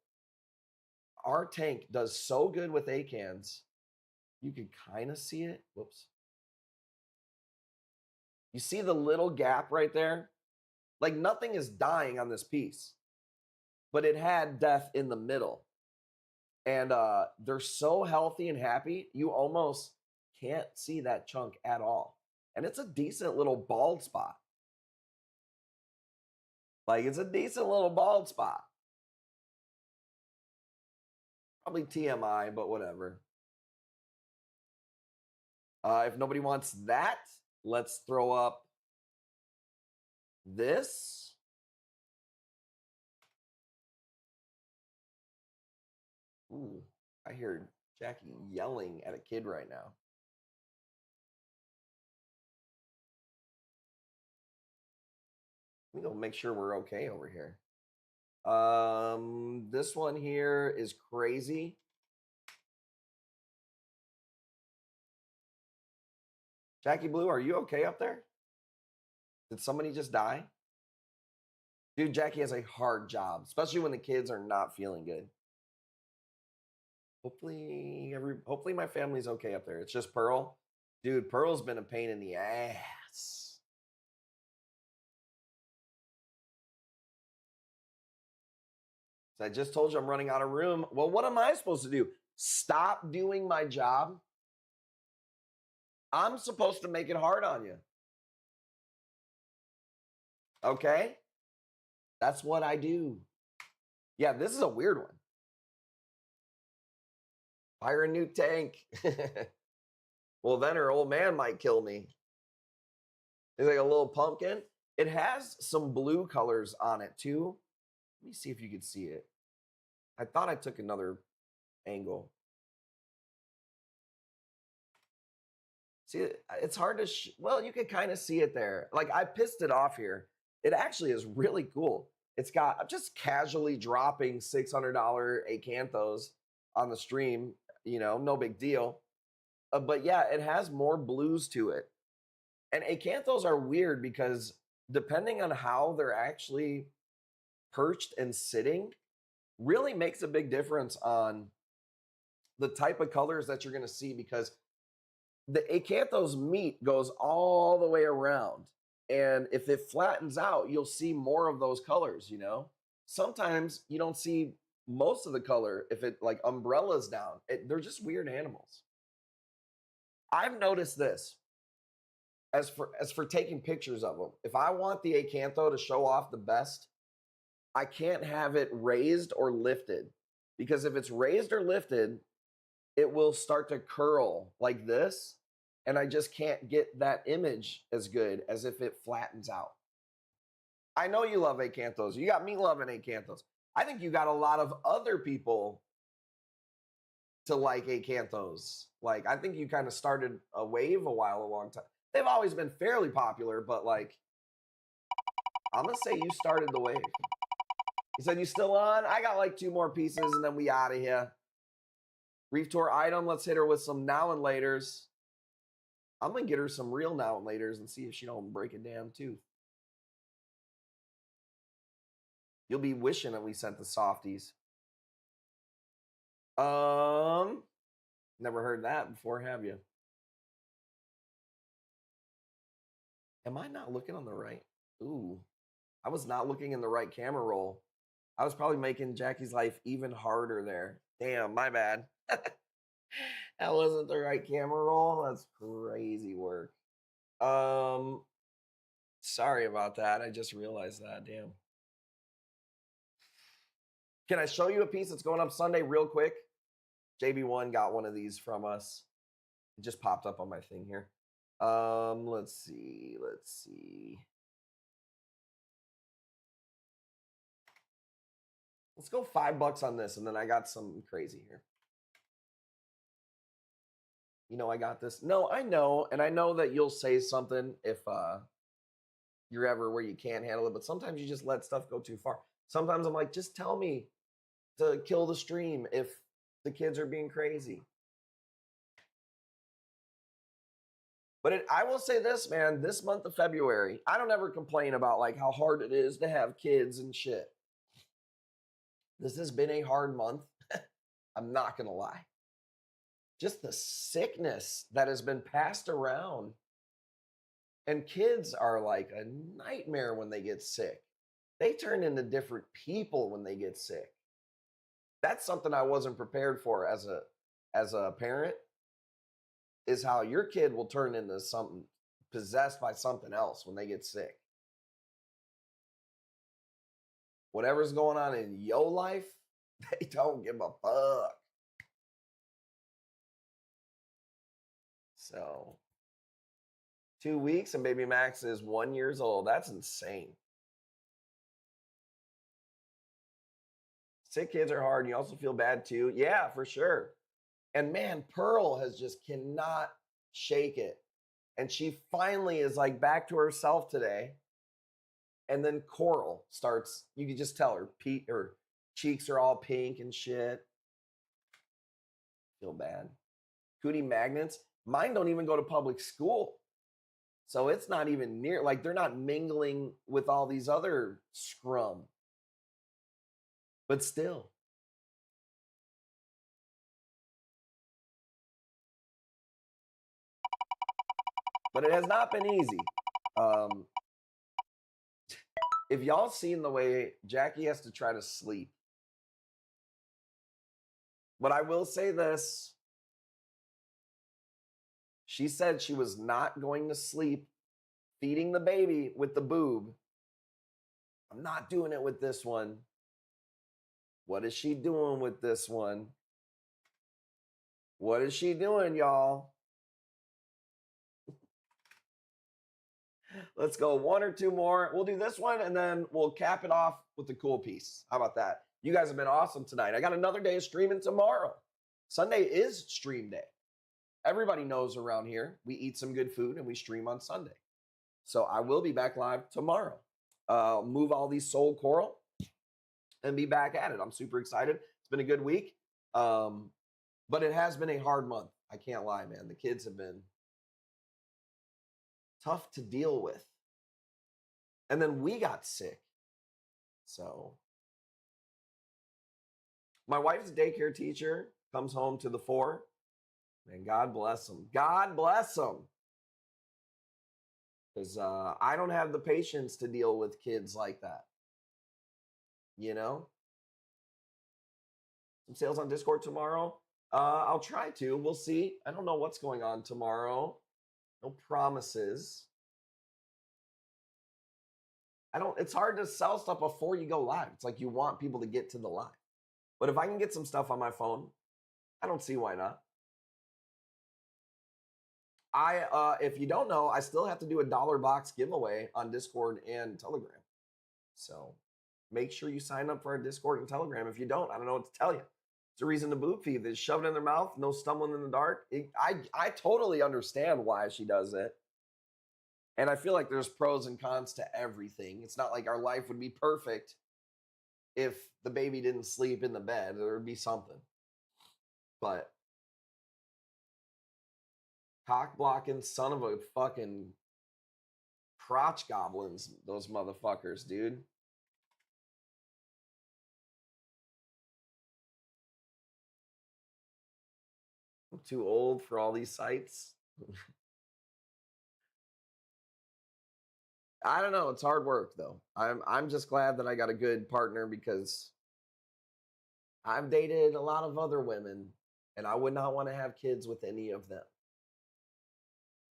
Our tank does so good with acans. You can kind of see it. Whoops. You see the little gap right there? Like nothing is dying on this piece. But it had death in the middle. And they're so healthy and happy, you almost can't see that chunk at all. And it's a decent little bald spot. Like, it's a decent little bald spot. Probably TMI, but whatever. If nobody wants that, let's throw up this. Ooh, I hear Jackie yelling at a kid right now. Let me go make sure we're okay over here. This one here is crazy. Jackie Blue, are you okay up there? Did somebody just die? Dude, Jackie has a hard job, especially when the kids are not feeling good. Hopefully my family's okay up there. It's just Pearl. Dude, Pearl's been a pain in the ass. So I just told you I'm running out of room. Well, what am I supposed to do? Stop doing my job? I'm supposed to make it hard on you. Okay? That's what I do. Yeah, this is a weird one. Fire a new tank. Well, then her old man might kill me. It's like a little pumpkin. It has some blue colors on it too. Let me see if you can see it. I thought I took another angle. See, it's hard to, well, you can kind of see it there. Like I pissed it off here. It actually is really cool. It's got, I'm just casually dropping $600 acanthos on the stream. You know, no big deal. But yeah, it has more blues to it. And acanthos are weird because depending on how they're actually perched and sitting, really makes a big difference on the type of colors that you're going to see, because the acanthos meat goes all the way around. And if it flattens out, you'll see more of those colors, you know? Sometimes you don't see most of the color if it like umbrellas down. They're just weird animals. I've noticed this as for taking pictures of them. If I want the acantho to show off the best, I can't have it raised or lifted, because if it's raised or lifted, it will start to curl like this, and I just can't get that image as good as if it flattens out. I know you love acanthos. You got me loving acanthos. I think you got a lot of other people to like acanthos. Like, I think you kind of started a wave a long time. They've always been fairly popular, but like, I'm gonna say you started the wave. You said you still on? I got like 2 more pieces and then we out of here. Reef tour item. Let's hit her with some now and laters. I'm gonna get her some real now and laters and see if she don't break a damn tooth. You'll be wishing that we sent the softies. Never heard that before, have you? Am I not looking on the right? Ooh, I was not looking in the right camera roll. I was probably making Jackie's life even harder there. Damn, my bad. That wasn't the right camera roll. That's crazy work. Sorry about that. I just realized that. Damn. Can I show you a piece that's going up Sunday real quick? JB1 got one of these from us. It just popped up on my thing here. Let's see. Let's go $5 on this, and then I got some crazy here. You know I got this. No, I know, and I know that you'll say something if you're ever where you can't handle it, but sometimes you just let stuff go too far. Sometimes I'm like, just tell me to kill the stream if the kids are being crazy. But I will say this, man, this month of February, I don't ever complain about like how hard it is to have kids and shit. This has been a hard month. I'm not going to lie. Just the sickness that has been passed around. And kids are like a nightmare when they get sick. They turn into different people when they get sick. That's something I wasn't prepared for as a parent, is how your kid will turn into something possessed by something else when they get sick. Whatever's going on in your life, they don't give a fuck. So 2 weeks and baby Max is 1 year old. That's insane. Sick kids are hard. You also feel bad too. Yeah, for sure. And man, Pearl has just cannot shake it. And she finally is like back to herself today. And then Coral starts, you can just tell her cheeks are all pink and shit. Feel bad. Cootie magnets. Mine don't even go to public school. So it's not even near, like they're not mingling with all these other scrum. But still. But it has not been easy. If y'all seen the way Jackie has to try to sleep. But I will say this. She said she was not going to sleep feeding the baby with the boob. I'm not doing it with this one. What is she doing with this one? What is she doing, y'all? Let's go 1 or 2 more. We'll do this one, and then we'll cap it off with the cool piece. How about that? You guys have been awesome tonight. I got another day of streaming tomorrow. Sunday is stream day. Everybody knows around here, we eat some good food, and we stream on Sunday. So I will be back live tomorrow. Move all these soul coral and be back at it. I'm super excited. It's been a good week. But it has been a hard month. I can't lie, man. The kids have been tough to deal with. And then we got sick. So my wife's a daycare teacher, comes home to the 4. And God bless them. God bless them. Because I don't have the patience to deal with kids like that. You know? Some sales on Discord tomorrow. I'll try to. We'll see. I don't know what's going on tomorrow. No promises. It's hard to sell stuff before you go live. It's like you want people to get to the live. But if I can get some stuff on my phone, I don't see why not. If you don't know, I still have to do a $1 box giveaway on Discord and Telegram. So make sure you sign up for our Discord and Telegram. If you don't, I don't know what to tell you. It's a reason to boob feed. They shove it in their mouth, no stumbling in the dark. I totally understand why she does it. And I feel like there's pros and cons to everything. It's not like our life would be perfect if the baby didn't sleep in the bed. There would be something. But cock blocking son of a fucking crotch goblins, those motherfuckers, dude. I'm too old for all these sites. I don't know. It's hard work though. I'm just glad that I got a good partner because I've dated a lot of other women and I would not want to have kids with any of them.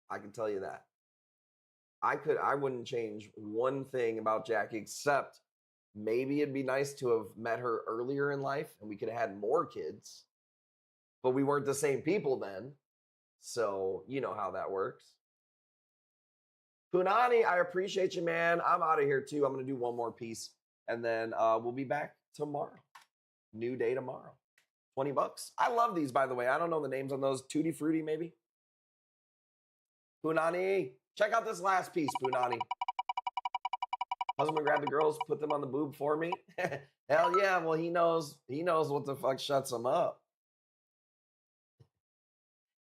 I can tell you that. I wouldn't change one thing about Jackie except maybe it'd be nice to have met her earlier in life and we could have had more kids. But we weren't the same people then. So, you know how that works. Punani, I appreciate you, man. I'm out of here too. I'm going to do one more piece and then we'll be back tomorrow. New day tomorrow. $20. I love these, by the way. I don't know the names on those. Tutti Frutti, maybe? Punani, check out this last piece, Punani. Husband grabbed the girls, put them on the boob for me. Hell yeah. Well, he knows what the fuck shuts them up.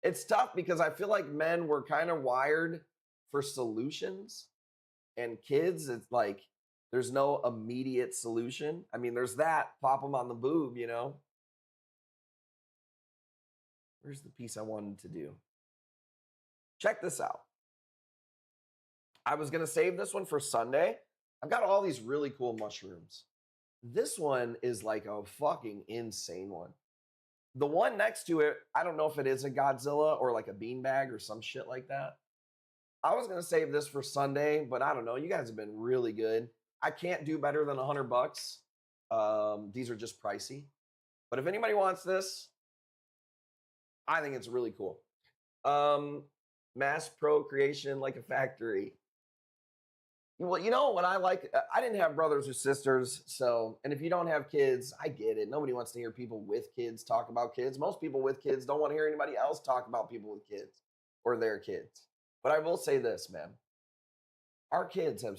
It's tough because I feel like men were kind of wired for solutions and kids, it's like there's no immediate solution. I mean, there's that, pop them on the boob, you know? Where's the piece I wanted to do? Check this out. I was going to save this one for Sunday. I've got all these really cool mushrooms. This one is like a fucking insane one. The one next to it, I don't know if it is a Godzilla or like a beanbag or some shit like that. I was going to save this for Sunday, but I don't know. You guys have been really good. I can't do better than $100. These are just pricey. But if anybody wants this, I think it's really cool. Mass procreation like a factory. Well, you know what I like? I didn't have brothers or sisters, so, and if you don't have kids, I get it. Nobody wants to hear people with kids talk about kids. Most people with kids don't want to hear anybody else talk about people with kids or their kids. But I will say this, man. Our kids have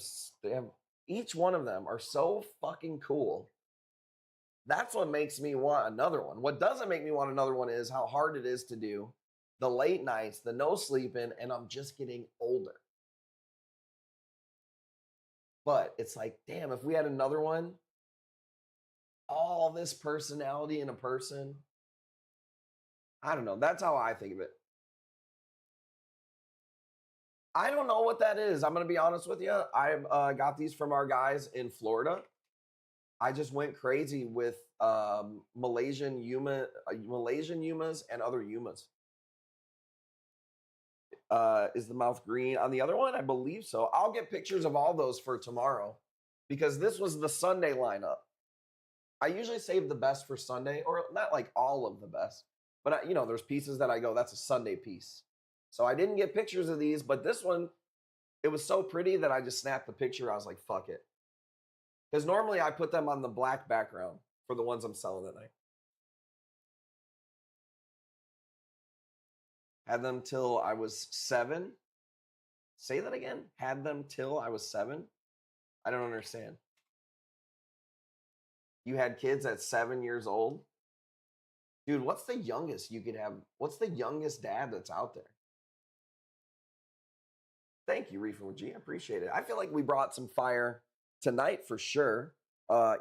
each one of them are so fucking cool. That's what makes me want another one. What doesn't make me want another one is how hard it is to do. The late nights, the no sleeping, and I'm just getting older. But it's like, damn, if we had another one, all this personality in a person, I don't know. That's how I think of it. I don't know what that is. I'm going to be honest with you. I got these from our guys in Florida. I just went crazy with Malaysian Yumas and other Yumas. Is the mouth green on the other one? I believe so. I'll get pictures of all those for tomorrow because this was the Sunday lineup. I usually save the best for Sunday, or not like all of the best, but there's pieces that I go, that's a Sunday piece. So I didn't get pictures of these, but this one, it was so pretty that I just snapped the picture. I was like, fuck it. Because normally I put them on the black background for the ones I'm selling that night. Had them till I was 7. Say that again. Had them till I was 7. I don't understand. You had kids at 7 years old? Dude, what's the youngest you could have? What's the youngest dad that's out there? Thank you, Reef with G. I appreciate it. I feel like we brought some fire tonight for sure.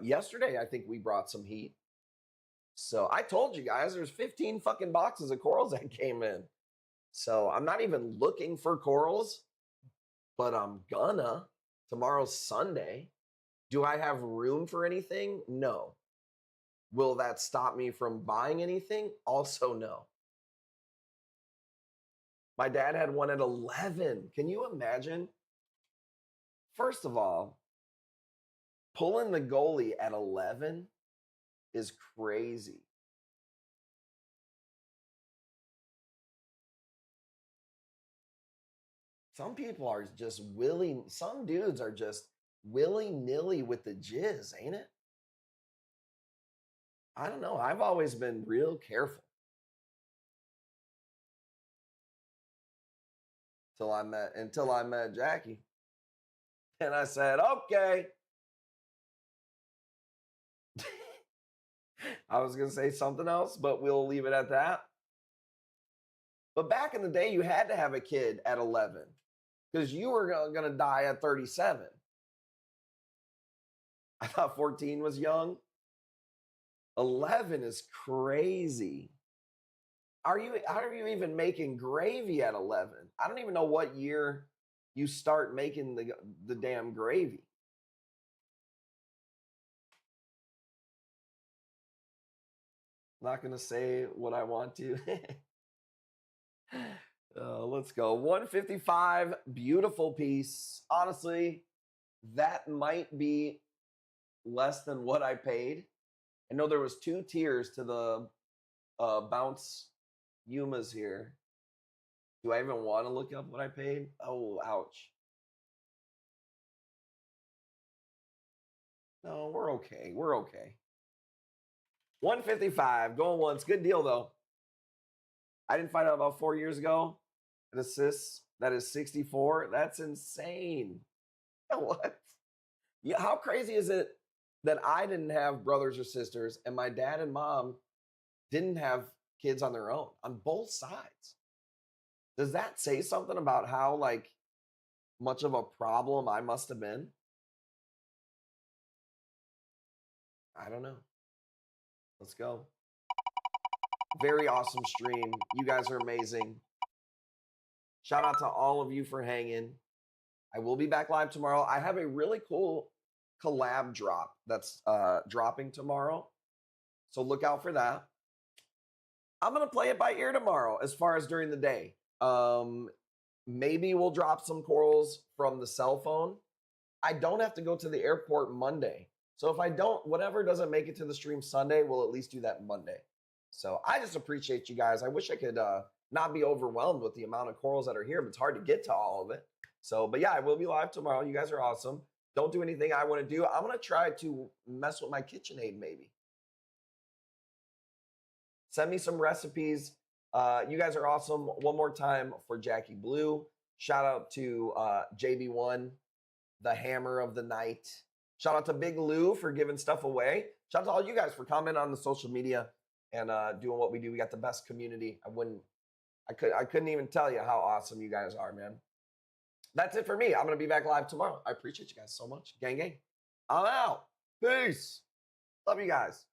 Yesterday, I think we brought some heat. So I told you guys there's 15 fucking boxes of corals that came in. So I'm not even looking for corals, but I'm gonna. Tomorrow's Sunday. Do I have room for anything? No. Will that stop me from buying anything? Also no. My dad had one at 11. Can you imagine? First of all, pulling the goalie at 11 is crazy. Some people are just willing, some dudes are just willy-nilly with the jizz, ain't it? I don't know. I've always been real careful. Until I met Jackie. And I said, okay. I was going to say something else, but we'll leave it at that. But back in the day, you had to have a kid at 11 because you were going to die at 37. I thought 14 was young. 11 is crazy. How are you even making gravy at 11? I don't even know what year you start making the damn gravy. Not going to say what I want to. Let's go. 155, beautiful piece. Honestly, that might be less than what I paid. I know there was 2 tiers to the bounce Yumas here. Do I even want to look up what I paid? Oh, ouch. No, we're okay. We're okay. 155, going once. Good deal, though. I didn't find out about 4 years ago. An assist that is 64. That's insane. What? Yeah, how crazy is it that I didn't have brothers or sisters and my dad and mom didn't have kids on their own on both sides? Does that say something about how much of a problem I must have been? I don't know. Let's go. Very awesome stream. You guys are amazing. Shout out to all of you for hanging. I will be back live tomorrow. I have a really cool collab drop that's dropping tomorrow. So look out for that. I'm going to play it by ear tomorrow as far as during the day. Maybe we'll drop some corals from the cell phone. I don't have to go to the airport Monday. So if I don't, whatever doesn't make it to the stream Sunday, we'll at least do that Monday. So I just appreciate you guys. I wish I could not be overwhelmed with the amount of corals that are here, but it's hard to get to all of it. So, but yeah, I will be live tomorrow. You guys are awesome. Don't do anything I want to do. I'm going to try to mess with my KitchenAid maybe. Send me some recipes. You guys are awesome. One more time for Jackie Blue. Shout out to JB1, the hammer of the night. Shout out to Big Lou for giving stuff away. Shout out to all you guys for commenting on the social media and doing what we do. We got the best community. I couldn't even tell you how awesome you guys are, man. That's it for me. I'm going to be back live tomorrow. I appreciate you guys so much. Gang, gang. I'm out. Peace. Love you guys.